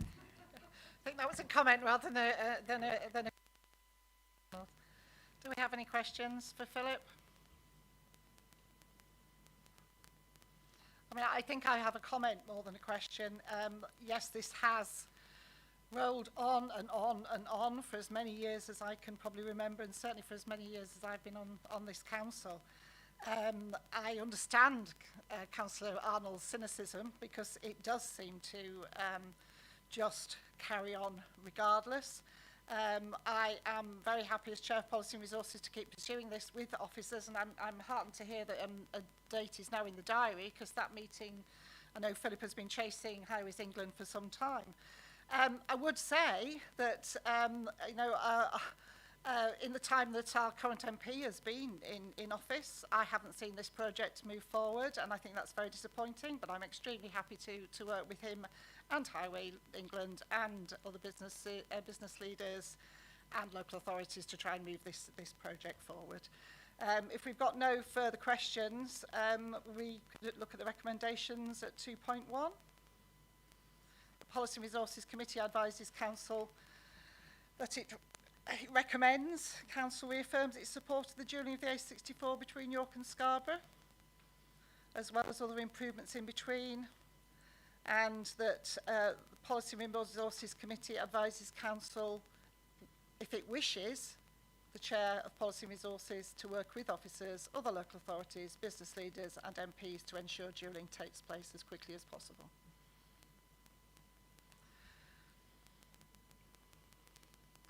Speaker 2: I think that was a comment rather than a. Do we have any questions for Philip? I mean, I think I have a comment more than a question. Yes, this has rolled on and on and on for as many years as I can probably remember, and certainly for as many years as I've been on this council. I understand Councillor Arnold's cynicism, because it does seem to just carry on regardless. I am very happy as Chair of Policy and Resources to keep pursuing this with the officers, and I'm heartened to hear that a date is now in the diary, because that meeting, I know Philip has been chasing Highways England for some time. I would say that, in the time that our current MP has been in office, I haven't seen this project move forward, and I think that's very disappointing, but I'm extremely happy to work with him and Highway England and other business leaders and local authorities to try and move this project forward. If we've got no further questions, we could look at the recommendations at 2.1. The Policy and Resources Committee advises Council that it recommends, Council reaffirms its support of the dualling of the A64 between York and Scarborough, as well as other improvements in between, and that the Policy and Resources Committee advises Council, if it wishes, the Chair of Policy and Resources to work with officers, other local authorities, business leaders and MPs to ensure dualling takes place as quickly as possible.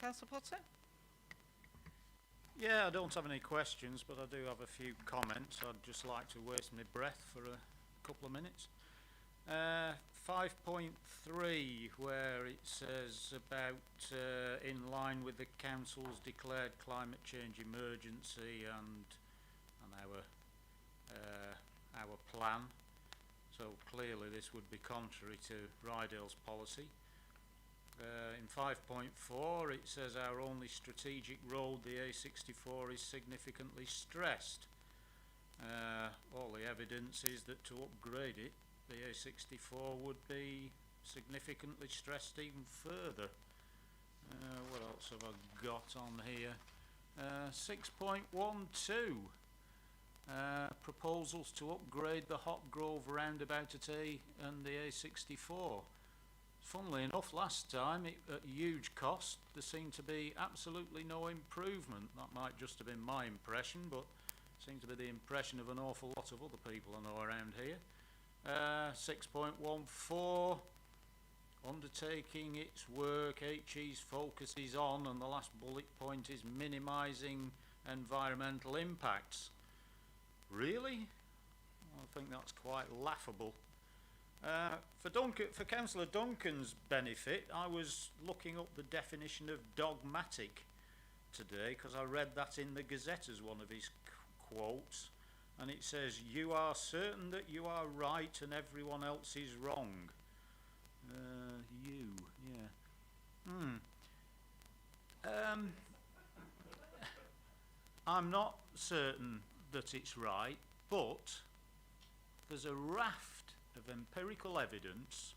Speaker 2: Councillor Potter?
Speaker 7: Yeah, I don't have any questions, but I do have a few comments. I'd just like to waste my breath for a couple of minutes. 5.3, where it says about in line with the Council's declared climate change emergency and our plan. So clearly this would be contrary to Rydell's policy. In 5.4 it says our only strategic road, the A64, is significantly stressed. All the evidence is that to upgrade it, the A64 would be significantly stressed even further. What else have I got on here? 6.12, proposals to upgrade the Hot Grove roundabout at A and the A64. Funnily enough, last time, at huge cost, there seemed to be absolutely no improvement. That might just have been my impression, but seemed to be the impression of an awful lot of other people I know around here. 6.14, undertaking its work, HE's focus is on, and the last bullet point is minimising environmental impacts. Really? I think that's quite laughable. For Councillor Duncan's benefit, I was looking up the definition of dogmatic today, because I read that in the Gazette as one of his quotes, and it says, "You are certain that you are right and everyone else is wrong." I'm not certain that it's right, but there's a raft of empirical evidence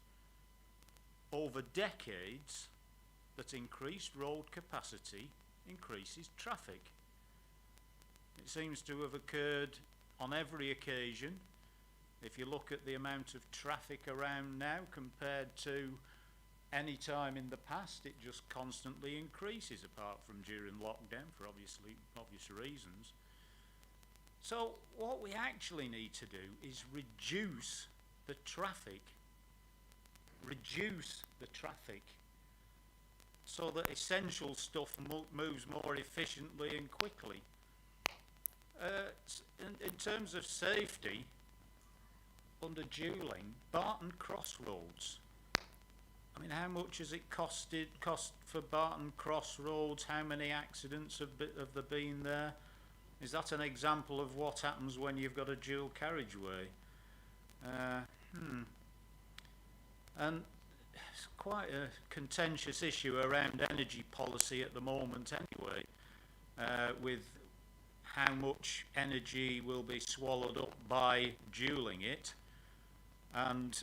Speaker 7: over decades that increased road capacity increases traffic. It seems to have occurred on every occasion. If you look at the amount of traffic around now compared to any time in the past, it just constantly increases, apart from during lockdown for obvious reasons. So what we actually need to do is reduce the traffic, so that essential stuff moves more efficiently and quickly. In terms of safety, under duelling, Barton Crossroads, I mean, how much has it cost for Barton Crossroads? How many accidents have there been there? Is that an example of what happens when you've got a dual carriageway? And it's quite a contentious issue around energy policy at the moment anyway, with how much energy will be swallowed up by duelling it, and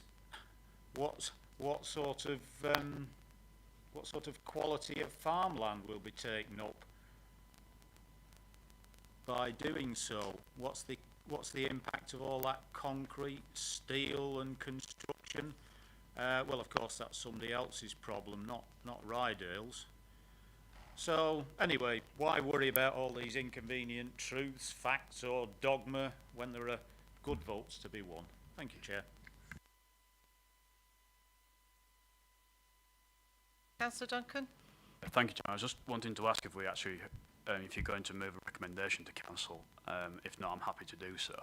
Speaker 7: what sort of quality of farmland will be taken up by doing so. What's the impact of all that concrete, steel and construction? Well, of course, that's somebody else's problem, not Rydell's. So, anyway, why worry about all these inconvenient truths, facts or dogma when there are good votes to be won? Thank you, Chair.
Speaker 2: Councillor Duncan?
Speaker 5: Thank you, Chair. I was just wanting to ask if we actually, if you're going to move a recommendation to Council. If not, I'm happy to do so.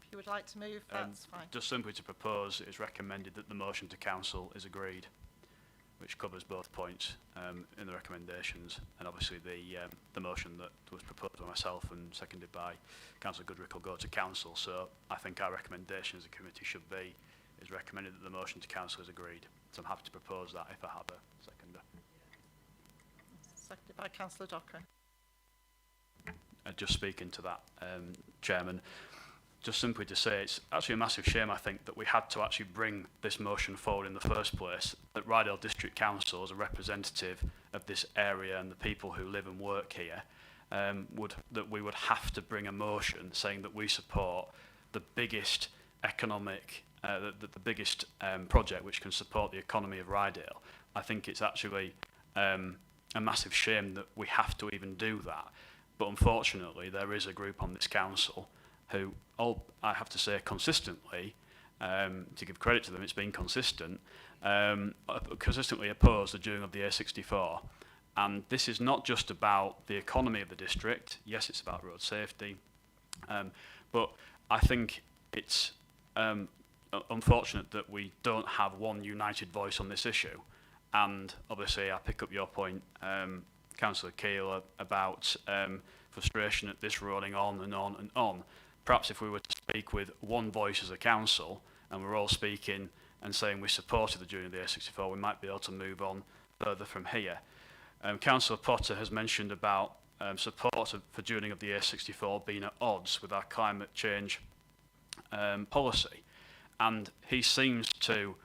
Speaker 2: If you would like to move, that's fine.
Speaker 5: Just simply to propose, it is recommended that the motion to Council is agreed, which covers both points in the recommendations, and obviously the motion that was proposed by myself and seconded by Councillor Goodrick will go to Council. So I think our recommendation as a committee should be, is recommended that the motion to Council is agreed. So I'm happy to propose that if I have a seconder.
Speaker 2: Seconded by Councillor Docker.
Speaker 5: Just speaking to that, Chairman, just simply to say it's actually a massive shame, I think, that we had to actually bring this motion forward in the first place, that Rydel District Council, as a representative of this area and the people who live and work here, that we would have to bring a motion saying that we support the biggest economic, the biggest project which can support the economy of Rydel. I think it's actually a massive shame that we have to even do that. But unfortunately, there is a group on this council who, I have to say consistently, to give credit to them, it's been consistent, consistently oppose the doing of the A64. And this is not just about the economy of the district. Yes, it's about road safety. But I think it's unfortunate that we don't have one united voice on this issue. And obviously, I pick up your point, Councillor Keel, about frustration at this rolling on and on and on. perhaps if we were to speak with one voice as a council, and we're all speaking and saying we supported the joining of the A64, we might be able to move on further from here. Councillor Potter has mentioned about support for joining of the A64 being at odds with our climate change policy. And he seems to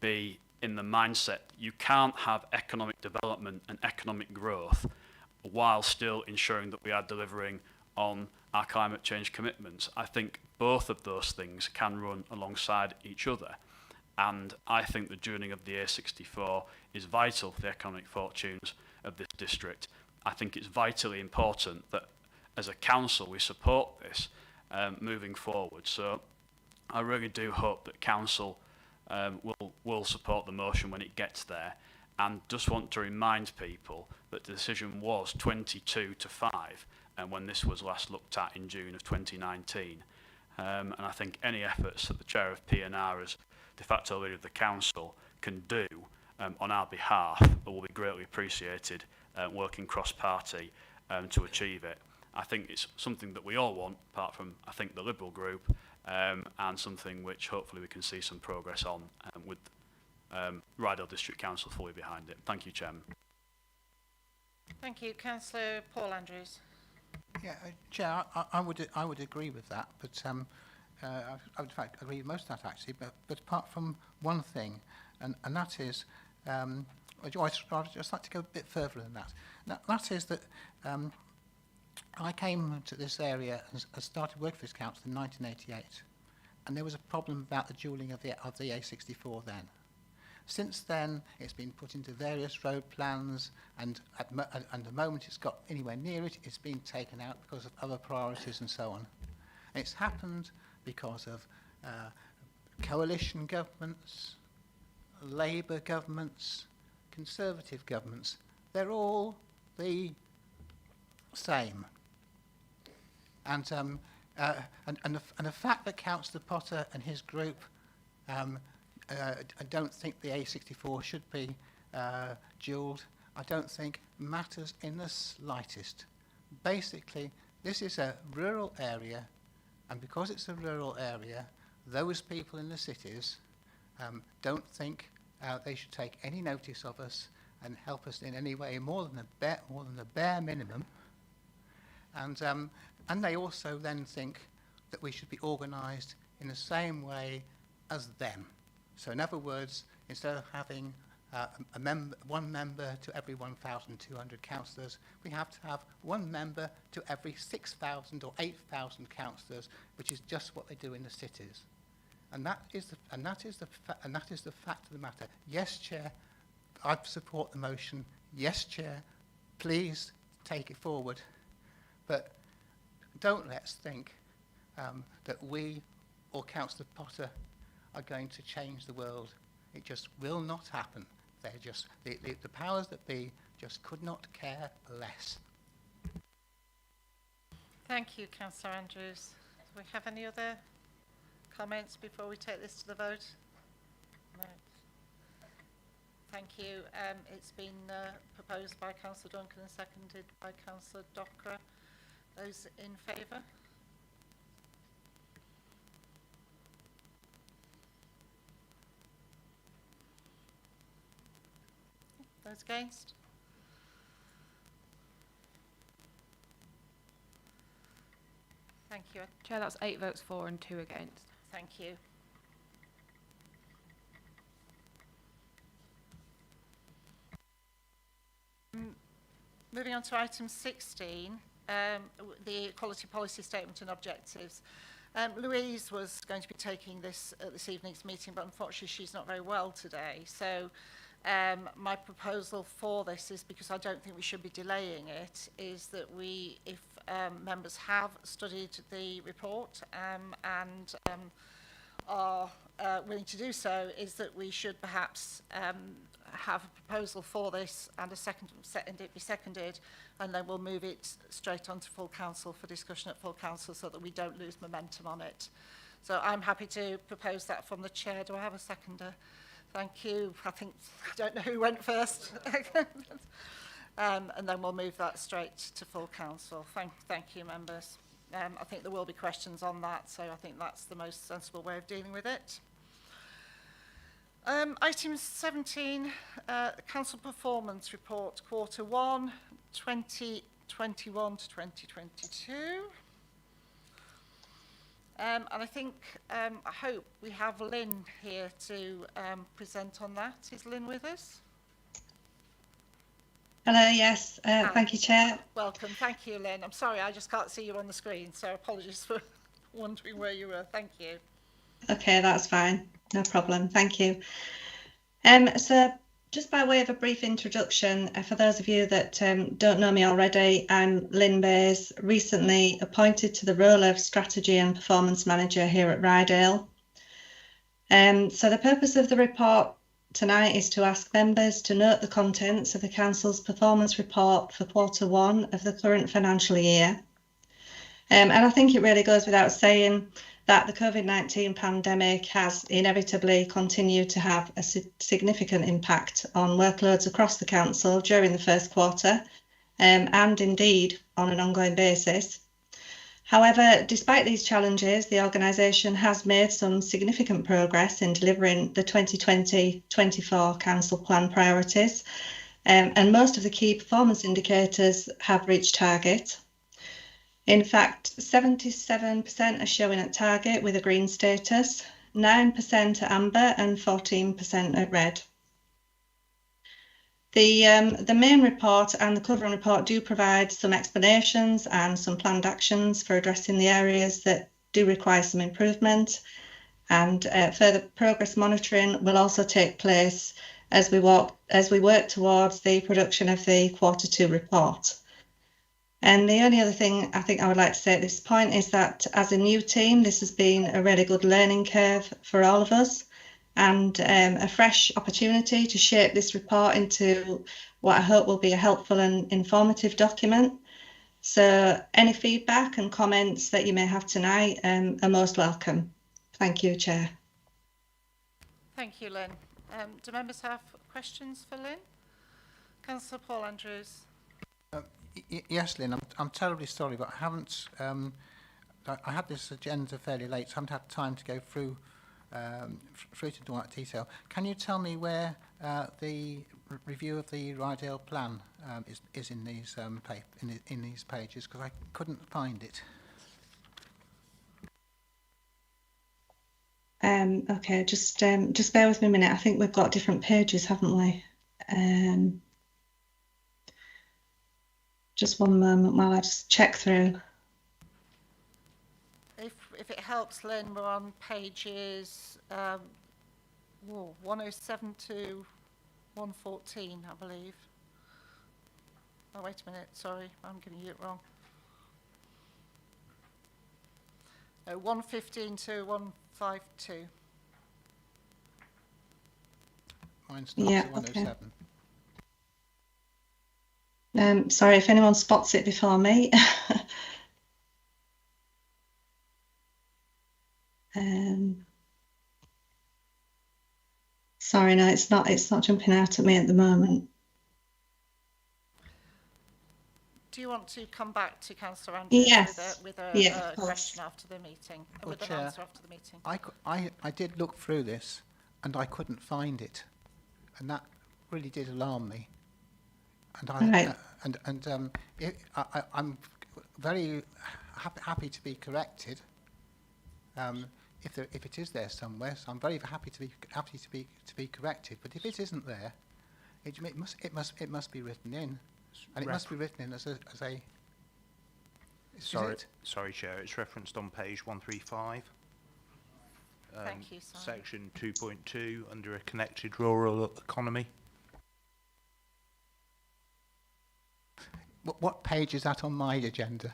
Speaker 5: be in the mindset you can't have economic development and economic growth while still ensuring that we are delivering on our climate change commitments. I think both of those things can run alongside each other. And I think the joining of the A64 is vital for the economic fortunes of this district. I think it's vitally important that as a council we support this moving forward. So I really do hope that council will support the motion when it gets there, and just want to remind people that the decision was 22-5 when this was last looked at in June of 2019. And I think any efforts that the chair of P&R as de facto leader of the council can do on our behalf will be greatly appreciated, working cross-party to achieve it. I think it's something that we all want, apart from, I think, the Liberal group, and something which hopefully we can see some progress on with Rydel District Council fully behind it. Thank you, Chairman.
Speaker 2: Thank you. Councillor Paul Andrews.
Speaker 1: Yeah, Chair, I would agree with that, but I would in fact agree with most of that actually. But apart from one thing, and that is, I'd just like to go a bit further than that. That is that I came to this area and started working for this council in 1988, and there was a problem about the dualling of the A64 then. Since then, it's been put into various road plans, and at the moment it's got anywhere near it, it's been taken out because of other priorities and so on. And it's happened because of coalition governments, Labour governments, Conservative governments. They're all the same. And the fact that Councillor Potter and his group I don't think the A64 should be dualled, I don't think matters in the slightest. Basically, this is a rural area, and because it's a rural area, those people in the cities don't think they should take any notice of us and help us in any way more than the bare minimum. And they also then think that we should be organised in the same way as them. So in other words, instead of having one member to every 1,200 councillors, we have to have one member to every 6,000 or 8,000 councillors, which is just what they do in the cities. And that is the fact of the matter. Yes, Chair, I support the motion. Yes, Chair, please take it forward. But don't let's think that we or Councillor Potter are going to change the world. It just will not happen. They're just the powers that be just could not care less.
Speaker 2: Thank you, Councillor Andrews. Do we have any other comments before we take this to the vote? No. Thank you. It's been proposed by Councillor Duncan and seconded by Councillor Dockra. Those in favour? Those against? Thank you.
Speaker 4: Chair, that's 8 votes for and 2 against.
Speaker 2: Thank you. Moving on to item 16, the Equality Policy Statement and Objectives. Louise was going to be taking this at this evening's meeting, but unfortunately she's not very well today. So my proposal for this is, because I don't think we should be delaying it, is that we, if members have studied the report and are willing to do so, is that we should perhaps have a proposal for this and it be seconded, and then we'll move it straight on to full council for discussion at full council so that we don't lose momentum on it. So I'm happy to propose that from the chair. Do I have a seconder? Thank you. I don't know who went first. And then we'll move that straight to full council. Thank you, members. I think there will be questions on that, so I think that's the most sensible way of dealing with it. Item 17, Council Performance Report, Quarter 1, 2021 to 2022. And I think, I hope we have Lynn here to present on that. Is Lynn with us?
Speaker 15: Hello, yes. Thank you, Chair.
Speaker 2: Welcome. Thank you, Lynn. I'm sorry, I just can't see you on the screen, so apologies for wondering where you were. Thank you.
Speaker 15: Okay, that's fine. No problem. Thank you. So just by way of a brief introduction, for those of you that don't know me already, I'm Lynn Bayes, recently appointed to the role of Strategy and Performance Manager here at Rydel. So the purpose of the report tonight is to ask members to note the contents of the Council's performance report for Quarter 1 of the current financial year. And I think it really goes without saying that the COVID-19 pandemic has inevitably continued to have a significant impact on workloads across the Council during the first quarter, and indeed on an ongoing basis. However, despite these challenges, the organisation has made some significant progress in delivering the 2020-24 Council Plan priorities, and most of the key performance indicators have reached target. In fact, 77% are showing at target with a green status, 9% at amber and 14% at red. The main report and the covering report do provide some explanations and some planned actions for addressing the areas that do require some improvement, and further progress monitoring will also take place as we work towards the production of the Quarter 2 report. And the only other thing I think I would like to say at this point is that as a new team, this has been a really good learning curve for all of us, and a fresh opportunity to shape this report into what I hope will be a helpful and informative document. So any feedback and comments that you may have tonight are most welcome. Thank you, Chair.
Speaker 2: Thank you, Lynn. Do members have questions for Lynn? Councillor Paul Andrews.
Speaker 1: Yes, Lynn, I'm terribly sorry, but I haven't, I had this agenda fairly late, so I haven't had time to go through to all that detail. Can you tell me where the review of the Rydel plan is in these in these pages, because I couldn't find it.
Speaker 15: Okay, just bear with me a minute. I think we've got different pages, haven't we? Just one moment while I just check through.
Speaker 2: If it helps, Lynn, we're on pages 107 to 114, I believe. Oh, wait a minute, sorry, I'm getting it wrong. 115 to 152.
Speaker 1: Mine starts at 107.
Speaker 15: Okay. Sorry if anyone spots it before me. Sorry, no, it's not jumping out at me at the moment.
Speaker 2: Do you want to come back to Councillor Andrews
Speaker 15: yes.
Speaker 2: with a question after the meeting, with an
Speaker 1: Chair,
Speaker 2: answer after the meeting?
Speaker 1: I did look through this and I couldn't find it, and that really did alarm me. And I'm very happy to be corrected if it is there somewhere. So I'm very happy to be corrected. But if it isn't there, it must be written in, and it must be written in as a.
Speaker 8: Sorry, Chair. It's referenced on page 135.
Speaker 2: Thank you, Simon.
Speaker 8: Section 2.2 under a connected rural economy.
Speaker 1: What page is that on my agenda?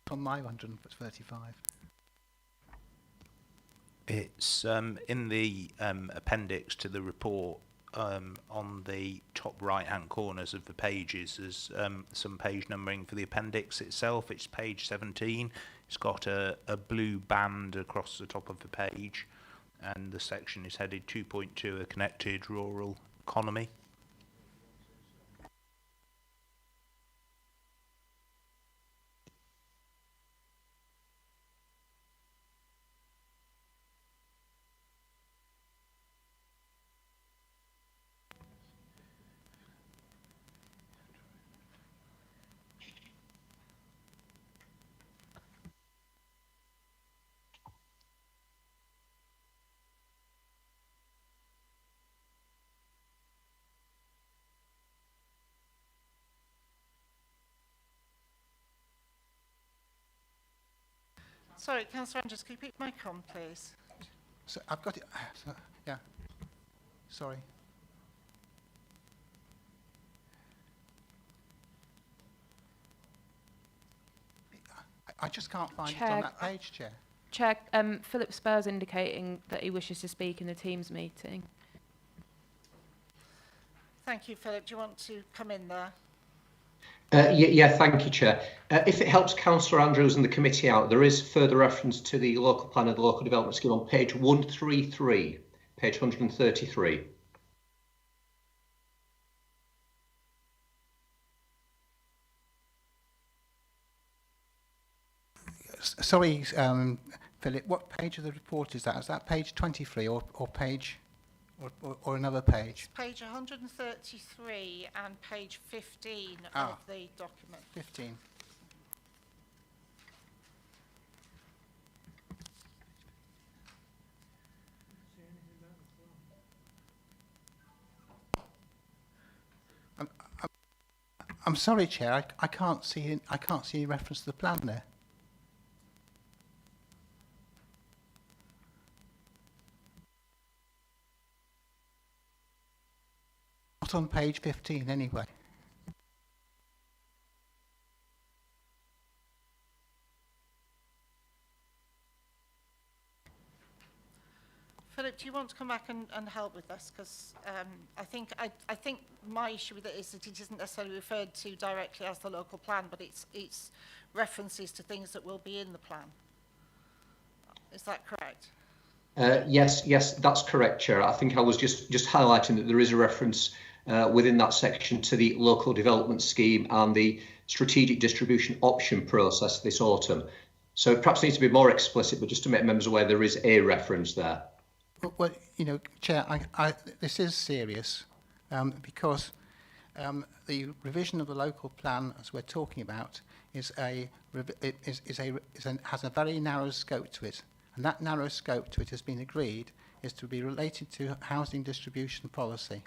Speaker 1: On my 135.
Speaker 8: It's in the appendix to the report. On the top right hand corners of the pages there's some page numbering for the appendix itself. It's page 17. It's got a blue band across the top of the page, and the section is headed 2.2, a connected rural economy.
Speaker 2: Sorry, Councillor Andrews, can you put your mic on, please?
Speaker 1: So I've got it. Yeah. Sorry. I just can't find it on that page, Chair.
Speaker 4: Chair, Philip Spur's indicating that he wishes to speak in the Teams meeting.
Speaker 2: Thank you, Philip. Do you want to come in there?
Speaker 6: Yeah, thank you, Chair. If it helps Councillor Andrews and the committee out, there is further reference to the local plan of the local development scheme on page 133, page 133.
Speaker 1: Sorry, Philip, what page of the report is that? Is that page 23 or page or another page?
Speaker 2: It's page 133 and page 15 of the document.
Speaker 1: 15. I'm sorry, Chair. I can't see any reference to the plan there. Not on page 15, anyway.
Speaker 2: Philip, do you want to come back and help with this? Because I think my issue with it is that it isn't necessarily referred to directly as the local plan, but it's references to things that will be in the plan. Is that correct?
Speaker 6: Yes, that's correct, Chair. I think I was just highlighting that there is a reference within that section to the local development scheme and the strategic distribution option process this autumn. So it perhaps needs to be more explicit, but just to make members aware, there is a reference there.
Speaker 1: Well, you know, Chair, this is serious because the revision of the local plan, as we're talking about, has a very narrow scope to it, and that narrow scope to it has been agreed is to be related to housing distribution policy,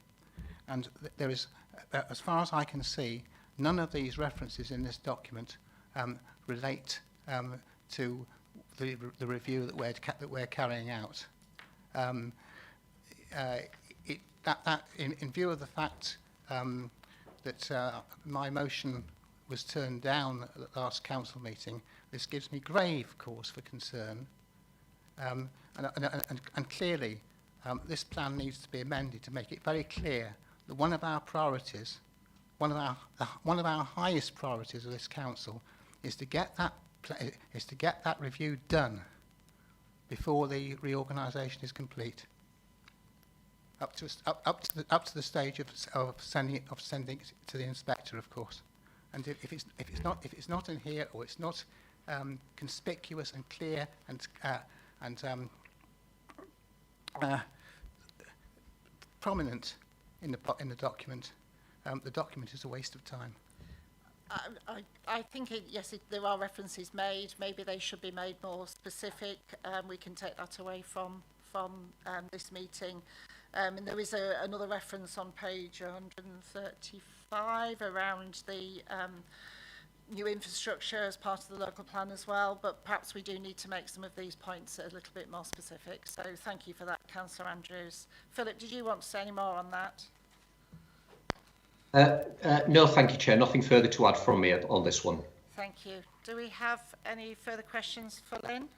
Speaker 1: and there is, as far as I can see, none of these references in this document relate to the review that we're carrying out. In view of the fact that my motion was turned down at the last council meeting, this gives me grave cause for concern. And clearly, this plan needs to be amended to make it very clear that one of our priorities, one of our highest priorities of this council, is to get that review done before the reorganisation is complete, up to the stage of sending it to the inspector, of course. And if it's not in here, or it's not conspicuous and clear and prominent in the document is a waste of time.
Speaker 2: I think, there are references made. Maybe they should be made more specific. We can take that away from this meeting. And there is another reference on page 135 around the new infrastructure as part of the local plan as well. But perhaps we do need to make some of these points a little bit more specific. So thank you for that, Councillor Andrews. Philip, did you want to say any more on that?
Speaker 6: No, thank you, Chair. Nothing further to add from me on this one.
Speaker 2: Thank you. Do we have any further questions for Lynn?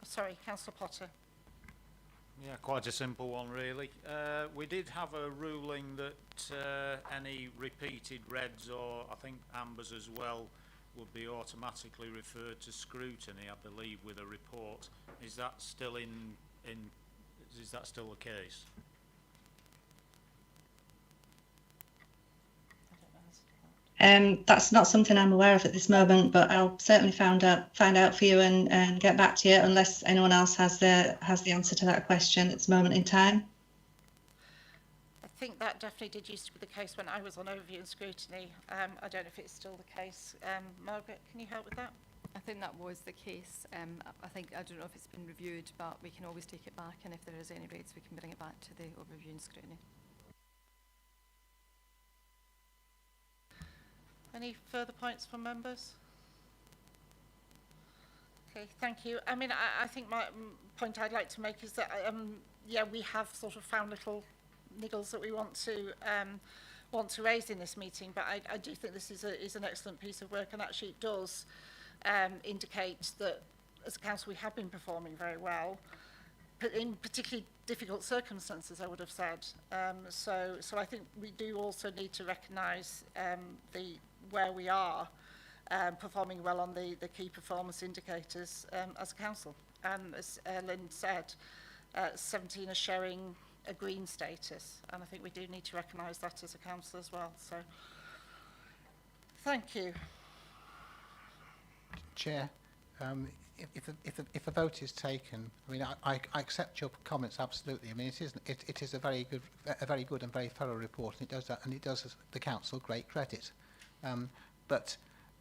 Speaker 2: Sorry, Councillor Potter.
Speaker 7: Yeah, quite a simple one, really. We did have a ruling that any repeated reds, or I think ambers as well, would be automatically referred to scrutiny, I believe, with a report. Is that still is that still the case?
Speaker 15: That's not something I'm aware of at this moment, but I'll certainly find out for you and get back to you, unless anyone else has the answer to that question at this moment in time.
Speaker 2: I think that definitely did used to be the case when I was on overview and scrutiny. I don't know if it's still the case. Margaret, can you help with that?
Speaker 3: I think that was the case. I don't know if it's been reviewed, but we can always take it back, and if there is any rates, we can bring it back to the overview and scrutiny.
Speaker 2: Any further points from members? Okay, thank you. I mean, I think my point I'd like to make is that, yeah, we have sort of found little niggles that we want to raise in this meeting, but I do think this is an excellent piece of work, and actually it does indicate that as a council we have been performing very well, but in particularly difficult circumstances, I would have said. So I think we do also need to recognise where we are performing well on the key performance indicators as a council. As Lynn said, 17 are showing a green status, and I think we do need to recognise that as a council as well. So, thank you.
Speaker 1: Chair, if a vote is taken, I mean, I accept your comments absolutely. I mean, it is a very good and very thorough report, and it does that, and it does the council great credit. But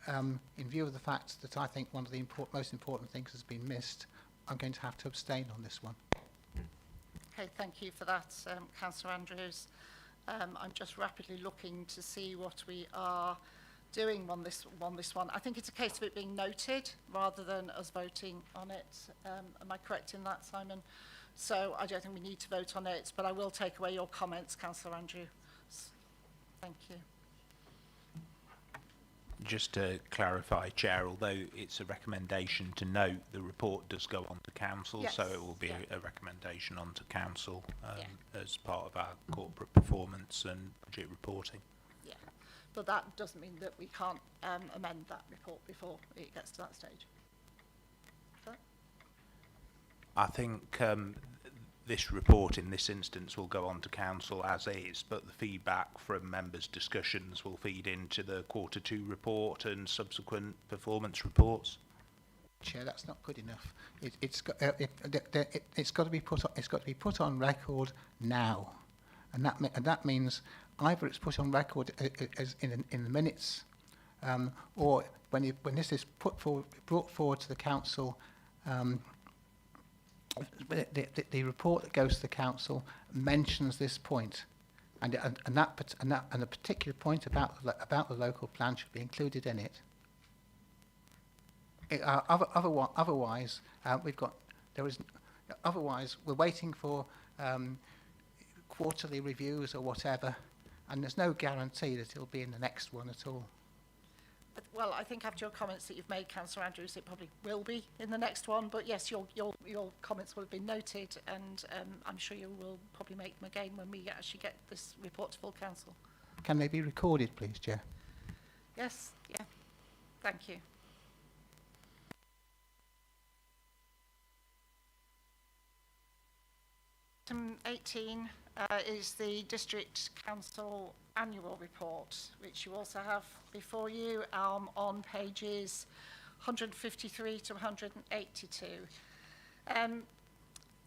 Speaker 1: in view of the fact that I think one of the most important things has been missed, I'm going to have to abstain on this one.
Speaker 2: Okay, thank you for that, Councillor Andrews. I'm just rapidly looking to see what we are doing on this one. I think it's a case of it being noted rather than us voting on it. Am I correct in that, Simon? So I don't think we need to vote on it, but I will take away your comments, Councillor Andrews. Thank you.
Speaker 8: Just to clarify, Chair, although it's a recommendation to note, the report does go on to Council, yes, so it will be a recommendation on to Council as part of our corporate performance and budget reporting. Yeah,
Speaker 2: but that doesn't mean that we can't amend that report before it gets to that stage. Okay.
Speaker 8: I think this report in this instance will go on to Council as is, but the feedback from members' discussions will feed into the Q2 report and subsequent performance reports.
Speaker 1: Chair, that's not good enough. It's got to be put on record now, and that means either it's put on record as in the minutes, or when this is brought forward to the council. The report that goes to the council mentions this point, and a particular point about the local plan should be included in it. Otherwise, we're waiting for quarterly reviews or whatever, and there's no guarantee that it'll be in the next one at all.
Speaker 2: Well, I think after your comments that you've made, Councillor Andrews, it probably will be in the next one. But yes, your comments will have been noted, and I'm sure you will probably make them again when we actually get this report to full council.
Speaker 1: Can they be recorded, please, Chair?
Speaker 2: Yes, yeah. Thank you. Item 18 is the District Council Annual Report, which you also have before you on pages 153 to 182.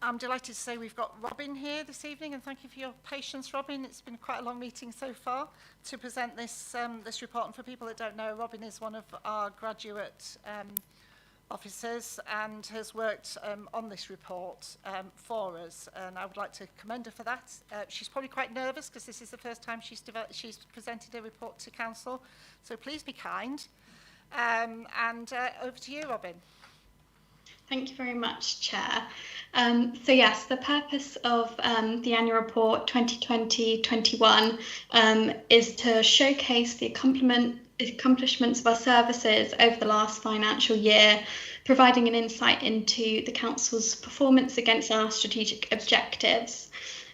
Speaker 2: I'm delighted to say we've got Robin here this evening, and thank you for your patience, Robin. It's been quite a long meeting so far to present this report. And for people that don't know, Robin is one of our graduate officers and has worked on this report for us, and I would like to commend her for that. She's probably quite nervous because this is the first time she's presented a report to council, so please be kind. And over to you, Robin.
Speaker 16: Thank you very much, Chair. So yes, the purpose of the annual report 2020-21 is to showcase the accomplishments of our services over the last financial year, providing an insight into the Council's performance against our strategic objectives.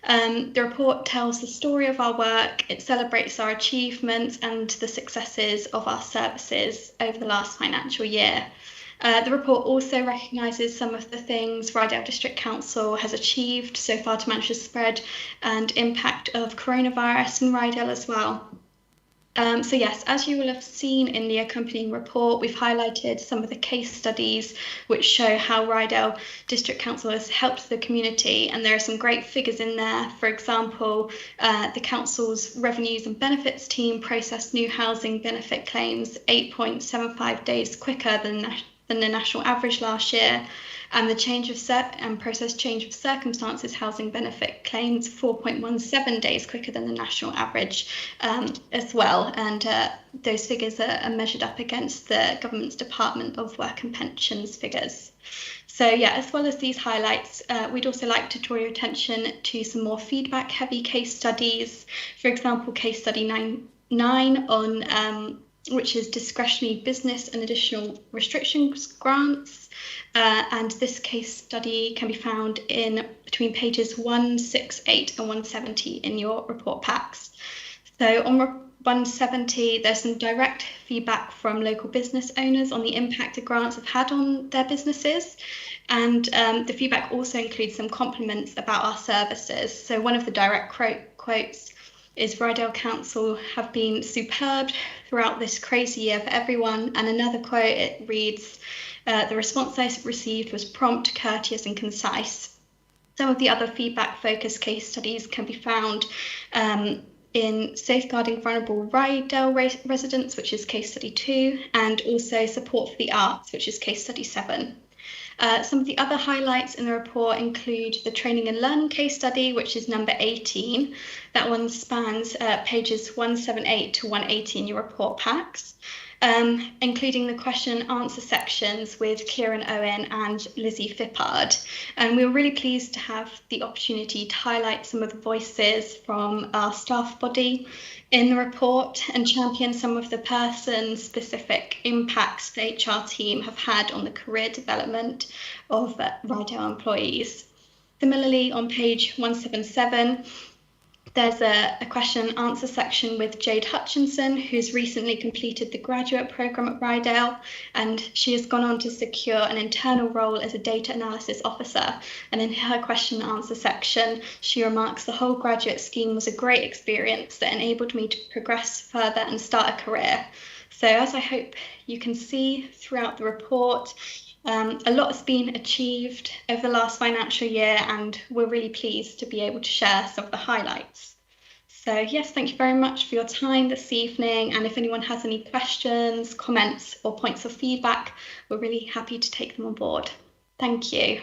Speaker 16: The report tells the story of our work, it celebrates our achievements and the successes of our services over the last financial year. The report also recognises some of the things Rydel District Council has achieved so far to manage the spread and impact of coronavirus in Rydel as well. So yes, as you will have seen in the accompanying report, we've highlighted some of the case studies which show how Rydel District Council has helped the community, and there are some great figures in there. For example, the Council's Revenues and Benefits team processed new housing benefit claims 8.75 days quicker than the national average last year, and the process change of circumstances housing benefit claims 4.17 days quicker than the national average as well. And those figures are measured up against the Government's Department of Work and Pensions figures. So yeah, as well as these highlights, we'd also like to draw your attention to some more feedback-heavy case studies. For example, case study 9 on which is discretionary business and additional restrictions grants. And this case study can be found in between pages 168 and 170 in your report packs. So on 170, there's some direct feedback from local business owners on the impact the grants have had on their businesses. And the feedback also includes some compliments about our services. So one of the direct quotes is Rydel Council have been superb throughout this crazy year for everyone. And another quote, it reads, the response I received was prompt, courteous and concise. Some of the other feedback-focused case studies can be found in Safeguarding Vulnerable Rydel Residents, which is case study 2, and also Support for the Arts, which is case study 7. Some of the other highlights in the report include the Training and Learning case study, which is number 18. That one spans pages 178 to 180 in your report packs, including the question and answer sections with Kieran Owen and Lizzie Fippard. And we were really pleased to have the opportunity to highlight some of the voices from our staff body in the report and champion some of the person-specific impacts the HR team have had on the career development of Rydel employees. Similarly, on page 177, there's a question and answer section with Jade Hutchinson, who's recently completed the graduate programme at Rydel, and she has gone on to secure an internal role as a data analysis officer. And in her question and answer section, she remarks the whole graduate scheme was a great experience that enabled me to progress further and start a career. So as I hope you can see throughout the report, a lot has been achieved over the last financial year, and we're really pleased to be able to share some of the highlights. So yes, thank you very much for your time this evening, and if anyone has any questions, comments or points of feedback, we're really happy to take them on board. Thank you.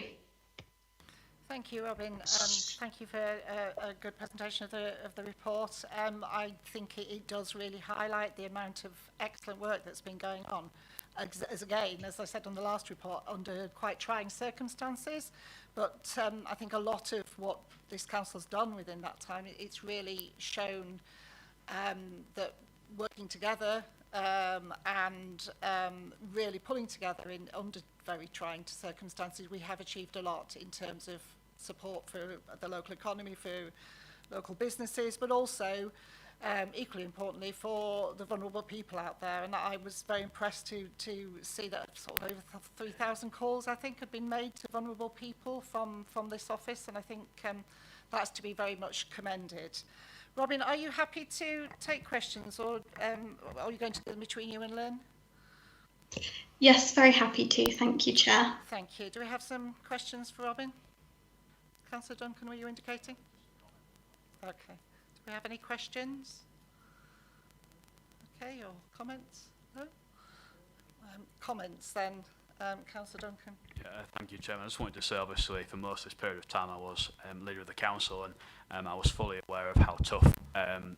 Speaker 2: Thank you, Robin. Thank you for a good presentation of the report. I think it does really highlight the amount of excellent work that's been going on. As I said on the last report, under quite trying circumstances, but I think a lot of what this council's done within that time, it's really shown that working together and really pulling together under very trying circumstances, we have achieved a lot in terms of support for the local economy, for local businesses, but also equally importantly for the vulnerable people out there. And I was very impressed to see that sort of over 3,000 calls, I think, have been made to vulnerable people from this office, and I think that's to be very much commended. Robin, are you happy to take questions, or are you going to do them between you and Lynn?
Speaker 16: Yes, very happy to. Thank you, Chair.
Speaker 2: Thank you. Do we have some questions for Robin? Councillor Duncan, were you indicating? Okay. Do we have any questions? Okay, or comments? No? Comments then, Councillor Duncan.
Speaker 5: Yeah, thank you, Chairman. I just wanted to say, obviously, for most of this period of time, I was leader of the council, and I was fully aware of how tough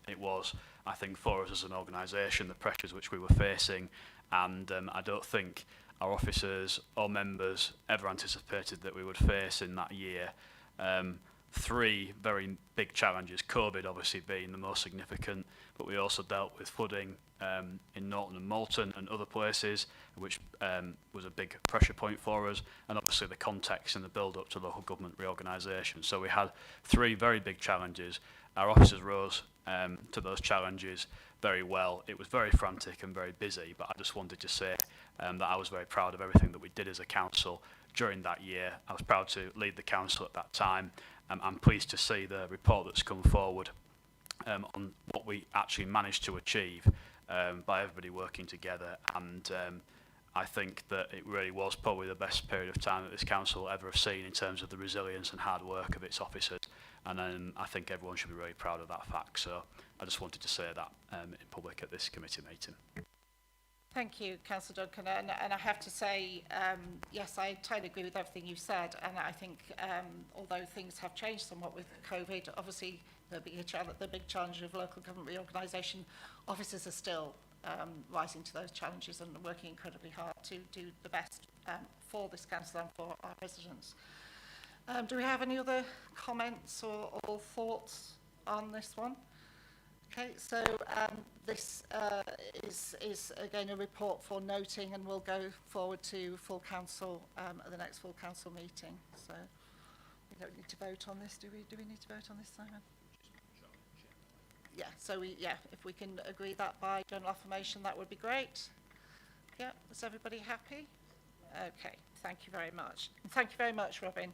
Speaker 5: it was, I think, for us as an organisation, the pressures which we were facing, and I don't think our officers or members ever anticipated that we would face in that year three very big challenges, COVID obviously being the most significant, but we also dealt with flooding in Norton and Moulton and other places, which was a big pressure point for us, and obviously the context and the build-up to local government reorganisation. So we had three very big challenges. Our officers rose to those challenges very well. It was very frantic and very busy, but I just wanted to say that I was very proud of everything that we did as a council during that year. I was proud to lead the council at that time. I'm pleased to see the report that's come forward on what we actually managed to achieve by everybody working together, and I think that it really was probably the best period of time that this council will ever have seen in terms of the resilience and hard work of its officers, and I think everyone should be really proud of that fact. So I just wanted to say that in public at this committee meeting.
Speaker 2: Thank you, Councillor Duncan. And I have to say, yes, I totally agree with everything you said. And I think although things have changed somewhat with COVID, obviously the big challenge of local government reorganisation, officers are still rising to those challenges and working incredibly hard to do the best for this council and for our residents. Do we have any other comments or thoughts on this one? Okay, so this is again a report for noting, and will go forward to full council at the next full council meeting. So we don't need to vote on this, do we? Do we need to vote on this, Simon? Yeah. So if we can agree that by general affirmation, that would be great. Yeah. Is everybody happy? Okay. Thank you very much. And thank you very much, Robin.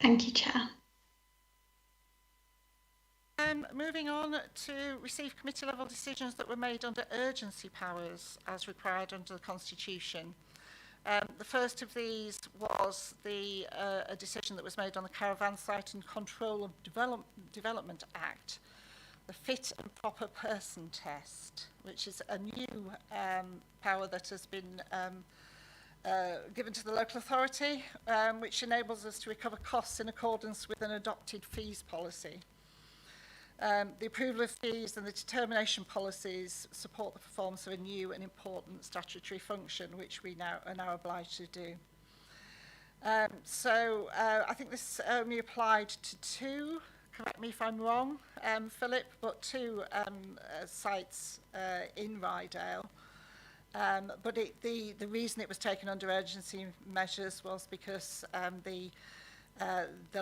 Speaker 16: Thank you, Chair.
Speaker 2: Moving on to receive committee level decisions that were made under urgency powers as required under the Constitution. The first of these was a decision that was made on the Caravan Site and Control of Development Act, the Fit and Proper Person Test, which is a new power that has been given to the local authority, which enables us to recover costs in accordance with an adopted fees policy. The approval of fees and the determination policies support the performance of a new and important statutory function, which we are now obliged to do. I think this only applied to two, correct me if I'm wrong, Philip, but two sites in Rydel. But the reason it was taken under urgency measures was because the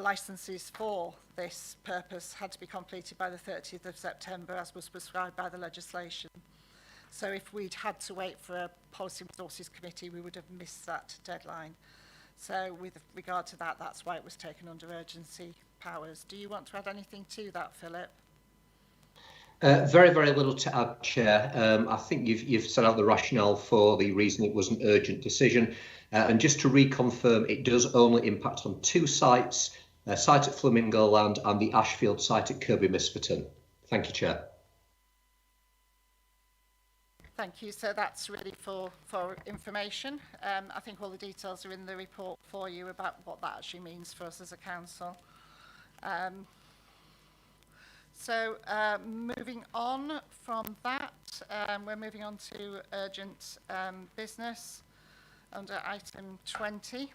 Speaker 2: licences for this purpose had to be completed by the 30th of September, as was prescribed by the legislation. So if we'd had to wait for a Policy Resources Committee, we would have missed that deadline. So with regard to that, that's why it was taken under urgency powers. Do you want to add anything to that, Philip?
Speaker 6: Very, very little to add, Chair. I think you've set out the rationale for the reason it was an urgent decision. And just to reconfirm, it does only impact on two sites, a site at Flamingo Land and the Ashfield site at Kirby Misperton. Thank you, Chair.
Speaker 2: Thank you. So that's really for information. I think all the details are in the report for you about what that actually means for us as a council. Moving on from that, we're moving on to urgent business under item 20.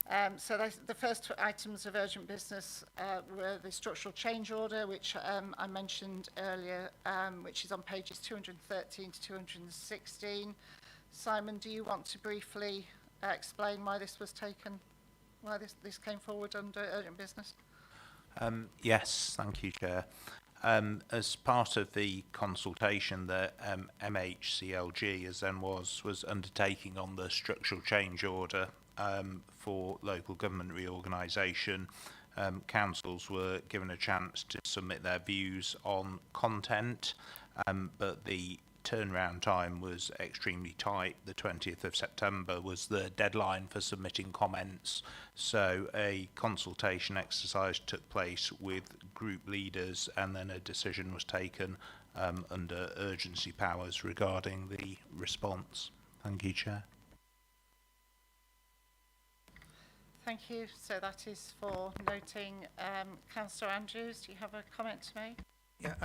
Speaker 2: The first items of urgent business were the structural change order, which I mentioned earlier, which is on pages 213 to 216. Simon, do you want to briefly explain why this was taken, why this came forward under urgent business?
Speaker 8: Yes, thank you, Chair. As part of the consultation that MHCLG, as then was undertaking on the structural change order for local government reorganisation, councils were given a chance to submit their views on content, but the turnaround time was extremely tight. The 20th of September was the deadline for submitting comments, so a consultation exercise took place with group leaders, and then a decision was taken under urgency powers regarding the response. Thank you, Chair.
Speaker 2: Thank you. So that is for noting. Councillor Andrews, do you have a comment to make?
Speaker 1: Yeah,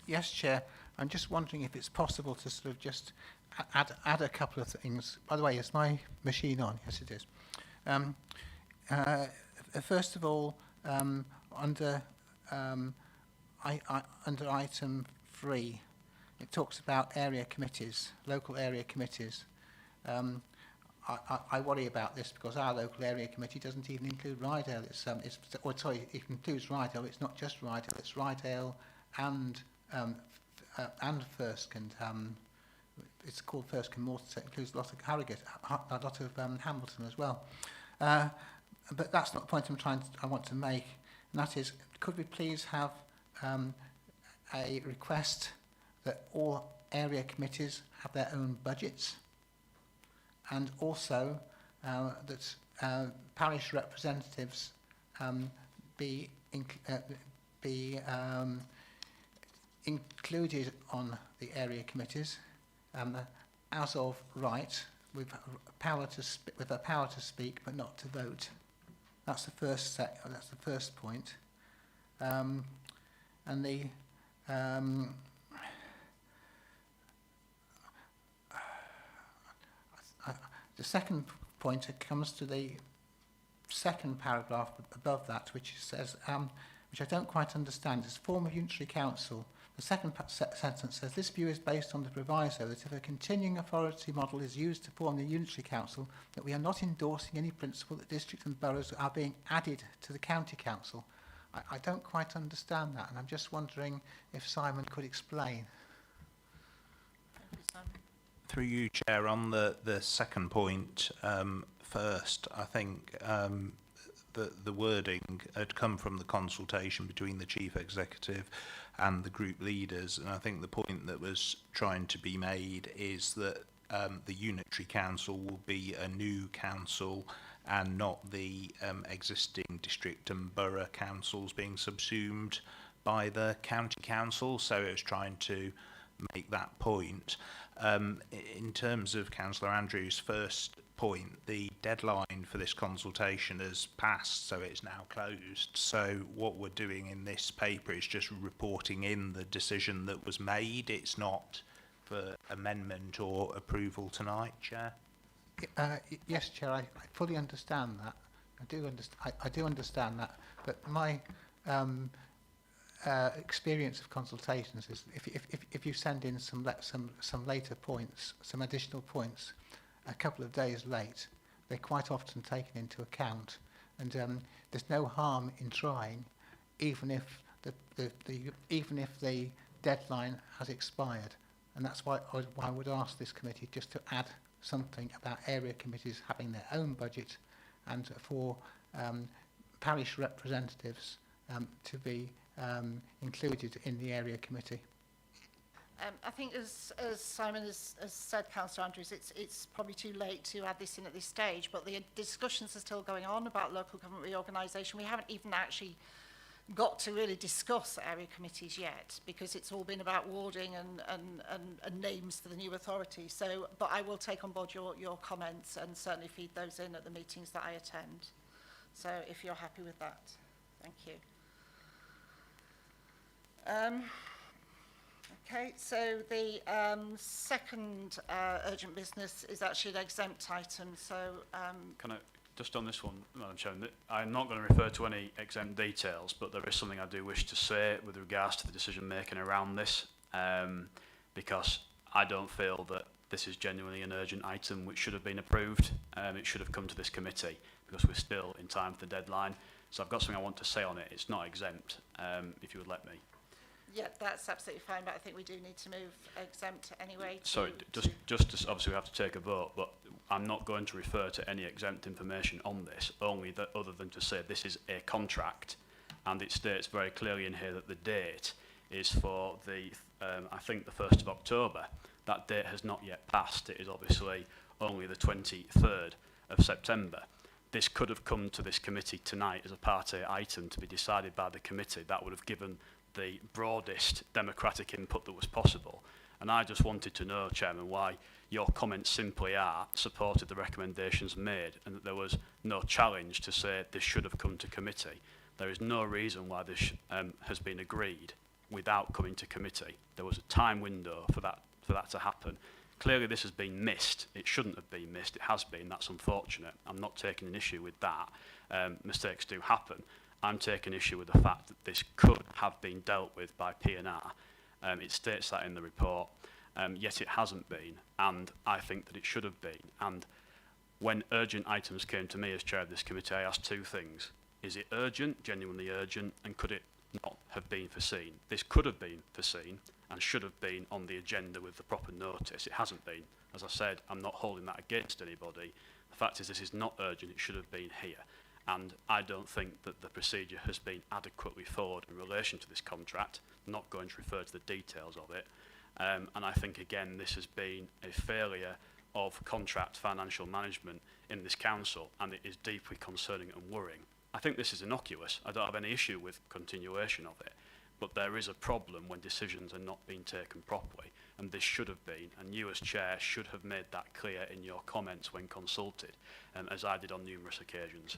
Speaker 1: yes, Chair. I'm just wondering if it's possible to sort of just add a couple of things. By the way, is my machine on? Yes, it is. First of all, under item 3, it talks about area committees, local area committees. I worry about this because our local area committee doesn't even include Rydel. It includes Rydel. It's not just Rydel. It's Rydel and Firsk, and it's called Firsk and Morton. So it includes a lot of Harrogate, a lot of Hamilton as well. But that's not the point I want to make. And that is, could we please have a request that all area committees have their own budgets, and also that parish representatives be included on the area committees as of right, with a power to speak but not to vote. That's the first that's the first point. And the second point, it comes to the second paragraph above that, which says, which I don't quite understand, is form of unitary council. The second sentence says, this view is based on the proviso that if a continuing authority model is used to form the unitary council, that we are not endorsing any principle that districts and boroughs are being added to the county council. I don't quite understand that, and I'm just wondering if Simon could explain.
Speaker 2: Thank you, Simon.
Speaker 8: Through you, Chair, on the second point first, I think the wording had come from the consultation between the Chief Executive and the group leaders, and I think the point that was trying to be made is that the unitary council will be a new council and not the existing district and borough councils being subsumed by the county council. So it was trying to make that point. In terms of Councillor Andrews' first point, the deadline for this consultation has passed, so it's now closed. So what we're doing in this paper is just reporting in the decision that was made. It's not for amendment or approval tonight, Chair.
Speaker 1: Yes, Chair, I fully understand that. I do understand that, but my experience of consultations is if you send in some later points, some additional points, a couple of days late, they're quite often taken into account, and there's no harm in trying, even if the deadline has expired, and that's why I would ask this committee just to add something about area committees having their own budget, and for parish representatives to be included in the area committee.
Speaker 2: I think, as Simon has said, Councillor Andrews, it's probably too late to add this in at this stage, but the discussions are still going on about local government reorganisation. We haven't even actually got to really discuss area committees yet, because it's all been about warding and names for the new authority. So, but I will take on board your comments and certainly feed those in at the meetings that I attend. So if you're happy with that, thank you. Okay, so the second urgent business is actually an exempt item. So
Speaker 5: can I just on this one, Madam Chairman, I'm not going to refer to any exempt details, but there is something I do wish to say with regards to the decision making around this, because I don't feel that this is genuinely an urgent item which should have been approved. It should have come to this committee because we're still in time for the deadline. So I've got something I want to say on it. It's not exempt, if you would let me.
Speaker 2: Yeah, that's absolutely fine, but I think we do need to move exempt anyway.
Speaker 5: Sorry, just obviously we have to take a vote, but I'm not going to refer to any exempt information on this, only that other than to say this is a contract, and it states very clearly in here that the date is for the, I think the 1st of October. That date has not yet passed. It is obviously only the 23rd of September. This could have come to this committee tonight as a part A item to be decided by the committee. That would have given the broadest democratic input that was possible. And I just wanted to know, Chairman, why your comments simply are supported the recommendations made and that there was no challenge to say this should have come to committee. There is no reason why this has been agreed without coming to committee. There was a time window for that to happen. Clearly this has been missed. It shouldn't have been missed. It has been. That's unfortunate. I'm not taking an issue with that. Mistakes do happen. I'm taking issue with the fact that this could have been dealt with by P&R. It states that in the report, yet it hasn't been, and I think that it should have been. And when urgent items came to me as chair of this committee, I asked two things. Is it urgent, genuinely urgent, and could it not have been foreseen? This could have been foreseen and should have been on the agenda with the proper notice. It hasn't been. As I said, I'm not holding that against anybody. The fact is this is not urgent. It should have been here. And I don't think that the procedure has been adequately followed in relation to this contract. I'm not going to refer to the details of it. And I think, again, this has been a failure of contract financial management in this council, and it is deeply concerning and worrying. I think this is innocuous. I don't have any issue with continuation of it, but there is a problem when decisions are not being taken properly, and this should have been, and you as chair should have made that clear in your comments when consulted, as I did on numerous occasions.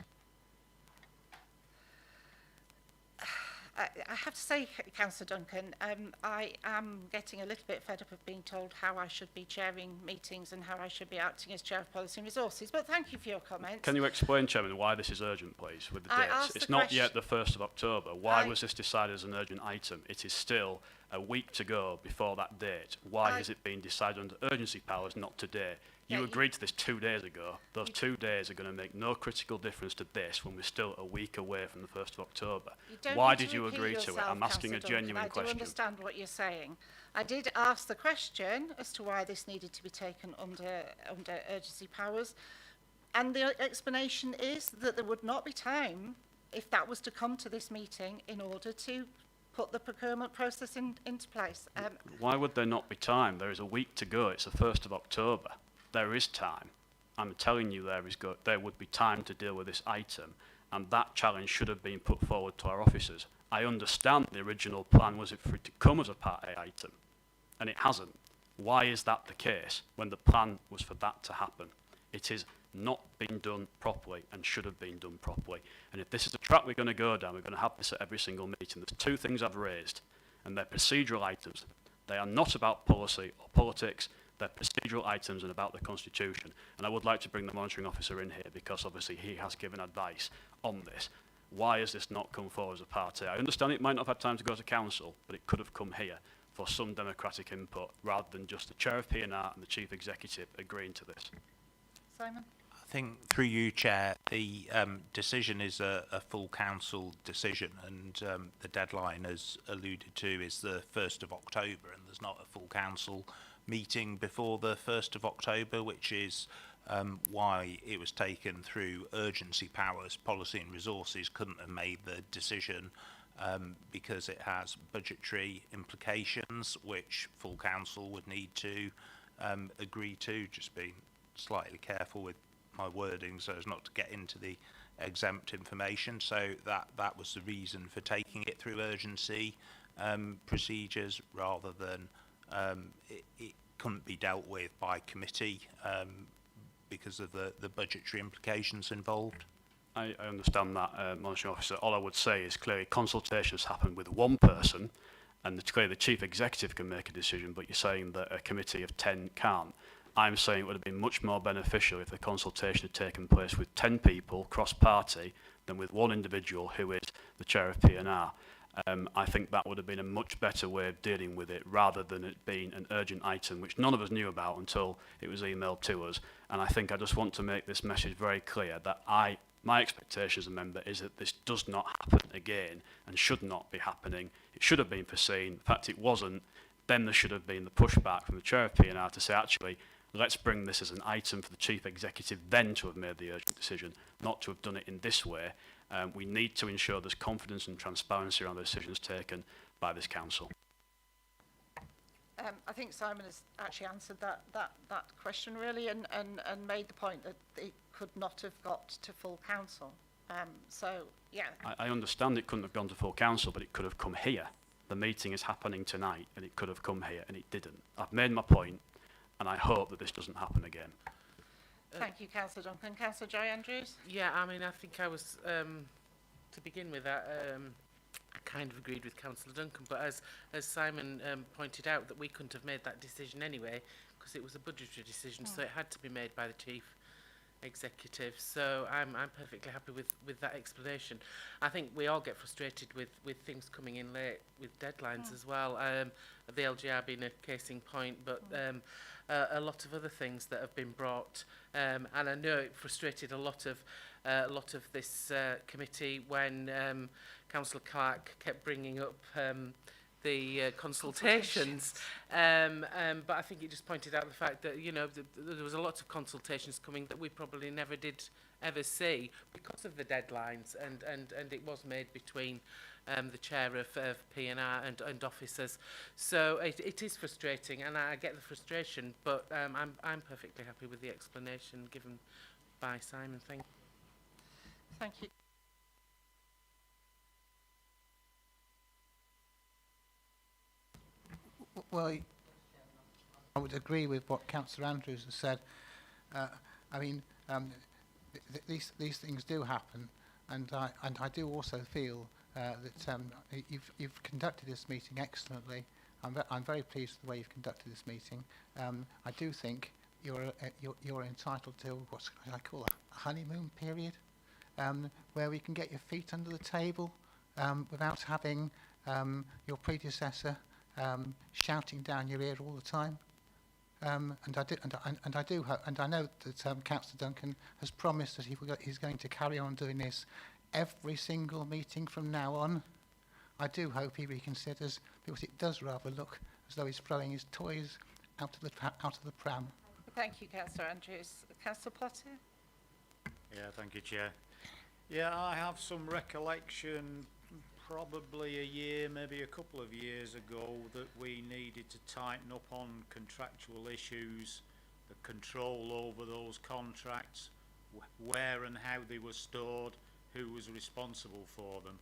Speaker 2: I have to say, Councillor Duncan, I am getting a little bit fed up of being told how I should be chairing meetings and how I should be acting as Chair of Policy and Resources, but thank you for your comments.
Speaker 5: Can you explain, Chairman, why this is urgent, please, with the dates? It's not yet the 1st of October. Why was this decided as an urgent item? It is still a week to go before that date. Why has it been decided under urgency powers, not today? You agreed to this 2 days ago. Those 2 days are going to make no critical difference to this when we're still a week away from the 1st of October. Why did you agree to it? I'm asking a genuine question.
Speaker 2: I do understand what you're saying. I did ask the question as to why this needed to be taken under urgency powers, and the explanation is that there would not be time if that was to come to this meeting in order to put the procurement process into place.
Speaker 5: Why would there not be time? There is a week to go. It's the 1st of October. There is time. I'm telling you there would be time to deal with this item, and that challenge should have been put forward to our officers. I understand the original plan was for it to come as a Part A item, and it hasn't. Why is that the case when the plan was for that to happen? It is not been done properly and should have been done properly. And if this is the track we're going to go down, we're going to have this at every single meeting. There's two things I've raised, and they're procedural items. They are not about policy or politics. They're procedural items and about the Constitution. And I would like to bring the monitoring officer in here because obviously he has given advice on this. Why has this not come forward as a Part A? I understand it might not have had time to go to council, but it could have come here for some democratic input rather than just the chair of P&R and the chief executive agreeing to this.
Speaker 2: Simon?
Speaker 8: I think through you, Chair, the decision is a full council decision, and the deadline, as alluded to, is the 1st of October, and there's not a full council meeting before the 1st of October, which is why it was taken through urgency powers. Policy and Resources couldn't have made the decision because it has budgetary implications, which full council would need to agree to. Just being slightly careful with my wording so as not to get into the exempt information. So that was the reason for taking it through urgency procedures rather than it couldn't be dealt with by committee because of the budgetary implications involved.
Speaker 5: I understand that, monitoring officer. All I would say is clearly consultations happen with one person, and clearly the chief executive can make a decision, but you're saying that a committee of 10 can't. I'm saying it would have been much more beneficial if the consultation had taken place with 10 people, cross-party, than with one individual who is the chair of P&R. I think that would have been a much better way of dealing with it rather than it being an urgent item which none of us knew about until it was emailed to us. And I think I just want to make this message very clear that my expectation as a member is that this does not happen again and should not be happening. It should have been foreseen. In fact, it wasn't. Then there should have been the pushback from the chair of P&R to say, actually, let's bring this as an item for the chief executive then to have made the urgent decision, not to have done it in this way. We need to ensure there's confidence and transparency around the decisions taken by this council.
Speaker 2: I think Simon has actually answered that question really and made the point that it could not have got to full council. So, yeah.
Speaker 5: I understand it couldn't have gone to full council, but it could have come here. The meeting is happening tonight and it could have come here and it didn't. I've made my point and I hope that this doesn't happen again.
Speaker 2: Thank you, Councillor Duncan. Councillor Joy Andrews?
Speaker 12: Yeah, I mean, I think I was, to begin with, I kind of agreed with Councillor Duncan, but as Simon pointed out, that we couldn't have made that decision anyway, because it was a budgetary decision, so it had to be made by the chief executive. So I'm perfectly happy with that explanation. I think we all get frustrated with things coming in late with deadlines as well. The LGR being a case in point, but a lot of other things that have been brought, and I know it frustrated a lot of this committee when Councillor Clark kept bringing up the consultations, but I think it just pointed out the fact that, you know, there was a lot of consultations coming that we probably never did ever see because of the deadlines, and it was made between the chair of P&R and officers. So it is frustrating, and I get the frustration, but I'm perfectly happy with the explanation given by Simon. Thank you.
Speaker 2: Thank you.
Speaker 1: Well, I would agree with what Councillor Andrews has said. I mean, these things do happen, and I do also feel that you've conducted this meeting excellently. I'm very pleased with the way you've conducted this meeting. I do think you're entitled to what I call a honeymoon period, where we can get your feet under the table without having your predecessor shouting down your ear all the time, and I know that Councillor Duncan has promised that he's going to carry on doing this every single meeting from now on. I do hope he reconsiders, because it does rather look as though he's throwing his toys out of the pram.
Speaker 2: Thank you, Councillor Andrews. Councillor Potter?
Speaker 7: Yeah, thank you, Chair. Yeah, I have some recollection, probably a year, maybe a couple of years ago, that we needed to tighten up on contractual issues, the control over those contracts, where and how they were stored, who was responsible for them.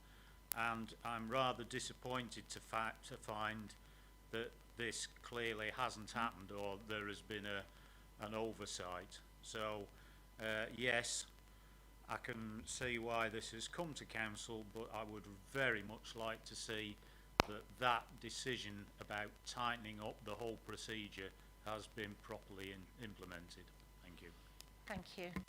Speaker 7: And I'm rather disappointed to find that this clearly hasn't happened, or there has been an oversight. So, yes, I can see why this has come to council, but I would very much like to see that decision about tightening up the whole procedure has been properly implemented. Thank you.
Speaker 2: Thank you.